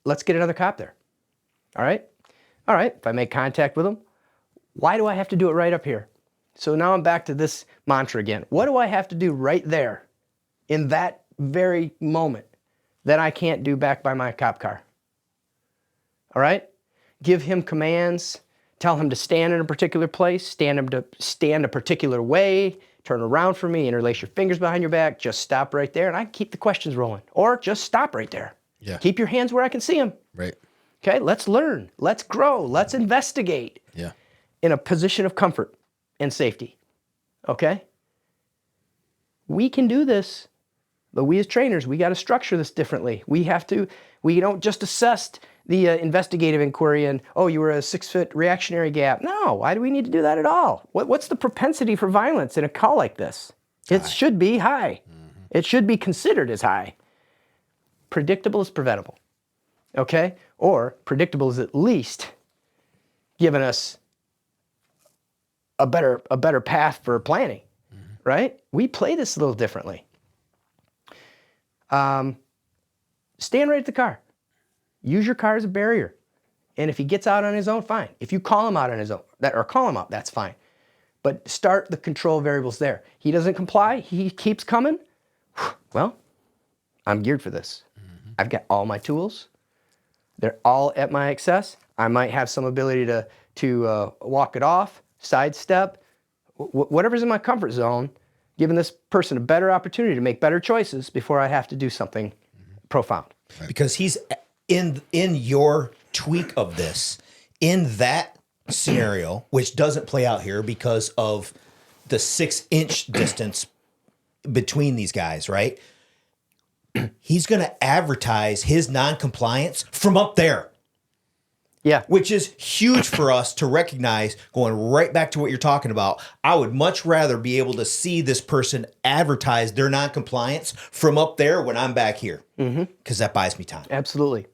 let's get another cop there. All right? All right, if I make contact with him, why do I have to do it right up here? So now I'm back to this mantra again. What do I have to do right there in that very moment that I can't do back by my cop car? All right? Give him commands. Tell him to stand in a particular place. Stand him to stand a particular way. Turn around for me. Interlace your fingers behind your back. Just stop right there. And I can keep the questions rolling. Or just stop right there. Yeah. Keep your hands where I can see them. Right. Okay, let's learn, let's grow, let's investigate Yeah. in a position of comfort and safety. Okay? We can do this, but we as trainers, we got to structure this differently. We don't just assess the investigative inquiry and, oh, you were a 6-foot reactionary gap. No, why do we need to do that at all? What's the propensity for violence in a call like this? It should be high. It should be considered as high. Predictable is preventable. Okay? Or predictable is at least giving us a better path for planning, right? We play this a little differently. Stand right at the car. Use your car as a barrier. And if he gets out on his own, fine. If you call him out on his own, or call him up, that's fine. But start the control variables there. He doesn't comply, he keeps coming. Well, I'm geared for this. I've got all my tools. They're all at my access. I might have some ability to walk it off, sidestep, whatever's in my comfort zone, giving this person a better opportunity to make better choices before I have to do something profound. Because he's in your tweak of this, in that scenario, which doesn't play out here because of the 6-inch distance between these guys, right? He's going to advertise his non-compliance from up there. Yeah. Which is huge for us to recognize, going right back to what you're talking about. I would much rather be able to see this person advertise their non-compliance from up there when I'm back here. Because that buys me time. Absolutely.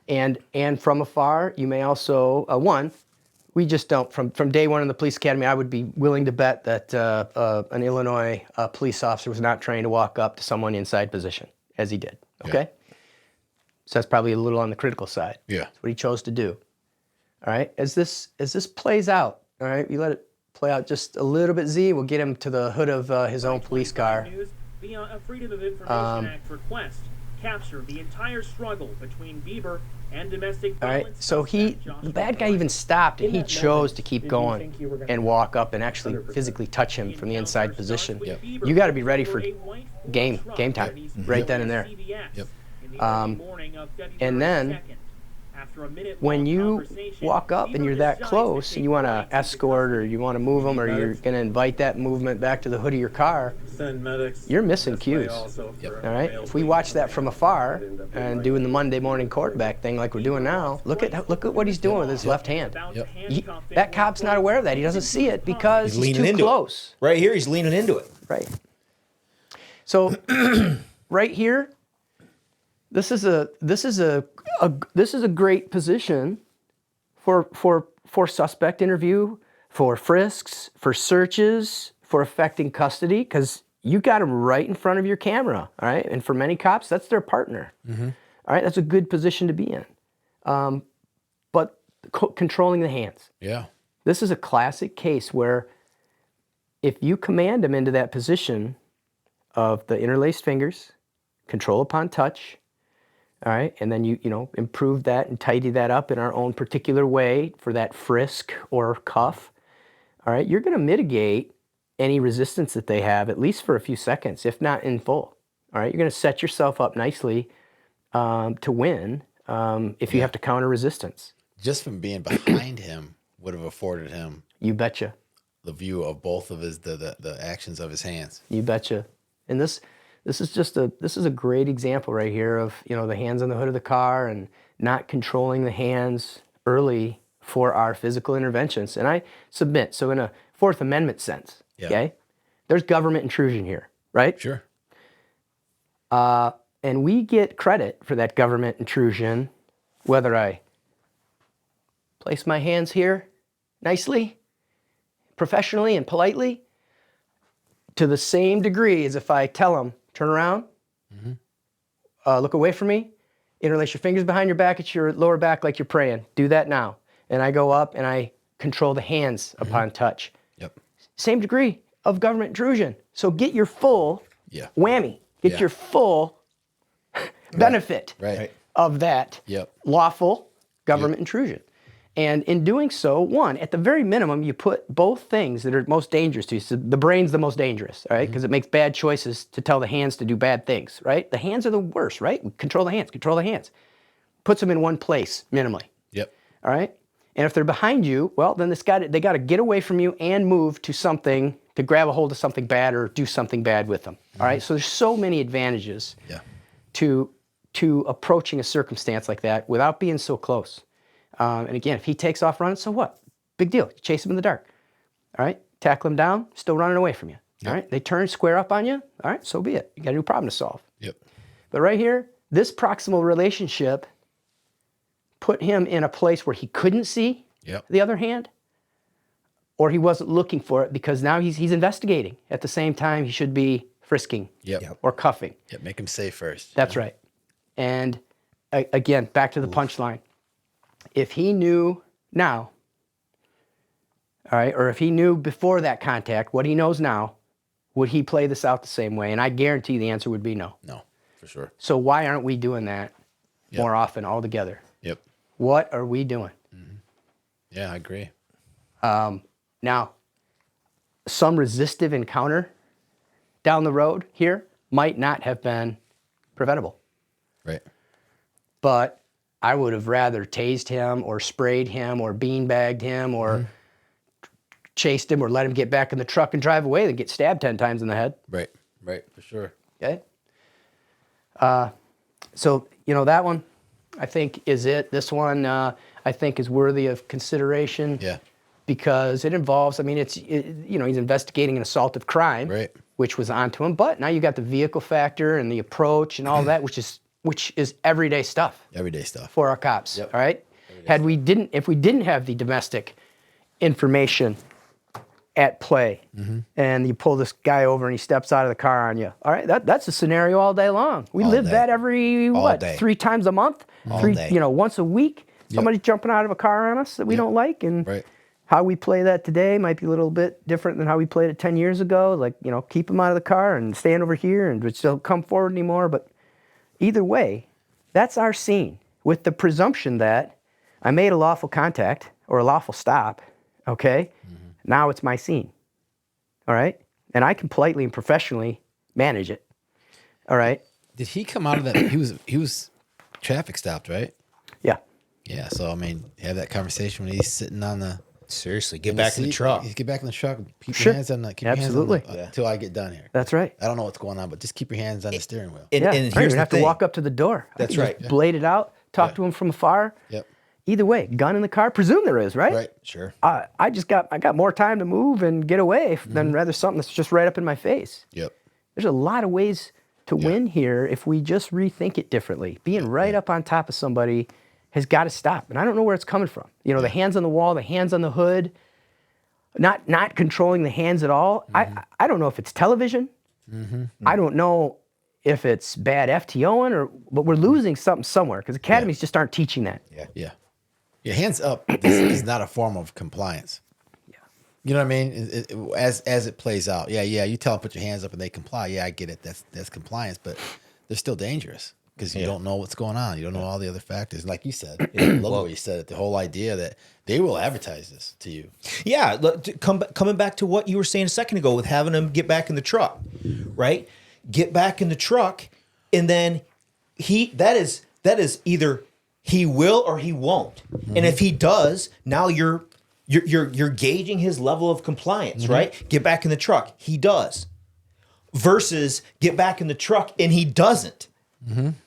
And from afar, you may also, we just don't, from day one in the police academy, I would be willing to bet that an Illinois police officer was not trained to walk up to someone inside position, as he did, okay? So that's probably a little on the critical side. Yeah. That's what he chose to do. All right, as this plays out, all right, you let it play out just a little bit, Z, we'll get him to the hood of his own police car. News via a Freedom of Information Act request. Capture the entire struggle between Bieber and domestic violence. All right, so the bad guy even stopped and he chose to keep going and walk up and actually physically touch him from the inside position. You got to be ready for game time right then and there. And then when you walk up and you're that close and you want to escort or you want to move them or you're going to invite that movement back to the hood of your car, you're missing cues. All right. If we watch that from afar and doing the Monday morning quarterback thing like we're doing now, look at what he's doing with his left hand. That cop's not aware of that. He doesn't see it because he's too close. Right here, he's leaning into it. Right. So right here, this is a great position for suspect interview, for frisks, for searches, for effecting custody, because you got them right in front of your camera, all right? And for many cops, that's their partner, all right? That's a good position to be in. But controlling the hands. Yeah. This is a classic case where if you command them into that position of the interlaced fingers, control upon touch, all right, and then you improve that and tidy that up in our own particular way for that frisk or cuff, all right, you're going to mitigate any resistance that they have, at least for a few seconds, if not in full, all right? You're going to set yourself up nicely to win if you have to counter resistance. Just from being behind him would have afforded him. You betcha. The view of both of his, the actions of his hands. You betcha. And this is a great example right here of, the hands on the hood of the car and not controlling the hands early for our physical interventions. And I submit, so in a Fourth Amendment sense, okay, there's government intrusion here, right? Sure. And we get credit for that government intrusion, whether I place my hands here nicely, professionally and politely, to the same degree as if I tell them, turn around, look away from me, interlace your fingers behind your back at your lower back like you're praying. Do that now. And I go up and I control the hands upon touch. Yep. Same degree of government intrusion. So get your full whammy. Get your full benefit of that lawful government intrusion. And in doing so, one, at the very minimum, you put both things that are most dangerous to you. So the brain's the most dangerous, all right? Because it makes bad choices to tell the hands to do bad things, right? The hands are the worst, right? Control the hands, control the hands. Puts them in one place, minimally. Yep. All right? And if they're behind you, well, then they got to get away from you and move to something, to grab a hold of something bad or do something bad with them. All right? So there's so many advantages to approaching a circumstance like that without being so close. And again, if he takes off running, so what? Big deal. You chase him in the dark. All right? Tackle him down, still running away from you. All right? They turn square up on you. All right? So be it. You got a new problem to solve. Yep. But right here, this proximal relationship put him in a place where he couldn't see the other hand, or he wasn't looking for it because now he's investigating. At the same time, he should be frisking or cuffing. Yep. Make him safe first. That's right. And again, back to the punchline. If he knew now, all right, or if he knew before that contact what he knows now, would he play this out the same way? And I guarantee the answer would be no. No, for sure. So why aren't we doing that more often all together? Yep. What are we doing? Yeah, I agree. Now, some resistive encounter down the road here might not have been preventable. Right. But I would have rather tased him or sprayed him or beanbagged him or chased him or let him get back in the truck and drive away than get stabbed 10 times in the head. Right. Right. For sure. Okay. So, that one, I think, is it. This one, I think, is worthy of consideration. Yeah. Because it involves, he's investigating an assaultive crime, which was onto him. But now you got the vehicle factor and the approach and all that, which is everyday stuff. Everyday stuff for our cops. All right. If we didn't have the domestic information at play, and you pull this guy over and he steps out of the car on you, all right, that's a scenario all day long. We live that every 3 times a month, once a week. Somebody's jumping out of a car on us that we don't like, and how we play that today might be a little bit different than how we played it 10 years ago. Like, keep them out of the car and stand over here and just don't come forward anymore. But either way, that's our scene with the presumption that I made a lawful contact or a lawful stop, okay? Now it's my scene, all right? And I can politely and professionally manage it, all right? Did he come out of that? He was traffic stopped, right? Yeah. Yeah, so, have that conversation when he's sitting on the... Seriously, get back in the truck. Get back in the truck. Keep your hands on the... Absolutely. Until I get done here. That's right. I don't know what's going on, but just keep your hands on the steering wheel. And here's you don't have to walk up to the door. That's right. Just blade it out, talk to him from afar. Yep. Either way, gun in the car, presume there is, right? Right, sure. I got more time to move and get away than rather something that's just right up in my face. Yep. There's a lot of ways to win here if we just rethink it differently. Being right up on top of somebody has got to stop. And I don't know where it's coming from. The hands on the wall, the hands on the hood, not controlling the hands at all. I don't know if it's television. I don't know if it's bad FTOing but we're losing something somewhere because academies just aren't teaching that. Yeah. Your hands up is not a form of compliance. Yeah. You know what I mean? As it plays out. Yeah. You tell them put your hands up and they comply. Yeah, I get it. That's compliance, but they're still dangerous because you don't know what's going on. You don't know all the other factors. Like you said, I love what you said. It, the whole idea that they will advertise this to you. Yeah. Coming back to what you were saying a second ago with having them get back in the truck, right? Get back in the truck, and then that is either he will or he won't. And if he does, now you're gauging his level of compliance, right? Get back in the truck. He does. Versus get back in the truck and he doesn't.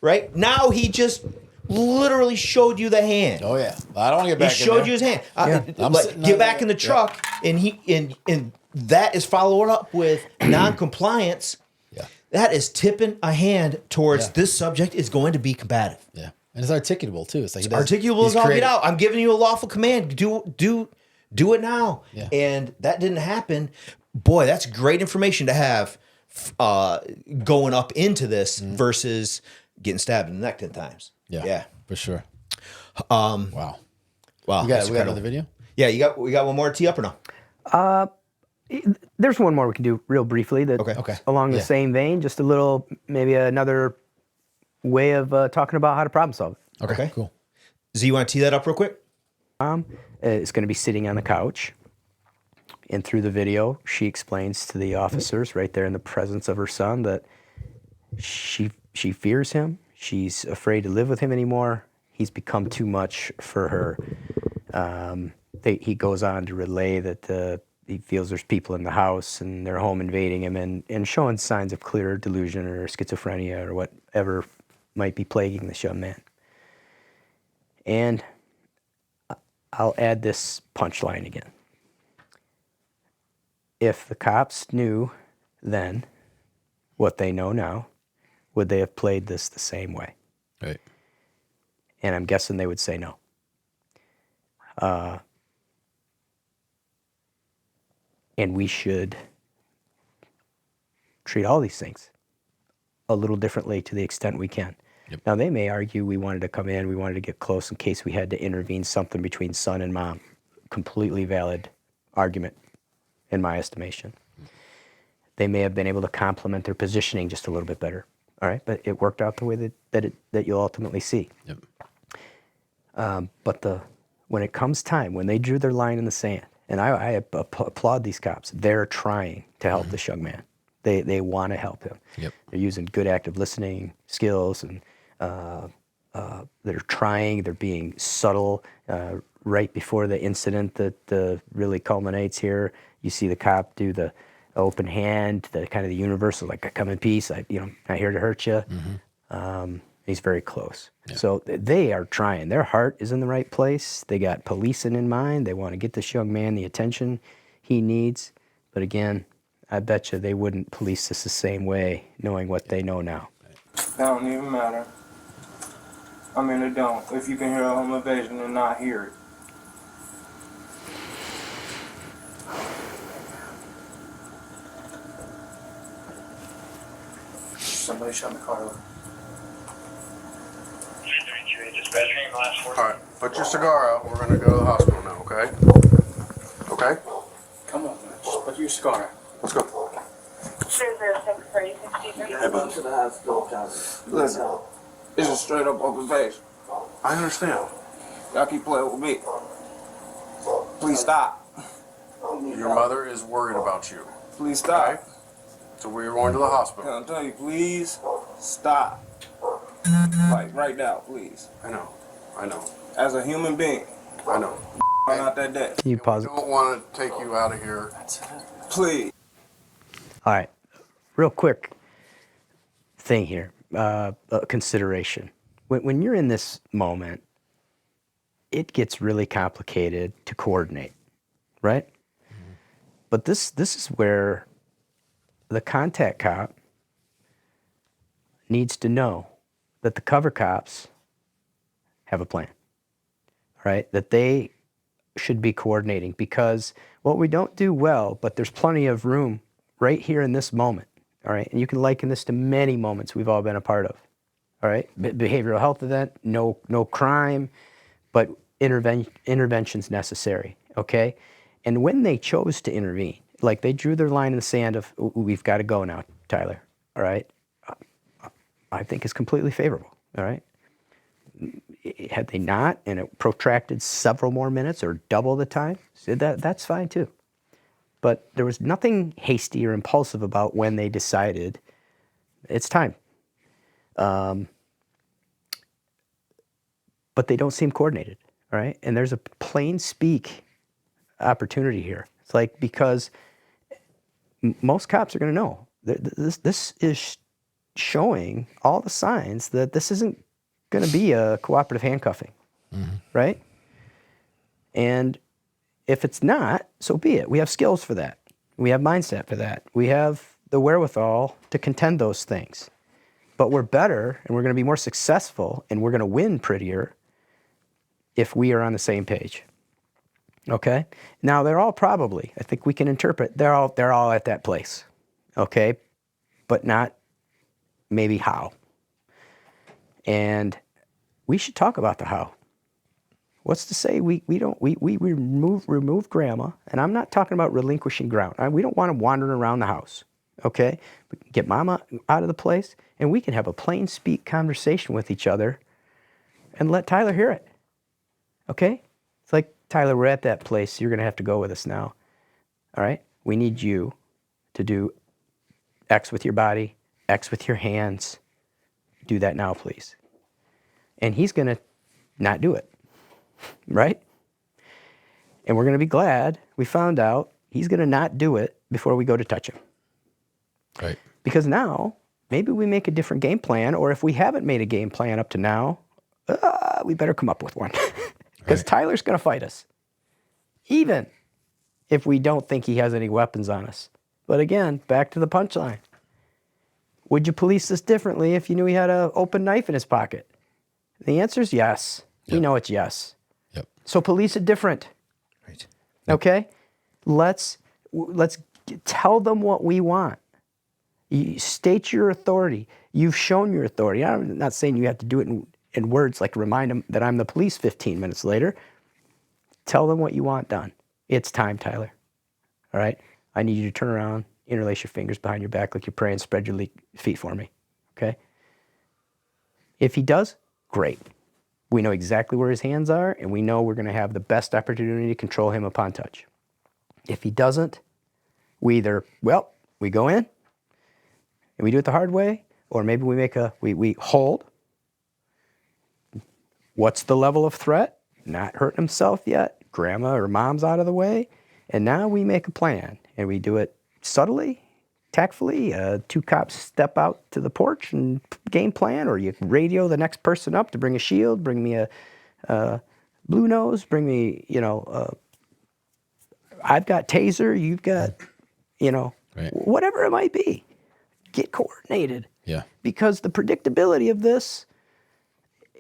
Right? Now he just literally showed you the hand. Oh yeah. I don't want to get back in He showed there. you his hand. I'm Get back in the truck, and and that is followed up with non-compliance. Yeah. That is tipping a hand towards this subject is going to be combative. Yeah. And it's articulable too. It's like articulable as all get out. I'm giving you a lawful command. Do it now. Yeah. And that didn't happen. Boy, that's great information to have going up into this versus getting stabbed in the neck 10 times. Yeah. For sure. Wow. We got another video? Yeah, we got one more to tee up or no? There's one more we can do real briefly that along the same vein, just a little, maybe another way of talking about how to problem solve it. Okay, cool. Z, you want to tee that up real quick? Mom is going to be sitting on the couch, and through the video, she explains to the officers right there in the presence of her son that she fears him. She's afraid to live with him anymore. He's become too much for her. He goes on to relay that he feels there's people in the house and they're home invading him and showing signs of clear delusion or schizophrenia or whatever might be plaguing this young man. And I'll add this punchline again. If the cops knew then what they know now, would they have played this the same way? Right. And I'm guessing they would say no. And we should treat all these things a little differently to the extent we can. Yep. Now, they may argue we wanted to come in, we wanted to get close in case we had to intervene something between son and mom. Completely valid argument, in my estimation. They may have been able to complement their positioning just a little bit better. All right, but it worked out the way that you'll ultimately see. Yep. But when it comes time, when they drew their line in the sand, and I applaud these cops, they're trying to help this young man. They want to help him. Yep. They're using good active listening skills, and they're trying. They're being subtle. Right before the incident that really culminates here, you see the cop do the open hand, the kind of the universal, like, I come in peace. I'm not here to hurt you. He's very close. Yeah. So they are trying. Their heart is in the right place. They got policing in mind. They want to get this young man the attention he needs. But again, I bet you they wouldn't police this the same way, knowing what they know now. That don't even matter. I mean, it don't. If you can hear a home invasion and not hear it. Somebody shut the car door. Alright, put your cigar out. We're gonna go to the hospital now, okay? Okay? Come on, man. Just put your cigar out. Let's go. 206 for 863. Yeah, but to the hospital, listen, it's a straight up open face. I understand. Y'all keep playing with me. Please stop. Your mother is worried about you. Please stop. Okay? So we're going to the hospital. I'm telling you, please stop. Like right now, please. I know. As a human being, I know. I'm not that dead. Can you pause it? I don't want to take you out of here. Please. All right, real quick thing here, consideration. When you're in this moment, it gets really complicated to coordinate, right? But this is where the contact cop needs to know that the cover cops have a plan, right? That they should be coordinating, because what we don't do well, but there's plenty of room right here in this moment, all right? And you can liken this to many moments we've all been a part of, all right? Behavioral health event, no crime, but intervention's necessary, okay? And when they chose to intervene, like they drew their line in the sand of, we've got to go now, Tyler, all right? I think is completely favorable, all right? Had they not, and it protracted several more minutes or double the time, that's fine too. But there was nothing hasty or impulsive about when they decided it's time. But they don't seem coordinated, all right? And there's a plain speak opportunity here. It's like, because most cops are going to know this is showing all the signs that this isn't going to be a cooperative handcuffing, right? And if it's not, so be it. We have skills for that. We have mindset for that. We have the wherewithal to contend those things. But we're better, and we're going to be more successful, and we're going to win prettier if we are on the same page. Okay? Now, they're all probably, I think we can interpret, they're all at that place. Okay? But not maybe how. And we should talk about the how. What's to say we remove grandma, and I'm not talking about relinquishing ground. We don't want to wander around the house, okay? We can get mama out of the place, and we can have a plain speak conversation with each other and let Tyler hear it, okay? It's like, Tyler, we're at that place. You're going to have to go with us now. All right? We need you to do X with your body, X with your hands. Do that now, please. And he's going to not do it, right? And we're going to be glad we found out he's going to not do it before we go to touch him. Right. Because now, maybe we make a different game plan, or if we haven't made a game plan up to now, we better come up with one. Because Tyler's going to fight us, even if we don't think he has any weapons on us. But again, back to the punchline. Would you police this differently if you knew he had an open knife in his pocket? The answer is yes. Yep. We know it's yes. Yep. So police it different. Right. Okay? Let's tell them what we want. You state your authority. You've shown your authority. I'm not saying you have to do it in words like remind them that I'm the police 15 minutes later. Tell them what you want done. It's time, Tyler. All right? I need you to turn around, interlace your fingers behind your back like you're praying, spread your feet for me. Okay? If he does, great. We know exactly where his hands are, and we know we're going to have the best opportunity to control him upon touch. If he doesn't, we either, we go in, and we do it the hard way, or maybe we hold. What's the level of threat? Not hurting himself yet. Grandma or mom's out of the way. And now we make a plan, and we do it subtly, tactfully. 2 cops step out to the porch and game plan, or you radio the next person up to bring a shield, bring me a blue nose, bring me, I've got taser, you've got, whatever it might be. Get coordinated. Yeah. Because the predictability of this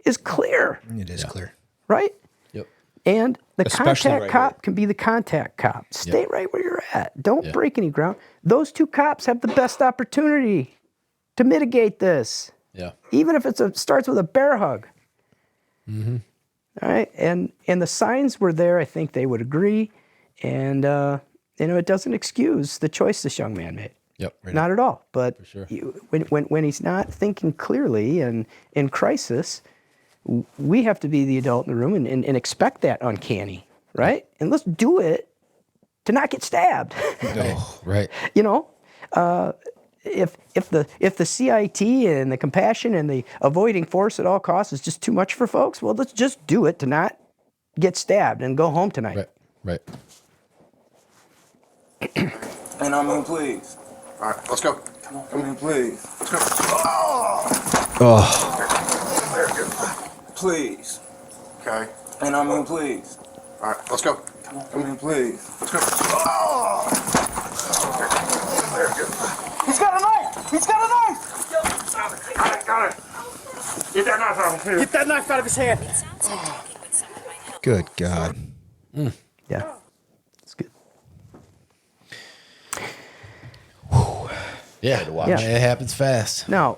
is clear. It is clear. Right? Yep. And the Especially contact right cop here. can be the contact cop. Stay right where you're at. Don't Yeah. break any ground. Those 2 cops have the best opportunity to mitigate this. Yeah. Even if starts with a bear hug. Mm-hmm. All right? And the signs were there. I think they would agree. And, it doesn't excuse the choice this young man made. Yep. Right. Not at all. But sure. when he's not thinking clearly and in crisis, we have to be the adult in the room and expect that uncanny, right? And let's do it to not get stabbed. Oh, right. If the CIT and the compassion and the avoiding force at all costs is just too much for folks, well, let's just do it to not get stabbed and go home tonight. Right. And I'm in, please. All right, let's go. Come in, please. Let's go. Oh. There, good. Please. Okay. And I'm in, please. All right, let's go. Come in, please. Let's go. There, good. He's got a knife! He's got a knife! Got it. Get that knife out of here. Get that knife out of his hand! Good God. Yeah. It's good. Yeah. It happens fast. Now,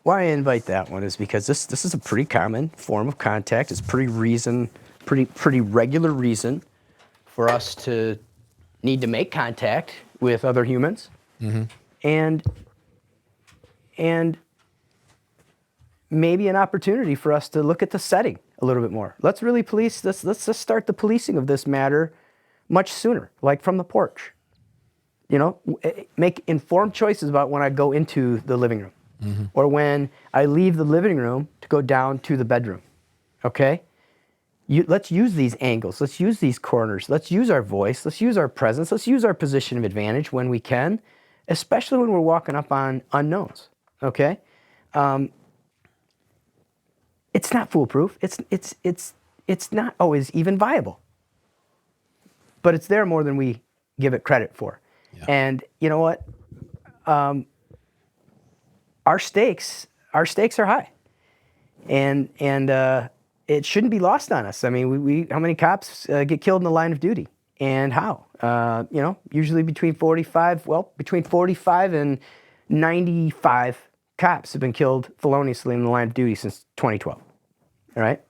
why I invite that one is because this is a pretty common form of contact. It's pretty regular reason for us to need to make contact with other humans, and maybe an opportunity for us to look at the setting a little bit more. Let's really police this. Let's just start the policing of this matter much sooner, like from the porch. Make informed choices about when I go into the living room. Or when I leave the living room to go down to the bedroom, okay? Let's use these angles. Let's use these corners. Let's use our voice. Let's use our presence. Let's use our position of advantage when we can, especially when we're walking up on unknowns, okay? It's not foolproof. It's not always even viable. But it's there more than we give it credit for. Yeah. And you know what? Our stakes are high, and it shouldn't be lost on us. I mean, how many cops get killed in the line of duty, and how? Usually between 45 and 95 cops have been killed feloniously in the line of duty since 2012. All right,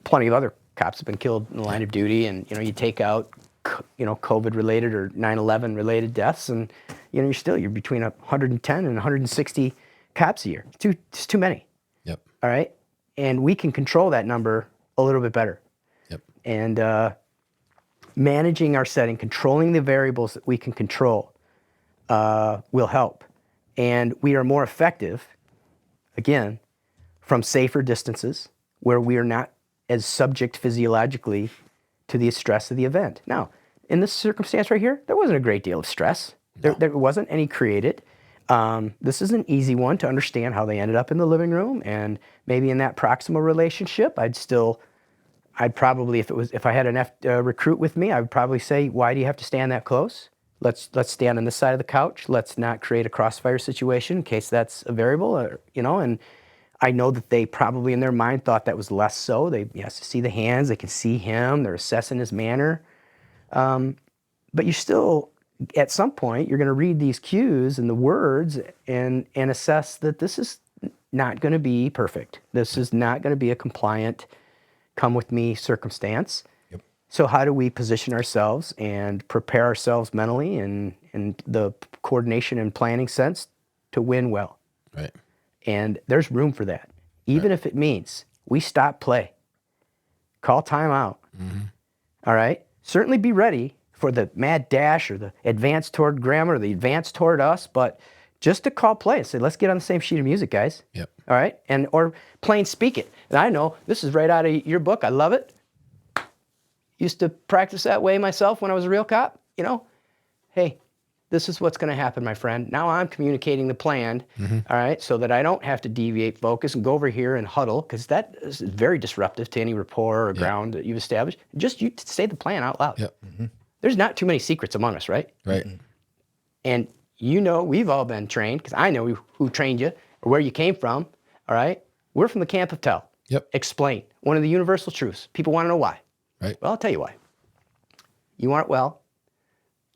plenty of other cops have been killed in the line of duty, and you take out COVID-related or 9/11 related deaths, and you're between 110 and 160 cops a year. It's too many. Yep. All right. And we can control that number a little bit better. Yep. And managing our setting, controlling the variables that we can control will help. And we are more effective, again, from safer distances where we are not as subject physiologically to the stress of the event. Now, in this circumstance right here, there wasn't a great deal of stress. No. There wasn't any created. This is an easy one to understand how they ended up in the living room, and maybe in that proximal relationship, I'd probably, if I had an recruit with me, I would probably say, why do you have to stand that close? Let's stand on this side of the couch. Let's not create a crossfire situation in case that's a variable, and I know that they probably in their mind thought that was less so. They see the hands, they can see him, they're assessing his manner. But you still, at some point, you're going to read these cues and the words and assess that this is not going to be perfect. This is not going to be a compliant, come with me circumstance. Yep. So how do we position ourselves and prepare ourselves mentally and the coordination and planning sense to win well? Right. And there's room for that. Even if it means we stop play, call timeout. All right? Certainly be ready for the mad dash or the advance toward Grandma or the advance toward us, but just to call play and say, let's get on the same sheet of music, guys. Yep. All right? Or plain speak it. And I know this is right out of your book. I love it. Used to practice that way myself when I was a real cop. Hey, this is what's going to happen, my friend. Now I'm communicating the plan, all right, so that I don't have to deviate focus and go over here and huddle, because that is very disruptive to any rapport or ground that you've established. Just you say the plan out loud. Yep. There's not too many secrets among us, right? Right. And we've all been trained, because I know who trained you or where you came from, all right? We're from the camp of tell. Yep. Explain. One of the universal truths. People want to know why. Right. Well, I'll tell you why. You aren't well,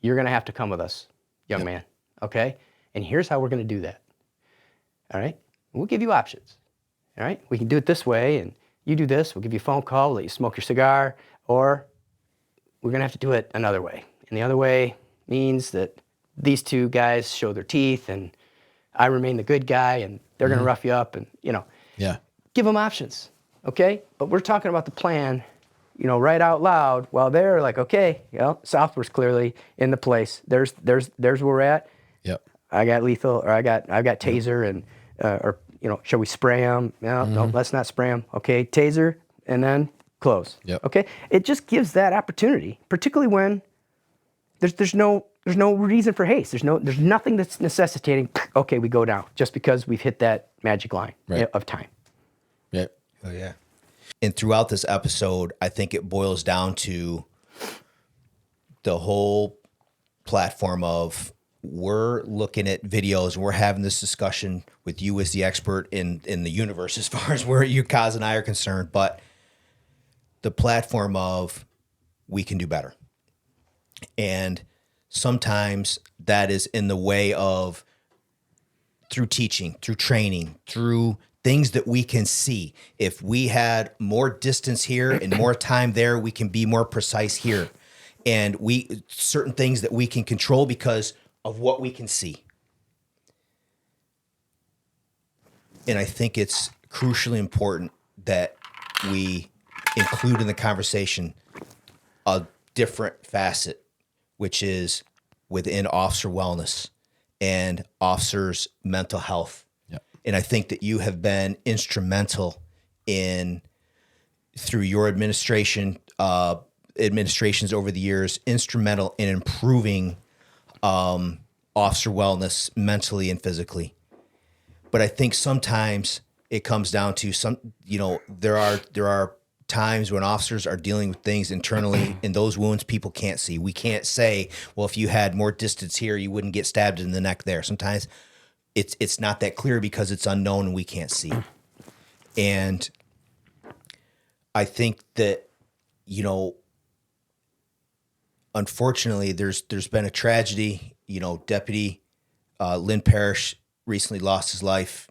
you're going to have to come with us, young man, okay? And here's how we're going to do that, all right? We'll give you options, all right? We can do it this way, and you do this. We'll give you a phone call, let you smoke your cigar, or we're going to have to do it another way. And the other way means that these two guys show their teeth, and I remain the good guy, and they're going to rough you up, and, Yeah. give them options, okay? But we're talking about the plan, right out loud, while they're like, okay, Southworth's clearly in the place. There's where we're at. Yep. I got lethal, or I've got taser, and shall we spray them? No, let's not spray them. Okay, taser, and then close. Yep. Okay, it just gives that opportunity, particularly when there's no reason for haste. There's nothing that's necessitating. Okay, we go down just because we've hit that magic line of time. Yep. Oh yeah. And throughout this episode, I think it boils down to the whole platform of we're looking at videos and we're having this discussion with you as the expert in the universe as far as where you, Kaz, and I are concerned, but the platform of we can do better. And sometimes that is in the way of through teaching, through training, through things that we can see. If we had more distance here and more time there, we can be more precise here. And certain things that we can control because of what we can see. And I think it's crucially important that we include in the conversation a different facet, which is within officer wellness and officers' mental health. And I think that you have been instrumental through your administrations over the years, instrumental in improving officer wellness mentally and physically. But I think sometimes it comes down to there are times when officers are dealing with things internally and those wounds people can't see. We can't say, well, if you had more distance here, you wouldn't get stabbed in the neck there. Sometimes it's not that clear because it's unknown and we can't see. And I think that, unfortunately, there's been a tragedy. Deputy Lynn Parrish recently lost his life.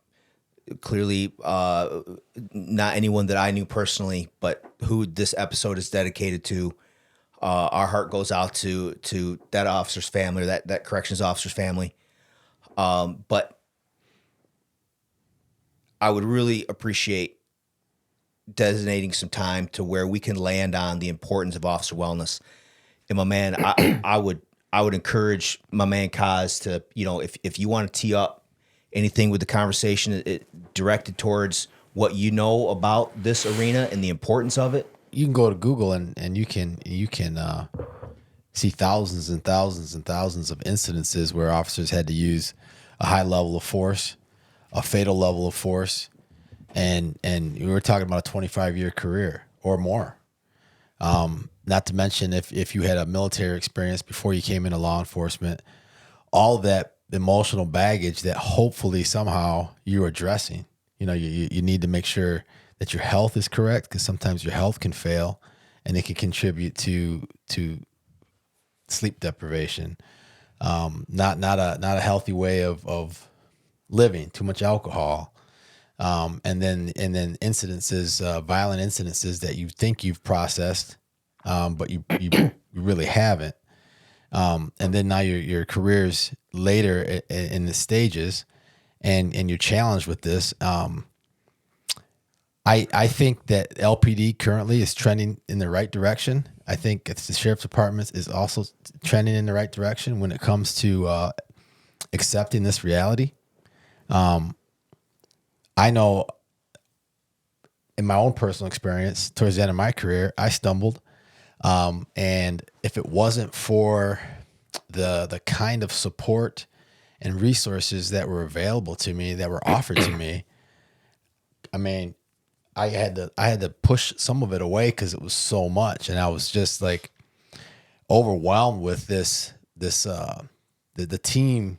Clearly, not anyone that I knew personally, but who this episode is dedicated to. Our heart goes out to that officer's family, or that corrections officer's family. But I would really appreciate designating some time to where we can land on the importance of officer wellness. And my man, I would encourage my man Kaz to, if you want to tee up anything with the conversation directed towards what you know about this arena and the importance of it. You can go to Google and you can see thousands and thousands and thousands of incidences where officers had to use a high level of force, a fatal level of force, and we were talking about a 25-year career or more. Not to mention if you had a military experience before you came into law enforcement, all of that emotional baggage that hopefully somehow you're addressing. You need to make sure that your health is correct, because sometimes your health can fail and it can contribute to sleep deprivation, not a healthy way of living, too much alcohol, and then incidences, violent incidences that you think you've processed, but you really haven't. And then now your career's later in the stages, and you're challenged with this. I think that LPD currently is trending in the right direction. I think the sheriff's department is also trending in the right direction when it comes to accepting this reality. I know in my own personal experience, towards the end of my career, I stumbled. And if it wasn't for the kind of support and resources that were available to me, that were offered to me, I mean, I had to push some of it away because it was so much, and I was just like overwhelmed with this. The team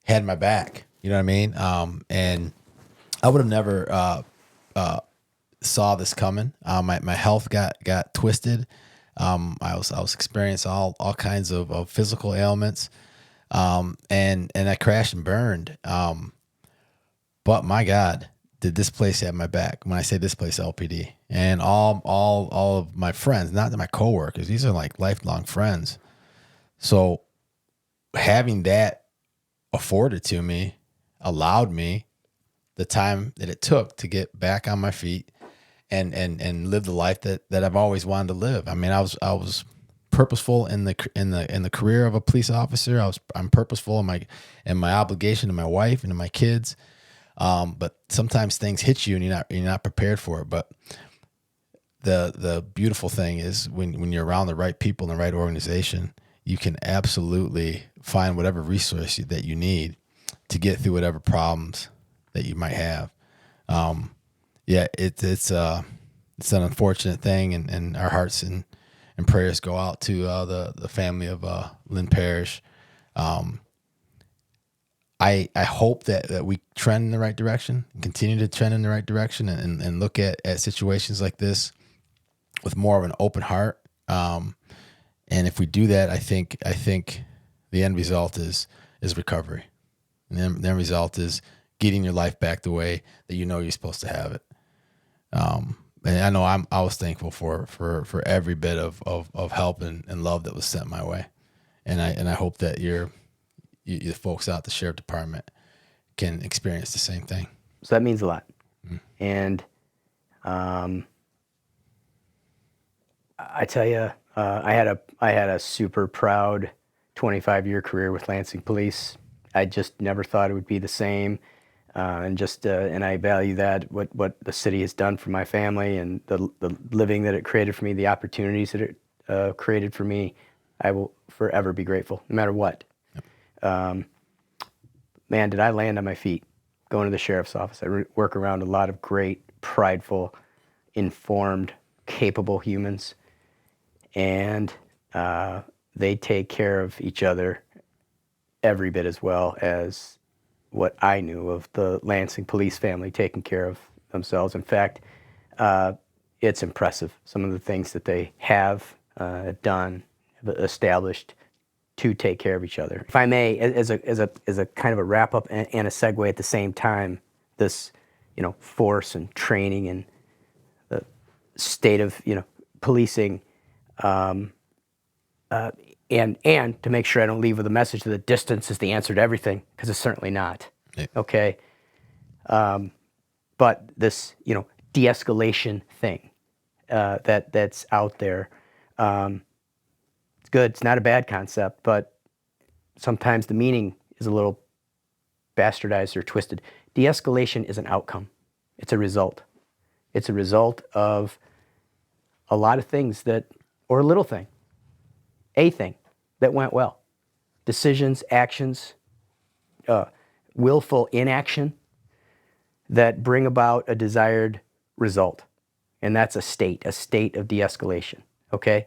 had my back, you know what I mean? And I would have never saw this coming. My health got twisted. I was experiencing all kinds of physical ailments, and I crashed and burned. But my God, did this place have my back? When I say this place, LPD, and all of my friends, not my coworkers, these are like lifelong friends. So having that afforded to me allowed me the time that it took to get back on my feet and live the life that I've always wanted to live. I mean, I was purposeful in the career of a police officer. I'm purposeful in my obligation to my wife and to my kids. But sometimes things hit you and you're not prepared for it. But the beautiful thing is when you're around the right people in the right organization, you can absolutely find whatever resource that you need to get through whatever problems that you might have. It's an unfortunate thing, and our hearts and prayers go out to the family of Lynn Parrish. I hope that we trend in the right direction, and continue to trend in the right direction, and look at situations like this with more of an open heart. And if we do that, I think the end result is recovery. And the end result is getting your life back the way that you know you're supposed to have it. And I know I was thankful for every bit of help and love that was sent my way. And I hope that you folks out the sheriff department can experience the same thing. So that means a lot. And I tell you, I had a super proud 25-year career with Lansing Police. I just never thought it would be the same. And I value that, what the city has done for my family and the living that it created for me, the opportunities that it created for me. I will forever be grateful, no matter what. Yep. Man, did I land on my feet going to the sheriff's office. I work around a lot of great, prideful, informed, capable humans, and they take care of each other every bit as well as what I knew of the Lansing police family taking care of themselves. In fact, it's impressive, some of the things that they have done, have established to take care of each other. If I may, as a kind of a wrap up and a segue at the same time, this, force and training and the state of, policing, and to make sure I don't leave with a message that distance is the answer to everything, because it's certainly not. Yeah. Okay. But this, de-escalation thing that's out there, it's good. It's not a bad concept, but sometimes the meaning is a little bastardized or twisted. De-escalation is an outcome. It's a result. It's a result of a lot of things or a little thing, a thing that went well. Decisions, actions, willful inaction that bring about a desired result. And that's a state of de-escalation, okay?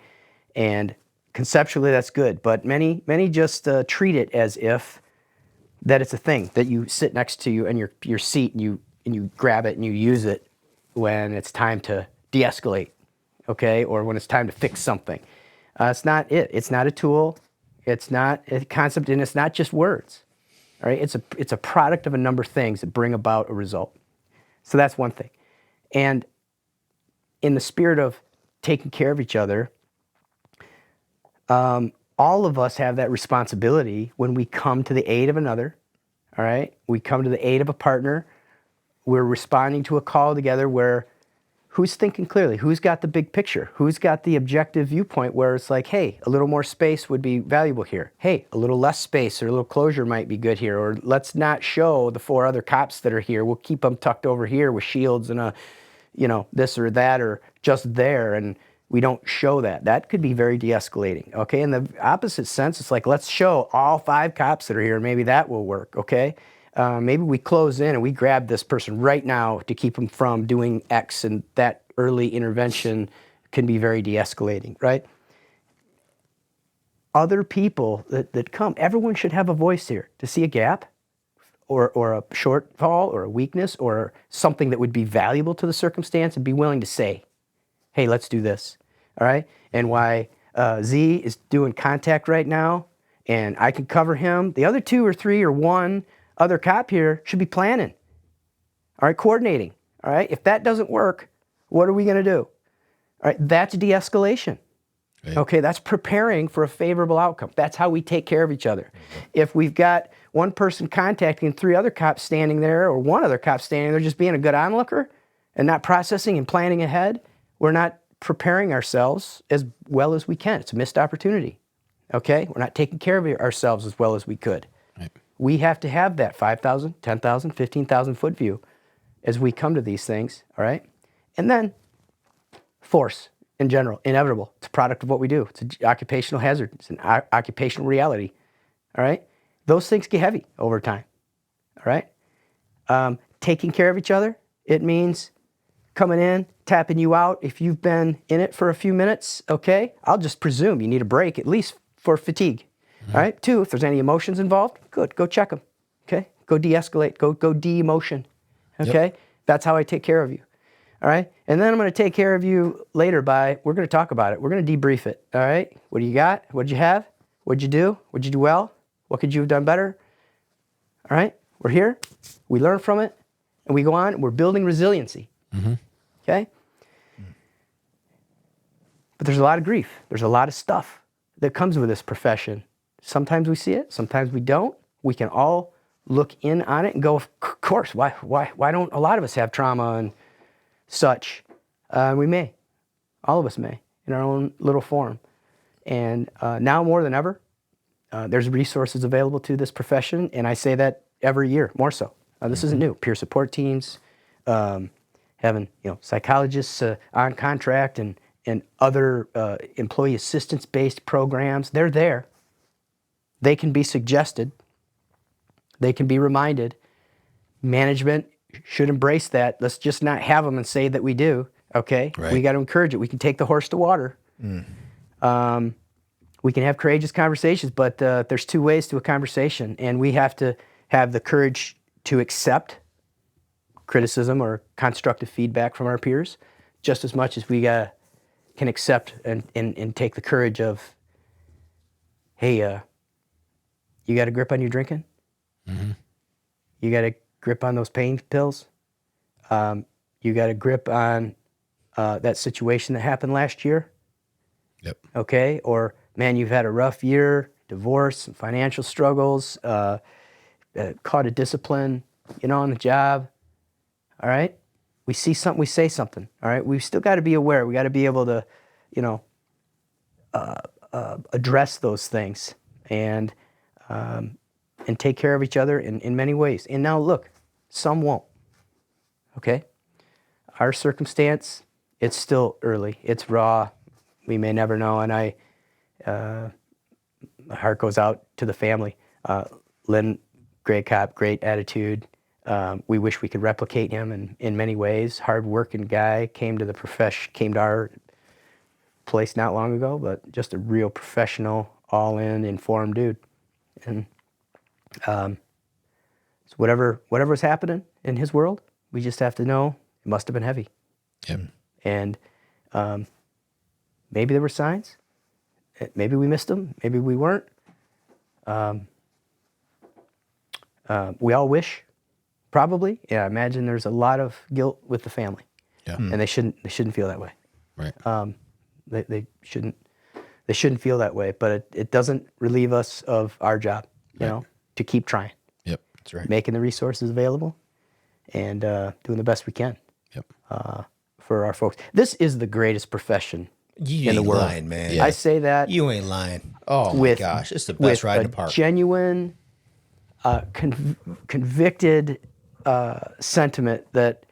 And conceptually, that's good, but many just treat it as if that it's a thing that you sit next to you in your seat and you grab it and you use it when it's time to de-escalate, okay? Or when it's time to fix something. It's not it. It's not a tool. It's not a concept, and it's not just words, all right? It's a product of a number of things that bring about a result. So that's one thing. And in the spirit of taking care of each other, all of us have that responsibility when we come to the aid of another, all right? We come to the aid of a partner. We're responding to a call together where who's thinking clearly? Who's got the big picture? Who's got the objective viewpoint where it's like, hey, a little more space would be valuable here. Hey, a little less space or a little closure might be good here. Or let's not show the 4 other cops that are here. We'll keep them tucked over here with shields and this or that or just there. And we don't show that. That could be very de-escalating, okay? In the opposite sense, it's like, let's show all 5 cops that are here. Maybe that will work, okay? Maybe we close in and we grab this person right now to keep them from doing X, and that early intervention can be very de-escalating, right? Other people that come, everyone should have a voice here to see a gap or a shortfall or a weakness or something that would be valuable to the circumstance and be willing to say, hey, let's do this, all right? And why Z is doing contact right now and I can cover him, the other 2 or 3 or 1 other cop here should be planning, all right, coordinating, all right? If that doesn't work, what are we gonna do? All right, that's de-escalation, okay? That's preparing for a favorable outcome. That's how we take care of each other. If we've got one person contacting and 3 other cops standing there or 1 other cop standing there just being a good onlooker and not processing and planning ahead, we're not preparing ourselves as well as we can. It's a missed opportunity, okay? We're not taking care of ourselves as well as we could. Right. We have to have that 5,000, 10,000, 15,000 foot view as we come to these things, all right? And then force in general, inevitable. It's a product of what we do. It's an occupational hazard. It's an occupational reality, all right? Those things get heavy over time, all right? Taking care of each other, it means coming in, tapping you out. If you've been in it for a few minutes, okay, I'll just presume you need a break, at least for fatigue. All right. 2, if there's any emotions involved, good. Go check them. Okay. Go de-escalate. Go de-emotion. Okay. Yep. That's how I take care of you. All right. And then I'm going to take care of you later we're going to talk about it. We're going to debrief it. All right. What do you got? What did you have? What did you do? What did you do well? What could you have done better? All right. We're here. We learn from it and we go on. And we're building resiliency. Mm-hmm. Okay. But there's a lot of grief. There's a lot of stuff that comes with this profession. Sometimes we see it, sometimes we don't. We can all look in on it and go, of course, why don't a lot of us have trauma and such? We may. All of us may, in our own little form. And now more than ever, there's resources available to this profession, and I say that every year, more so. This isn't new. Peer support teams, having psychologists on contract and other employee assistance-based programs, they're there. They can be suggested. They can be reminded. Management should embrace that. Let's just not have them and say that we do, okay? Right. We got to encourage it. We can take the horse to water. We can have courageous conversations, but there's 2 ways to a conversation, and we have to have the courage to accept criticism or constructive feedback from our peers just as much as we can accept and take the courage of, hey, you got a grip on your drinking? Mm-hmm. You got a grip on those pain pills? You got a grip on that situation that happened last year? Yep. Okay? Or, man, you've had a rough year, divorce, some financial struggles, caught a discipline, on the job. All right? we see something, we say something. All right, we've still got to be aware. We got to be able to, address those things and take care of each other in many ways. And now look, some won't. Okay, our circumstance, it's still early. It's raw. We may never know. And my heart goes out to the family. Lynn, great cop, great attitude. We wish we could replicate him in many ways. Hard-working guy, came to our place not long ago, but just a real professional, all-in, informed dude. And so whatever's happening in his world, we just have to know it must have been heavy. Yep. And maybe there were signs. Maybe we missed them. Maybe we weren't. We all wish, probably. Yeah, I imagine there's a lot of guilt with the family. Yeah. And they shouldn't feel that way. Right. They shouldn't feel that way. But it doesn't relieve us of our job, to keep trying. Yep. That's right. Making the resources available and doing the best we can. Yep. For our folks. This is the greatest profession You in the ain't world. lying, man. I say that. You ain't lying. Oh my with, gosh, it's the best with ride in a the park. Genuine, convicted sentiment that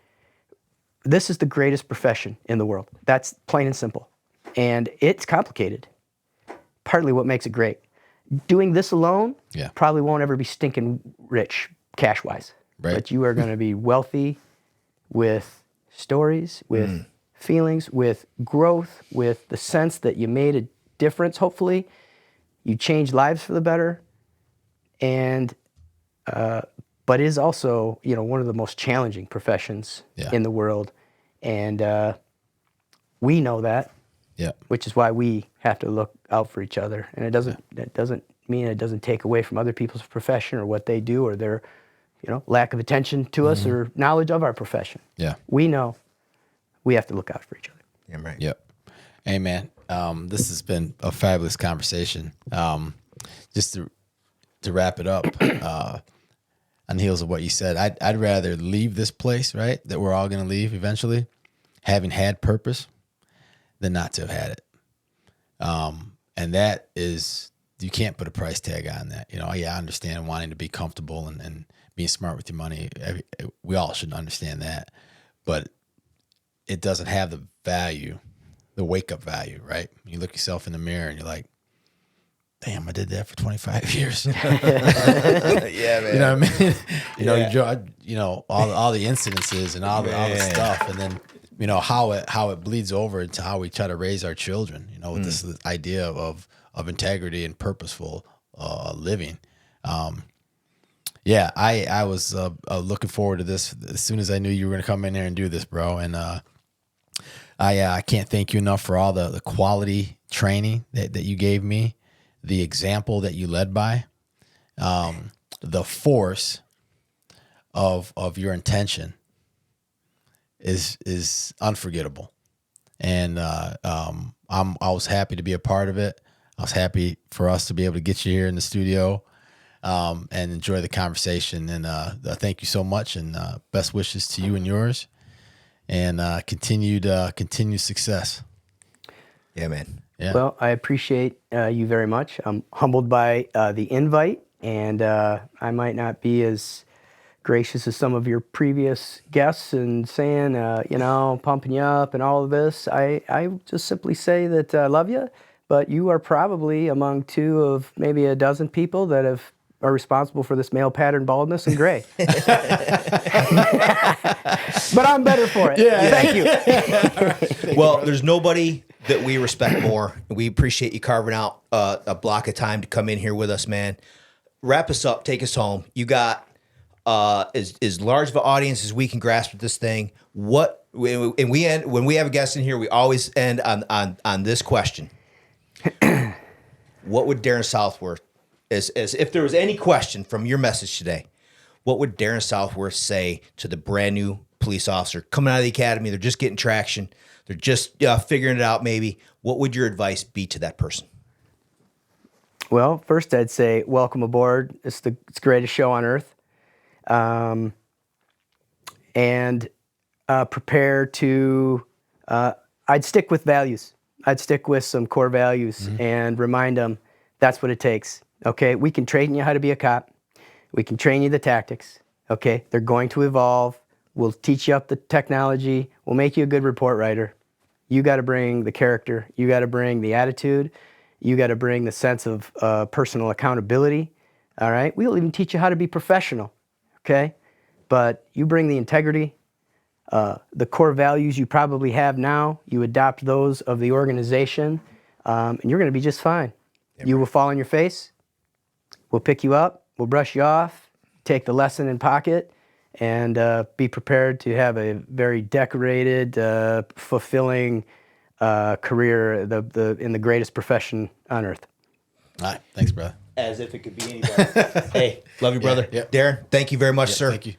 this is the greatest profession in the world. That's plain and simple. And it's complicated. Partly what makes it great. Doing this alone probably won't ever be stinking rich cash-wise. Right. But you are going to be wealthy with stories, with feelings, with growth, with the sense that you made a difference, hopefully. You changed lives for the better. And, but is also, one of the most challenging professions in the world. And we know that, which is why we have to look out for each other. And it doesn't mean it doesn't take away from other people's profession or what they do or their, lack of attention to us or knowledge of our profession. Yeah. We know we have to look out for each other. Yeah, right. Yep. Hey, man, this has been a fabulous conversation. Just to wrap it up, on the heels of what you said, I'd rather leave this place, right, that we're all going to leave eventually, having had purpose, than not to have had it. And that is, you can't put a price tag on that. I understand wanting to be comfortable and being smart with your money. We all should understand that. But it doesn't have the value, the wake-up value, right? You look yourself in the mirror and you're like, damn, I did that for 25 years. Yeah, man. You know what I mean? All the incidences and all the stuff. And then, how it bleeds over into how we try to raise our children, with this idea of integrity and purposeful living. I was looking forward to this as soon as I knew you were going to come in there and do this, bro. And I can't thank you enough for all the quality training that you gave me, the example that you led by, the force of your intention is unforgettable. And I was happy to be a part of it. I was happy for us to be able to get you here in the studio and enjoy the conversation. And thank you so much, and best wishes to you and yours, and continued success. Yeah, man. Yeah. Well, I appreciate you very much. I'm humbled by the invite, and I might not be as gracious as some of your previous guests and saying, pumping you up and all of this. I just simply say that I love you, but you are probably among two of maybe a dozen people that are responsible for this male pattern baldness and gray. But I'm better for it. Yeah. Thank you. Well, there's nobody that we respect more. We appreciate you carving out a block of time to come in here with us, man. Wrap us up. Take us home. You got as large of an audience as we can grasp with this thing. When we have a guest in here, we always end on this question. What would Darin Southworth, as if there was any question from your message today, what would Darin Southworth say to the brand new police officer coming out of the academy? They're just getting traction. They're just figuring it out maybe. What would your advice be to that person? Well, first I'd say welcome aboard. It's the greatest show on earth. And prepare to, I'd stick with values. I'd stick with some core values and remind them that's what it takes. Okay, we can train you how to be a cop. We can train you the tactics. Okay, they're going to evolve. We'll teach you up the technology. We'll make you a good report writer. You got to bring the character. You got to bring the attitude. You got to bring the sense of personal accountability. All right, we'll even teach you how to be professional. Okay, but you bring the integrity. The core values you probably have now, you adopt those of the organization, and you're going to be just fine. You will fall on your face. We'll pick you up. We'll brush you off. Take the lesson in pocket, and be prepared to have a very decorated, fulfilling career in the greatest profession on earth. All right. Thanks, brother. As if it could be anybody. Hey, love you, brother. Yeah. Darren, thank you very much, sir. Thank you.